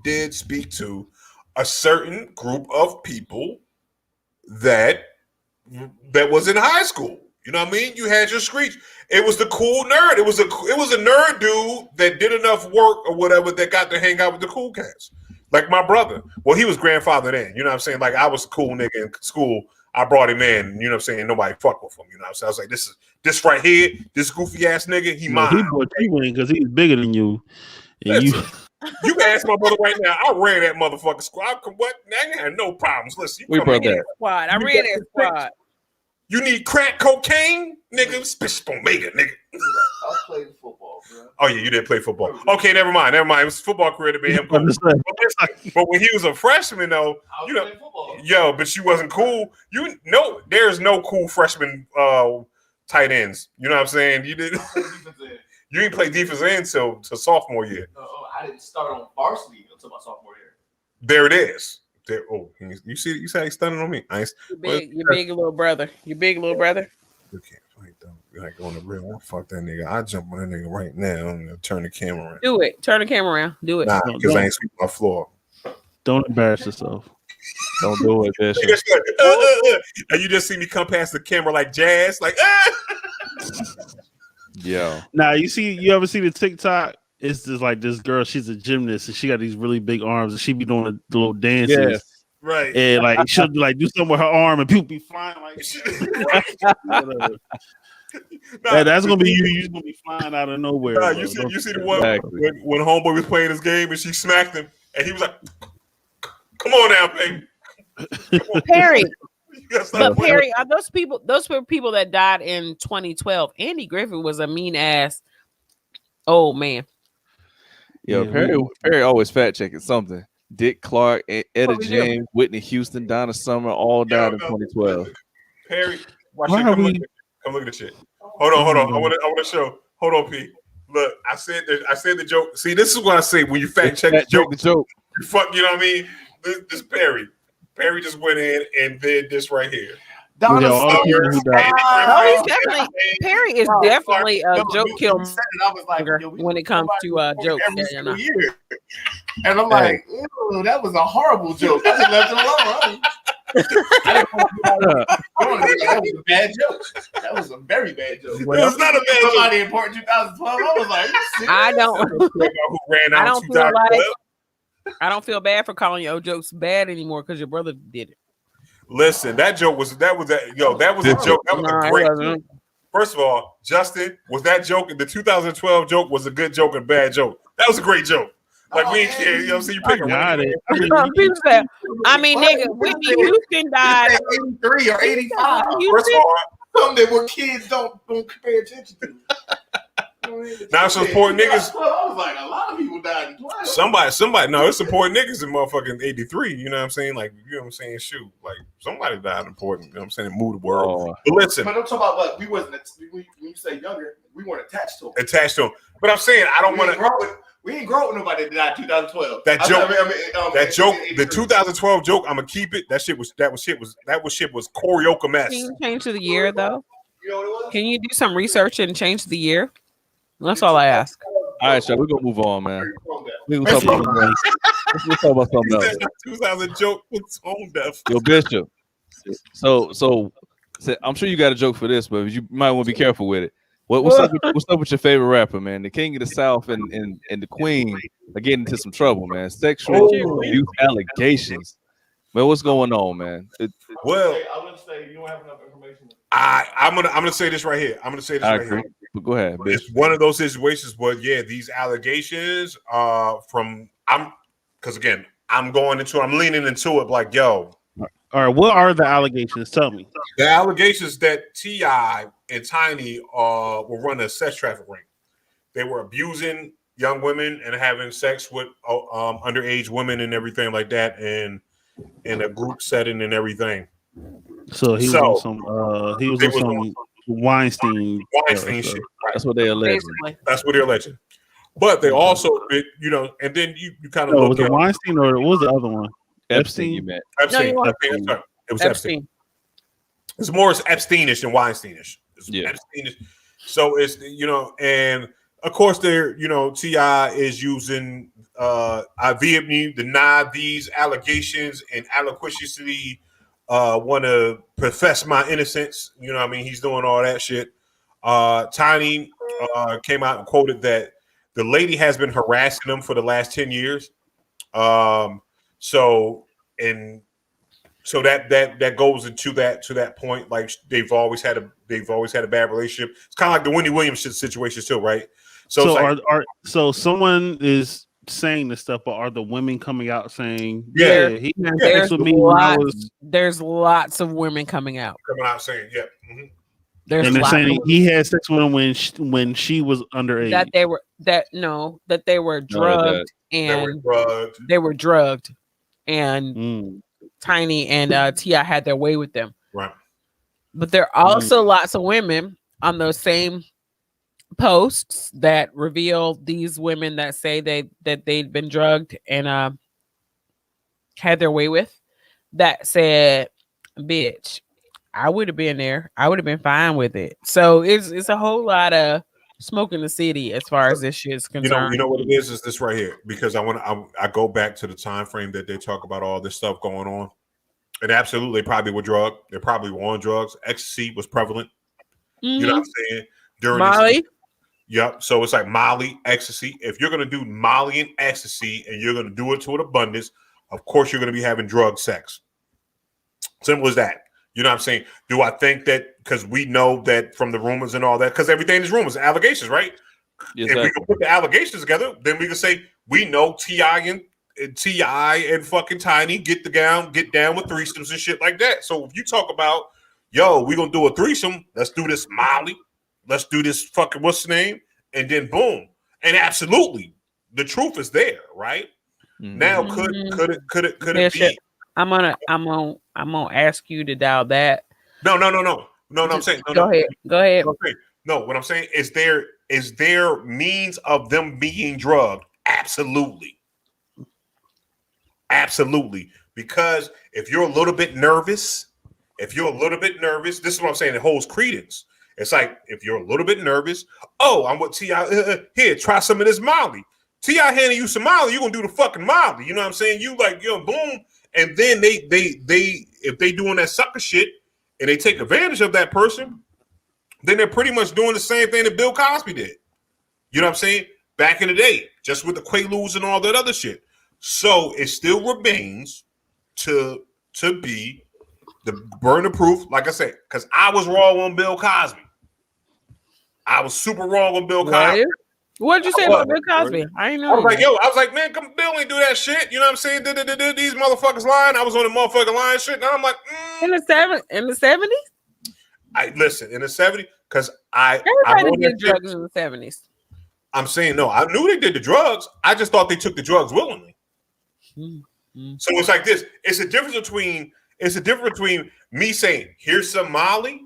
D: did speak to a certain group of people that was in high school. You know what I mean? You had your Screech. It was the cool nerd. It was a nerd dude that did enough work or whatever that got to hang out with the cool cats. Like my brother. Well, he was grandfather then. You know what I'm saying? Like I was a cool nigga in school. I brought him in. You know what I'm saying? Nobody fuck with him. You know what I'm saying? I was like, this right here, this goofy ass nigga, he mine.
C: He brought you in because he's bigger than you. And
D: you can ask my brother right now. I ran that motherfucking squad. What? I had no problems. Listen,
A: we brought that squad. I ran that squad.
D: You need crack cocaine, nigga. Spit Omega, nigga.
E: I played football, bro.
D: Oh yeah, you did play football. Okay, never mind. It was football career to be him. Cool. But when he was a freshman, though, you know, but you wasn't cool. There's no cool freshman tight ends. You know what I'm saying? You didn't. You didn't play defense until sophomore year.
E: I didn't start on varsity until my sophomore year.
D: There it is. You see, you say he's stunning on me.
A: Your big little brother. Your big little brother.
D: You can't fight them. Like on the real, fuck that nigga. I jump on that nigga right now and turn the camera around.
A: Do it. Turn the camera around. Do it.
D: Nah, because I ain't sweeping my floor.
C: Don't embarrass yourself.
B: Don't do it, bitch.
D: And you just see me come past the camera like jazz, like
B: Yeah.
C: Now you ever see the TikTok? It's just like this girl. She's a gymnast and she got these really big arms and she be doing the little dances.
B: Yes.
D: Right.
C: And like she'll like do something with her arm and people be flying like that's gonna be you. You're gonna be flying out of nowhere.
D: Nah, you see the one when Homeboy was playing this game and she smacked him and he was like, "Come on now, baby."
A: Perry. But Perry, are those people? Those were people that died in 2012. Andy Griffith was a mean ass old man.
B: Yo, Perry always fact checking something. Dick Clark, Etta James, Whitney Houston, Donna Summer, all died in 2012.
D: Perry, watch it. Come look at the shit. Hold on. I want to show. Hold on, P. Look, I said the joke. See, this is what I say when you fact check the joke. You fuck, you know what I mean? This Perry. Perry just went in and did this right here.
A: Perry is definitely a joke killer when it comes to jokes.
E: And I'm like, ew, that was a horrible joke. I just left it alone. That was a bad joke. That was a very bad joke.
D: It was not a bad joke.
E: Somebody important 2012. I was like,
A: I don't feel bad for calling your jokes bad anymore because your brother did it.
D: Listen, that was a joke. That was a great joke. First of all, Justin, was that joke? The 2012 joke was a good joke and bad joke. That was a great joke. Like we ain't care, you know what I'm saying? You pick
A: it. I mean, nigga, Whitney Houston died
E: 83 or 85.
D: First of all,
E: something that kids don't pay attention to.
D: Now support niggas.
E: I was like, a lot of people died in 12.
D: Somebody. No, it's support niggas in motherfucking 83. You know what I'm saying? Like, you know what I'm saying? Shoot, like somebody died important. You know what I'm saying? Move the world. But listen,
E: but I'm talking about like we wasn't. When you say younger, we weren't attached to them. But I'm saying I don't want to. We ain't grow with nobody that died in 2012. That
D: joke, the 2012 joke, I'm gonna keep it. That shit was karaoke mess.
A: Can you change the year though?
E: You know what it was?
A: Can you do some research and change the year? That's all I ask.
B: All right, so we're gonna move on, man. We're gonna talk about something else.
D: 2000 joke was tone deaf.
B: Yo, Bishop. So I'm sure you got a joke for this, but you might want to be careful with it. What's up with your favorite rapper, man? The King of the South and the Queen are getting into some trouble, man. Sexual abuse allegations. Man, what's going on, man?
D: Well,
E: I'm gonna say you don't have enough information.
D: I'm gonna say this right here.
B: But go ahead, bitch.
D: It's one of those situations where these allegations because again, I'm leaning into it like, yo.
C: All right, what are the allegations? Tell me.
D: The allegations that T.I. and Tiny were running a sex traffic ring. They were abusing young women and having sex with underage women and everything like that, and in a group setting and everything.
C: So he was on some Weinstein
D: shit. Right.
B: That's what they allege.
D: That's what they're alleging. But they also, and then you kind of
C: look. Was it Weinstein or what was the other one?
B: Epstein, you meant.
D: Epstein.
A: No,
D: It was Epstein. It's more Epsteinish than Weinsteinish. It's Epsteinish. So it's and of course they're T.I. is using I vehemently deny these allegations and eloquently want to profess my innocence. You know what I mean? He's doing all that shit. Tiny came out and quoted that the lady has been harassing him for the last 10 years. So that goes into that point. Like they've always had a bad relationship. It's kind of like the Wendy Williams situation still, right?
C: So someone is saying this stuff, but are the women coming out saying,
A: he had sex with me there's lots of women coming out
D: saying, mm-hmm.
C: And they're saying he had sex with him when she was underage.
A: That they were drugged they were drugged and Tiny and T.I. had their way with them.
D: Right.
A: But there are also lots of women on those same posts that reveal these women that say that they'd been drugged and had their way with, that said, bitch, I would have been there. I would have been fine with it. So it's a whole lot of smoke in the city as far as this shit is concerned.
D: You know what it is this right here, because I go back to the time frame that they talk about all this stuff going on. And absolutely, they probably were drugged. They probably were on drugs. Ecstasy was prevalent.
A: Mm-hmm.
D: You know what I'm saying? During
A: Molly.
D: Yep. So it's like Molly, ecstasy. If you're gonna do Molly and ecstasy, and you're gonna do it to an abundance, of course you're gonna be having drug sex. Simple as that. You know what I'm saying? Do I think that because we know that from the rumors and all that, because everything is rumors, allegations, right? Exactly. If we can put the allegations together, then we can say we know T.I. and fucking Tiny get down with threesomes and shit like that. So if you talk about, yo, we're gonna do a threesome, let's do this Molly, let's do this fucking what's the name, and then boom. And absolutely, the truth is there, right? Mm-hmm. Now could it be?
A: I'm gonna ask you to dial that.
D: No. I'm saying
A: go ahead.
D: Okay. No, what I'm saying is there means of them being drugged? Absolutely. Because if you're a little bit nervous, this is what I'm saying. It holds credence. It's like if you're a little bit nervous, I'm with T.I. Here, try some of this Molly. T.I. handing you some Molly, you're gonna do the fucking Molly. You know what I'm saying? You like, boom. And then they if they doing that sucker shit and they take advantage of that person, then they're pretty much doing the same thing that Bill Cosby did. You know what I'm saying? Back in the day, just with the Quaaludes and all that other shit. So it still remains to be the burden of proof, like I said, because I was wrong on Bill Cosby. I was super wrong on Bill Cosby.
A: What did you say about Bill Cosby? I ain't know.
D: I was like, man, come, Bill ain't do that shit. You know what I'm saying? These motherfuckers lying. I was on the motherfucking lying shit. And I'm like,
A: in the 70s?
D: In the 70s, because
A: everybody did drugs in the 70s.
D: I'm saying no. I knew they did the drugs. I just thought they took the drugs willingly.
A: Mm-hmm.
D: So it's like this. It's a difference between me saying, "Here's some Molly,"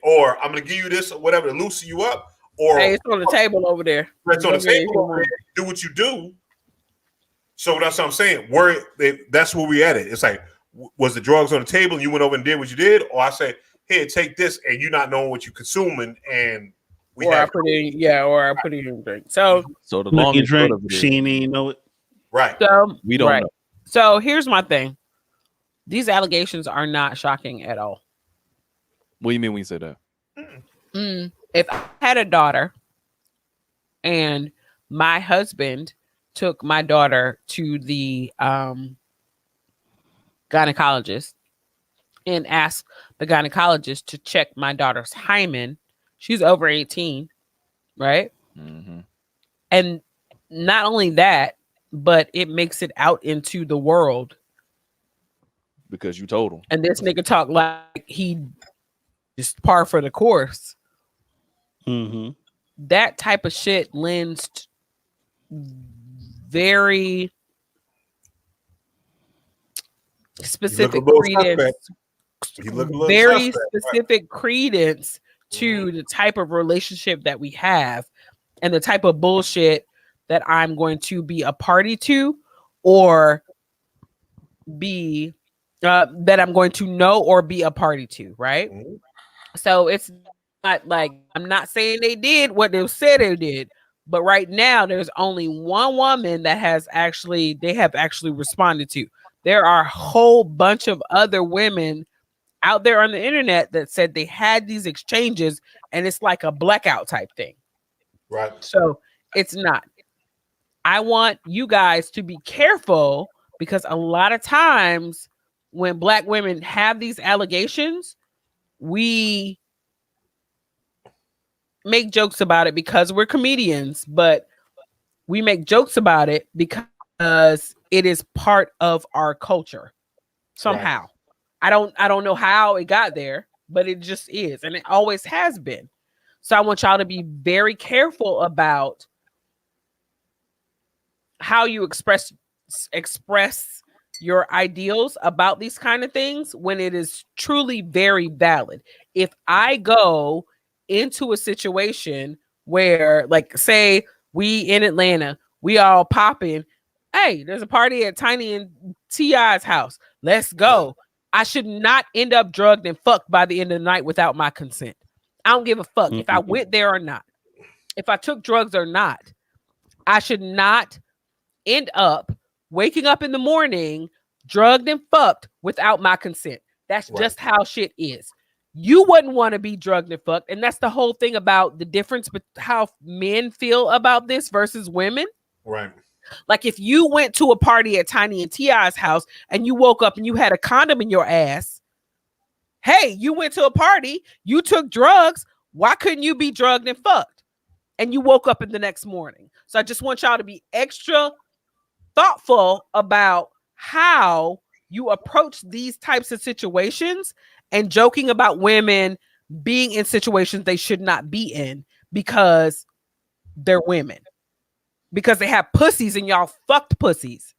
D: or I'm gonna give you this or whatever to loosen you up, or
A: Hey, it's on the table over there.
D: it's on the table over there. Do what you do. So that's what I'm saying. That's where we at it. It's like, was the drugs on the table and you went over and did what you did, or I say, "Here, take this," and you not knowing what you're consuming, and
A: I put it in a drink. So
B: the long and short of it is,
C: she ain't even know it.
D: Right.
A: So
B: we don't know.
A: So here's my thing. These allegations are not shocking at all.
B: What do you mean when you say that?
A: If I had a daughter and my husband took my daughter to the gynecologist and asked the gynecologist to check my daughter's hymen, she's over 18, right?
B: Mm-hmm.
A: And not only that, but it makes it out into the world.
B: Because you told him.
A: And this nigga talk like he just par for the course.
C: Mm-hmm.
A: That type of shit lends very specific credence. Very specific credence to the type of relationship that we have and the type of bullshit that I'm going to be a party to or be that I'm going to know or be a party to, right?
D: Mm-hmm.
A: So it's not like I'm not saying they did what they said they did, but right now there's only one woman that have actually responded to. There are a whole bunch of other women out there on the internet that said they had these exchanges and it's like a blackout type thing.
D: Right.
A: So it's not. I want you guys to be careful because a lot of times when Black women have these allegations, we make jokes about it because we're comedians, but we make jokes about it because it is part of our culture somehow. Right. I don't know how it got there, but it just is, and it always has been. So I want y'all to be very careful about how you express your ideals about these kind of things when it is truly very valid. If I go into a situation where, like, say we in Atlanta, we all popping, hey, there's a party at Tiny and T.I.'s house. Let's go. I should not end up drugged and fucked by the end of the night without my consent. I don't give a fuck if I went there or not. If I took drugs or not, I should not end up waking up in the morning drugged and fucked without my consent. That's just how shit is. You wouldn't want to be drugged and fucked. And that's the whole thing about the difference with how men feel about this versus women.
D: Right.
A: Like if you went to a party at Tiny and T.I.'s house and you woke up and you had a condom in your ass. Hey, you went to a party, you took drugs. Why couldn't you be drugged and fucked? And you woke up in the next morning. So I just want y'all to be extra thoughtful about how you approach these types of situations and joking about women being in situations they should not be in because they're women. Because they have pussies and y'all fucked pussies.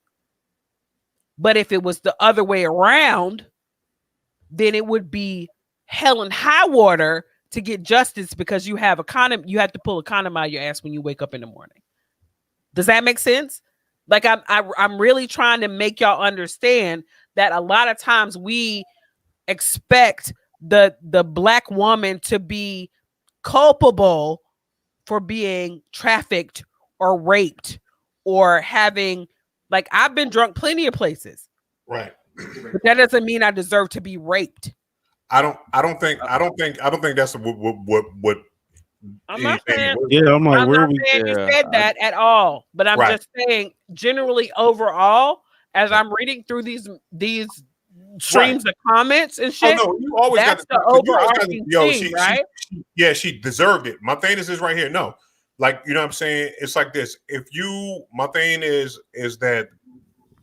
A: But if it was the other way around, then it would be hell and high water to get justice because you have a condom. You have to pull a condom out of your ass when you wake up in the morning. Does that make sense? Like I'm really trying to make y'all understand that a lot of times we expect the Black woman to be culpable for being trafficked or raped or having, like, I've been drunk plenty of places.
D: Right.
A: But that doesn't mean I deserve to be raped.
D: I don't think that's what
A: I'm not saying,
C: I'm like,
A: I'm not saying you said that at all, but I'm just saying generally overall, as I'm reading through these streams of comments and shit.
D: Oh no, you always
A: that's
D: got
A: the overarching thing, right?
D: She deserved it. My thing is right here. No, like, you know what I'm saying? It's like this. My thing is that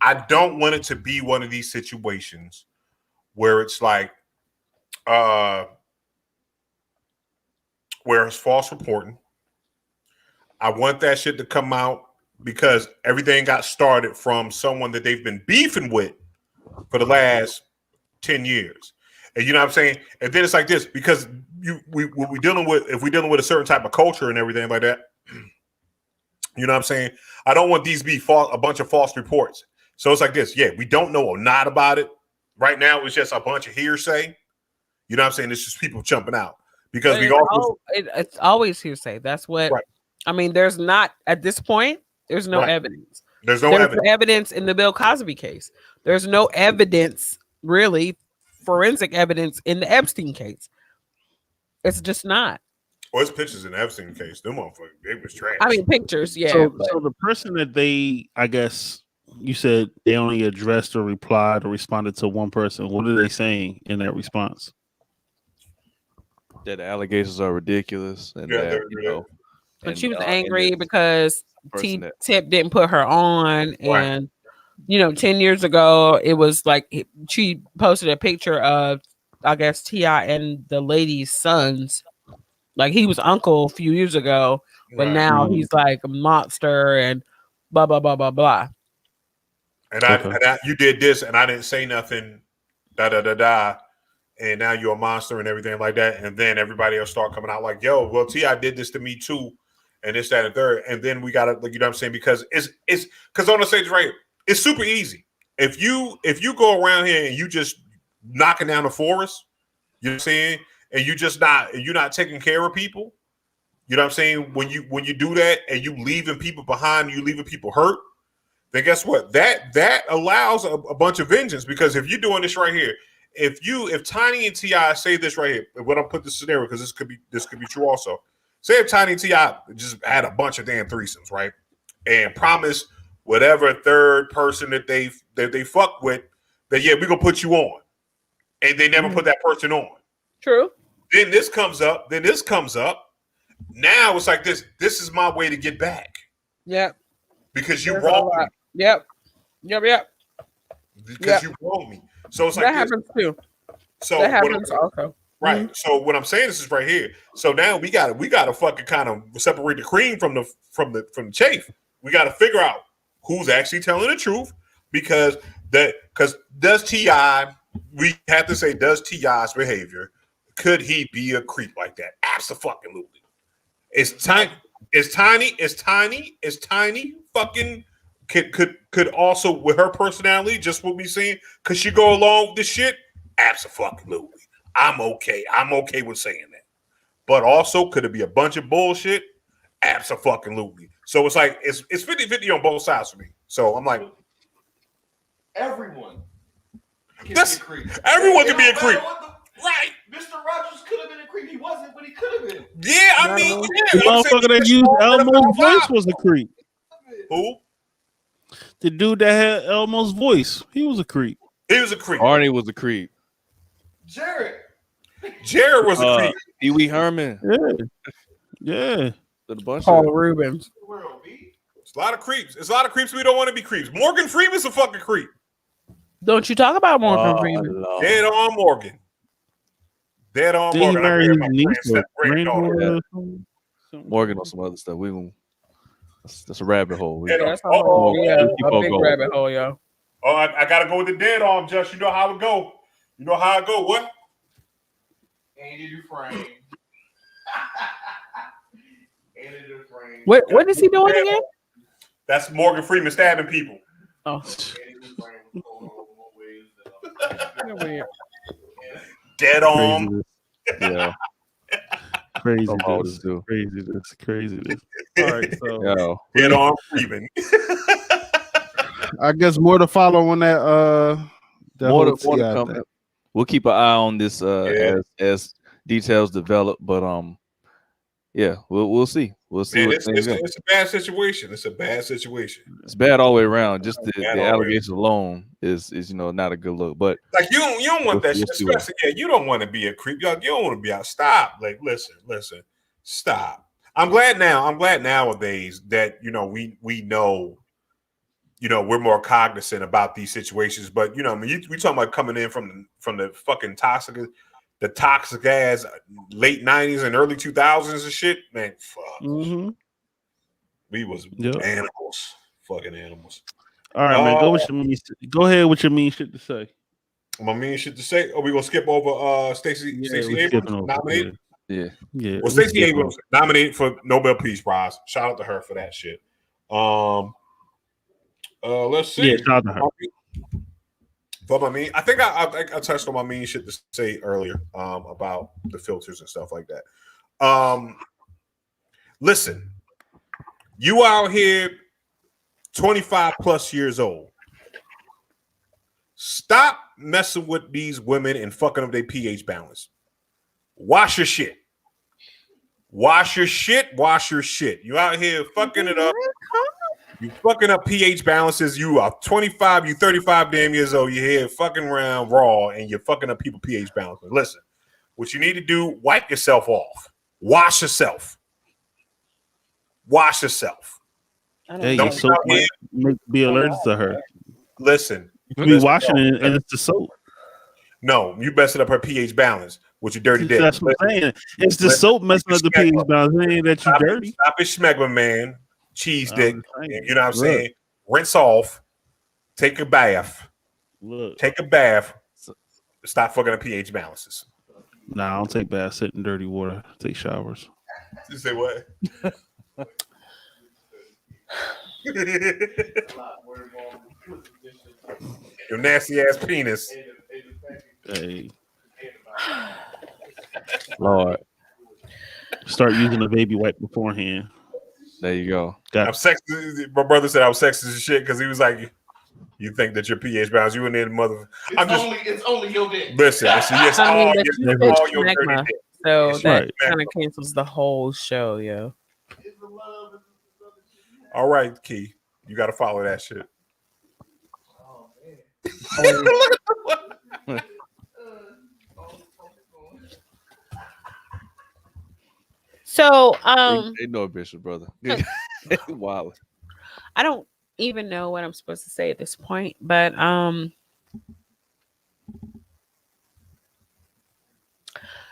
D: I don't want it to be one of these situations where it's like, where it's false reporting. I want that shit to come out because everything got started from someone that they've been beefing with for the last 10 years. And you know what I'm saying? And then it's like this, because we dealing with, if we're dealing with a certain type of culture and everything like that, you know what I'm saying? I don't want these to be a bunch of false reports. So it's like this. Yeah, we don't know a lot about it. Right now, it's just a bunch of hearsay. You know what I'm saying? It's just people jumping out. Because
A: it's always hearsay. That's what I mean. There's not at this point. There's no evidence.
D: There's no
A: evidence in the Bill Cosby case. There's no evidence, really, forensic evidence in the Epstein case. It's just not.
D: Well, it's pictures in the Epstein case. Them motherfuckers, they was trash.
A: I mean, pictures, yeah.
C: So the person that they, I guess, you said they only addressed or replied or responded to one person. What are they saying in that response?
B: That the allegations are ridiculous, and that, you know,
A: but she was angry because Tip didn't put her on, and you know, 10 years ago, it was like she posted a picture of, I guess, T.I. and the lady's sons. Like he was uncle a few years ago, but now he's like a monster and blah blah blah blah blah.
D: And you did this, and I didn't say nothing. Da da da da. And now you're a monster and everything like that. And then everybody else start coming out like, yo, well, T.I. did this to me too. And this, that, and third. And then we got to, you know what I'm saying? Because it's because on the stage right here, it's super easy. If you go around here and you just knocking down the forest, you know what I'm saying? And you're not taking care of people, you know what I'm saying? When you do that and you leaving people behind, you leaving people hurt, then guess what? That allows a bunch of vengeance. Because if you're doing this right here, if Tiny and T.I. say this right here, when I put this scenario, because this could be true also. Say if Tiny and T.I. just had a bunch of damn threesomes, right? And promise whatever third person that they fuck with, that we're gonna put you on. And they never put that person on.
A: True.
D: Then this comes up. Now it's like this. This is my way to get back.
A: Yep.
D: Because you wronged me.
A: Yep.
D: Because you wronged me. So it's like
A: that happens too.
D: So
A: that happens also.
D: Right. Mm-hmm. So what I'm saying is right here. So now we gotta fucking kind of separate the cream from the chaff. We gotta figure out who's actually telling the truth, because does T.I. we have to say, does T.I.'s behavior, could he be a creep like that? Absolutely. It's tiny fucking could also, with her personality, just what we saying, could she go along with this shit? Absolutely. I'm okay with saying that. But also, could it be a bunch of bullshit? Absolutely. So it's like it's 50-50 on both sides for me. So I'm like,
E: everyone can
D: be a creep. Everyone can be a creep. Right.
E: Mr. Rogers could have been a creep. He wasn't, but he could have been.
D: Yeah, I mean,
C: the motherfucker that used Elmo's voice was a creep.
D: Who?
C: The dude that had Elmo's voice, he was a creep.
D: He was a creep.
B: Arnie was a creep.
E: Jared
D: was a creep.
B: Pee Wee Herman.
C: Yeah.
A: Paul Rubens.
D: It's a lot of creeps. It's a lot of creeps we don't want to be creeps. Morgan Freeman's a fucking creep.
A: Don't you talk about Morgan Freeman?
D: Dead on Morgan. Dead on
C: Did
D: Morgan.
B: Morgan on some other stuff. That's a rabbit hole.
A: That's a big rabbit hole, yo.
D: Oh, I gotta go with the dead arm, Josh. You know how it go. What?
E: Andy Dufresne.
A: What is he doing again?
D: That's Morgan Freeman stabbing people.
A: Oh.
D: Dead arm.
B: Yeah.
C: Craziness. All right, so
D: dead arm Freeman.
C: I guess more to follow on that.
B: More to come. We'll keep an eye on this as details develop, but we'll see. We'll see.
D: Man, it's a bad situation. It's
B: bad all the way around. Just the allegations alone is not a good look. But
D: like you don't want that shit. Especially, you don't want to be a creep. You don't want to be out. Stop. Like listen. Stop. I'm glad nowadays that we know. We're more cognizant about these situations. But we talking about coming in from the fucking toxic ass late 90s and early 2000s and shit, man. Fuck.
C: Mm-hmm.
D: We was animals, fucking animals.
C: All right, man. Go with your mean. Go ahead with your mean shit to say.
D: My mean shit to say. Are we gonna skip over Stacey Abrams nominated?
B: Yeah.
D: Well, Stacey Abrams nominated for Nobel Peace Prize. Shout out to her for that shit. Let's see.
C: Yeah, shout out to her.
D: For my mean, I think I touched on my mean shit to say earlier about the filters and stuff like that. Listen, you out here 25 plus years old. Stop messing with these women and fucking up their pH balance. Wash your shit. Wash your shit. Wash your shit. You out here fucking it up. You fucking up pH balances. You are 25, you 35 damn years old. You're here fucking around raw and you're fucking up people pH balances. Listen, what you need to do, wipe yourself off. Wash yourself. Wash yourself.
C: Hey, your soap might be allergic to her.
D: Listen.
C: You be washing it and it's the soap.
D: No, you messing up her pH balance with your dirty dick.
C: That's what I'm saying. It's the soap messing up the pH balance. It ain't that you dirty.
D: Stop it, schmegma, man. Cheese dick. You know what I'm saying? Rinse off. Take a bath. Take a bath. Stop fucking up pH balances.
C: Nah, I don't take baths. Sit in dirty water. Take showers.
D: You say what? Your nasty ass penis.
C: Hey.
B: Lord.
C: Start using a baby wipe beforehand.
B: There you go.
D: I'm sexist. My brother said I was sexist as shit because he was like, "You think that your pH balance? You in there, mother?
E: It's only your dick.
D: Listen. Yes, all your dirty dick.
A: So that kind of cancels the whole show, yo.
D: All right, Key, you got to follow that shit.
A: So,
B: they know Bishop, brother. Wow.
A: I don't even know what I'm supposed to say at this point, but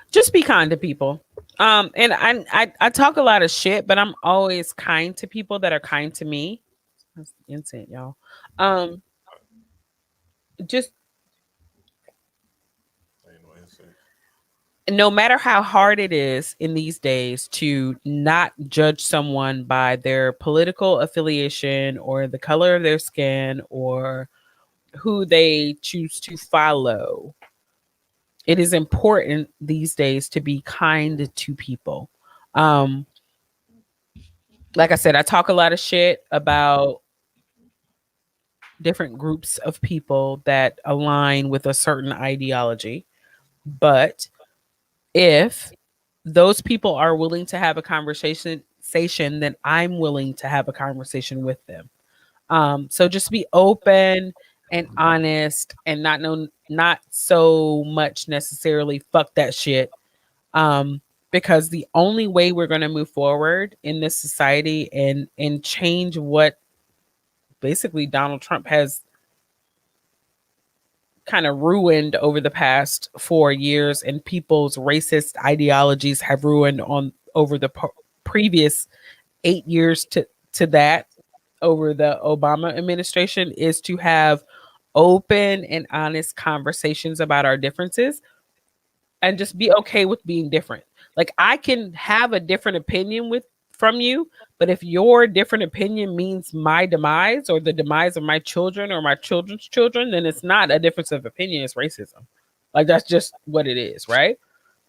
A: just be kind to people. And I talk a lot of shit, but I'm always kind to people that are kind to me. That's insane, y'all. Just no matter how hard it is in these days to not judge someone by their political affiliation or the color of their skin or who they choose to follow, it is important these days to be kind to people. Like I said, I talk a lot of shit about different groups of people that align with a certain ideology. But if those people are willing to have a conversation, then I'm willing to have a conversation with them. So just be open and honest and not so much necessarily fuck that shit. Because the only way we're going to move forward in this society and change what basically Donald Trump has kind of ruined over the past 4 years, and people's racist ideologies have ruined over the previous 8 years to that over the Obama administration, is to have open and honest conversations about our differences and just be okay with being different. Like, I can have a different opinion from you, but if your different opinion means my demise or the demise of my children or my children's children, then it's not a difference of opinion, it's racism. Like, that's just what it is, right?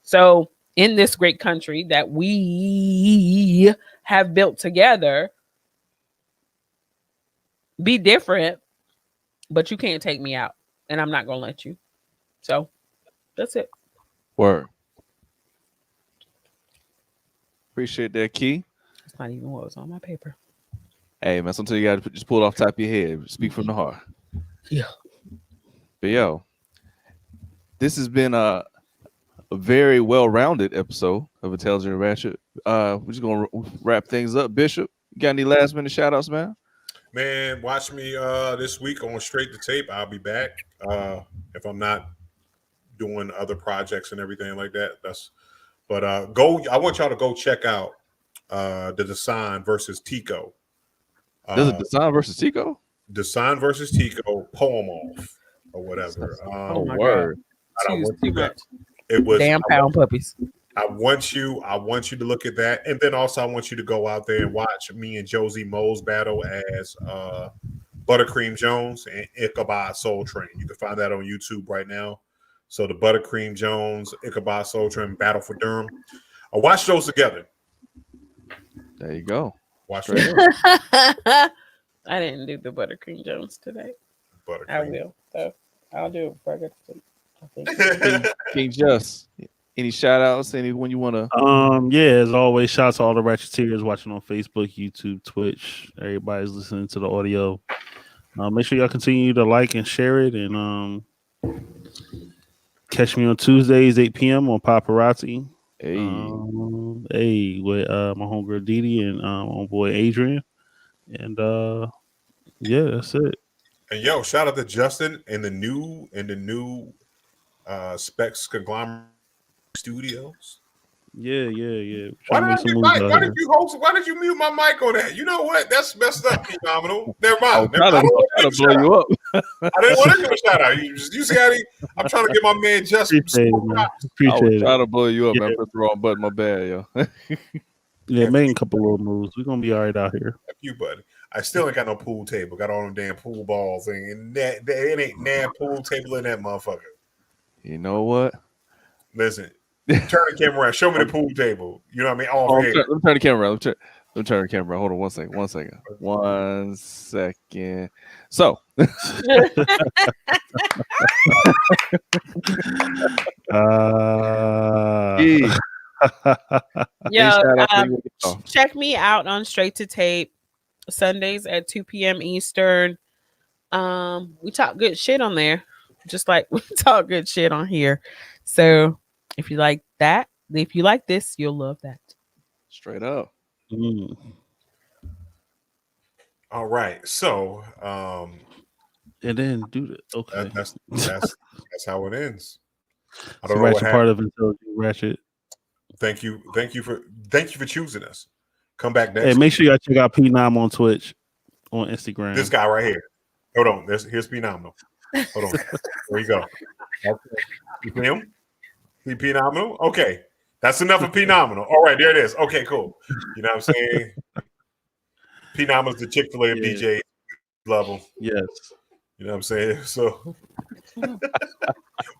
A: So in this great country that we have built together, be different, but you can't take me out, and I'm not gonna let you. So that's it.
B: Word. Appreciate that, Key.
A: It's not even what was on my paper.
B: Hey, man, sometimes you got to just pull it off the top of your head. Speak from the heart.
A: Yeah.
B: But, yo, this has been a very well-rounded episode of Intelligent Ratchet. We're just going to wrap things up. Bishop, you got any last-minute shout-outs, man?
D: Man, watch me this week on Straight to Tape. I'll be back if I'm not doing other projects and everything like that. I want y'all to go check out the Design versus Tico
B: Does it Design versus Tico?
D: Design versus Tico, poem off or whatever.
A: Oh my
B: word.
A: God. Too much.
D: It was
A: Damn pound puppies.
D: I want you to look at that, and then also I want you to go out there and watch me and Josie Mo's battle as Buttercream Jones and Ichabod Soul Train. You can find that on YouTube right now. So the Buttercream Jones, Ichabod Soul Train battle for Durham. I watched those together.
B: There you go.
D: Watch those.
A: I didn't do the Buttercream Jones today.
D: Buttercream.
A: I will. So I'll do it before I get to sleep. I think.
B: King Just. Any shout outs? Anyone you want to?
C: Yeah, as always, shout out to all the Ratcheteers watching on Facebook, YouTube, Twitch. Everybody's listening to the audio. Make sure y'all continue to like and share it, and catch me on Tuesdays 8 p.m. on Paparazzi.
B: Hey,
C: With my homegirl Didi and my boy Adrian, and yeah, that's it.
D: And yo, shout out to Justin and the new Specs Conglomerate Studios.
C: Yeah.
D: Why did you mute my mic on that? You know what? That's messed up, Phenomenal. Never mind.
B: I'm trying to blow you up.
D: I didn't want to give a shout out. You see how I'm trying to get my man Justin.
C: Appreciate it.
B: Trying to blow you up, man. Press the wrong button. My bad, yo.
C: Yeah, making a couple little moves. We're gonna be all right out here.
D: F you, buddy. I still ain't got no pool table. Got all them damn pool balls thing, and that it ain't damn pool table in that motherfucker.
B: You know what?
D: Listen, turn the camera around. Show me the pool table. You know what I mean?
B: Let me turn the camera around. Let me turn the camera around. Hold on 1 second. 1 second. 1 second. So.
A: Check me out on Straight to Tape Sundays at 2 p.m. Eastern. We talk good shit on there, just like we talk good shit on here. So if you like that, if you like this, you'll love that.
B: Straight up.
D: All right. So
C: and then do that. Okay.
D: That's how it ends. I
C: don't
D: know
C: Ratchet
D: what
C: part of Intelligent Ratchet.
D: Thank you for choosing us. Come back next.
C: Hey, make sure y'all check out P9 on Twitch, on Instagram.
D: This guy right here. Hold on. Here's Phenomenal. Hold on. There you go. You see him? He Phenomenal? Okay. That's enough of Phenomenal. All right, there it is. Okay, cool. You know what I'm saying? Phenomenal's the Chick-fil-A of DJ level.
C: Yes.
D: You know what I'm saying? So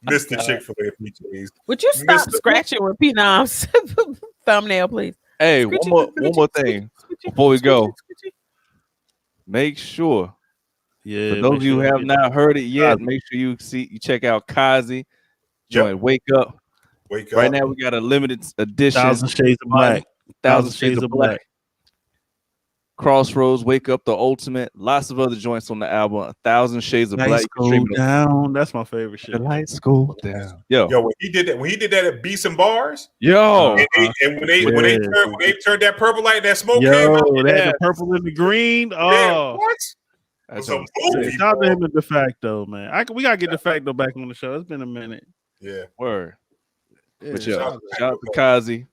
D: Mr. Chick-fil-A of DJs.
A: Would you stop scratching with P9's thumbnail, please?
B: Hey, one more thing before we go. Make sure, for those of you who have not heard it yet, make sure you check out Kazi. Join Wake Up. Right now we got a limited edition.
C: 1,000 Shades of Black.
B: 1,000 Shades of Black. Crossroads, Wake Up, The Ultimate, lots of other joints on the album. 1,000 Shades of Black.
C: Go down. That's my favorite shit.
B: The lights go down. Yo,
D: when he did that at Beats and Bars.
B: Yo,
D: and when they turned that purple light, that smoke
C: came
D: out.
C: The purple and the green. Oh,
D: what?
C: That's a movie. Shout out to him at De Facto, man. We gotta get De Facto back on the show. It's been a minute.
D: Yeah,
B: word. Yeah, but shout out to Kazi.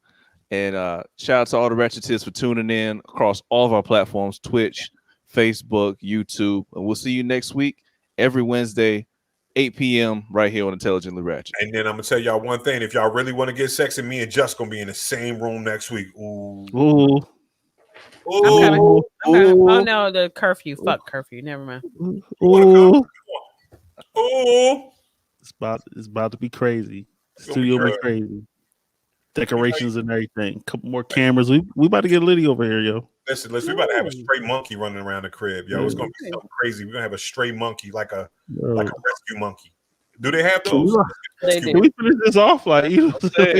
B: And shout out to all the Ratcheteers for tuning in across all of our platforms, Twitch, Facebook, YouTube. And we'll see you next week, every Wednesday, 8 p.m. right here on Intelligently Ratchet.
D: And then I'm going to tell y'all one thing. If y'all really want to get sexy, me and Just going to be in the same room next week. Ooh.
A: Ooh. Ooh. Oh, no, the curfew. Fuck curfew. Never mind.
C: Ooh. Ooh. It's about to be crazy. Studio be crazy. Decorations and everything. Couple more cameras. We about to get litty over here, yo.
D: Listen. We about to have a stray monkey running around the crib, yo. It's gonna be something crazy. We're gonna have a stray monkey, like a rescue monkey. Do they have those?
C: Can we finish this off? Like, you know.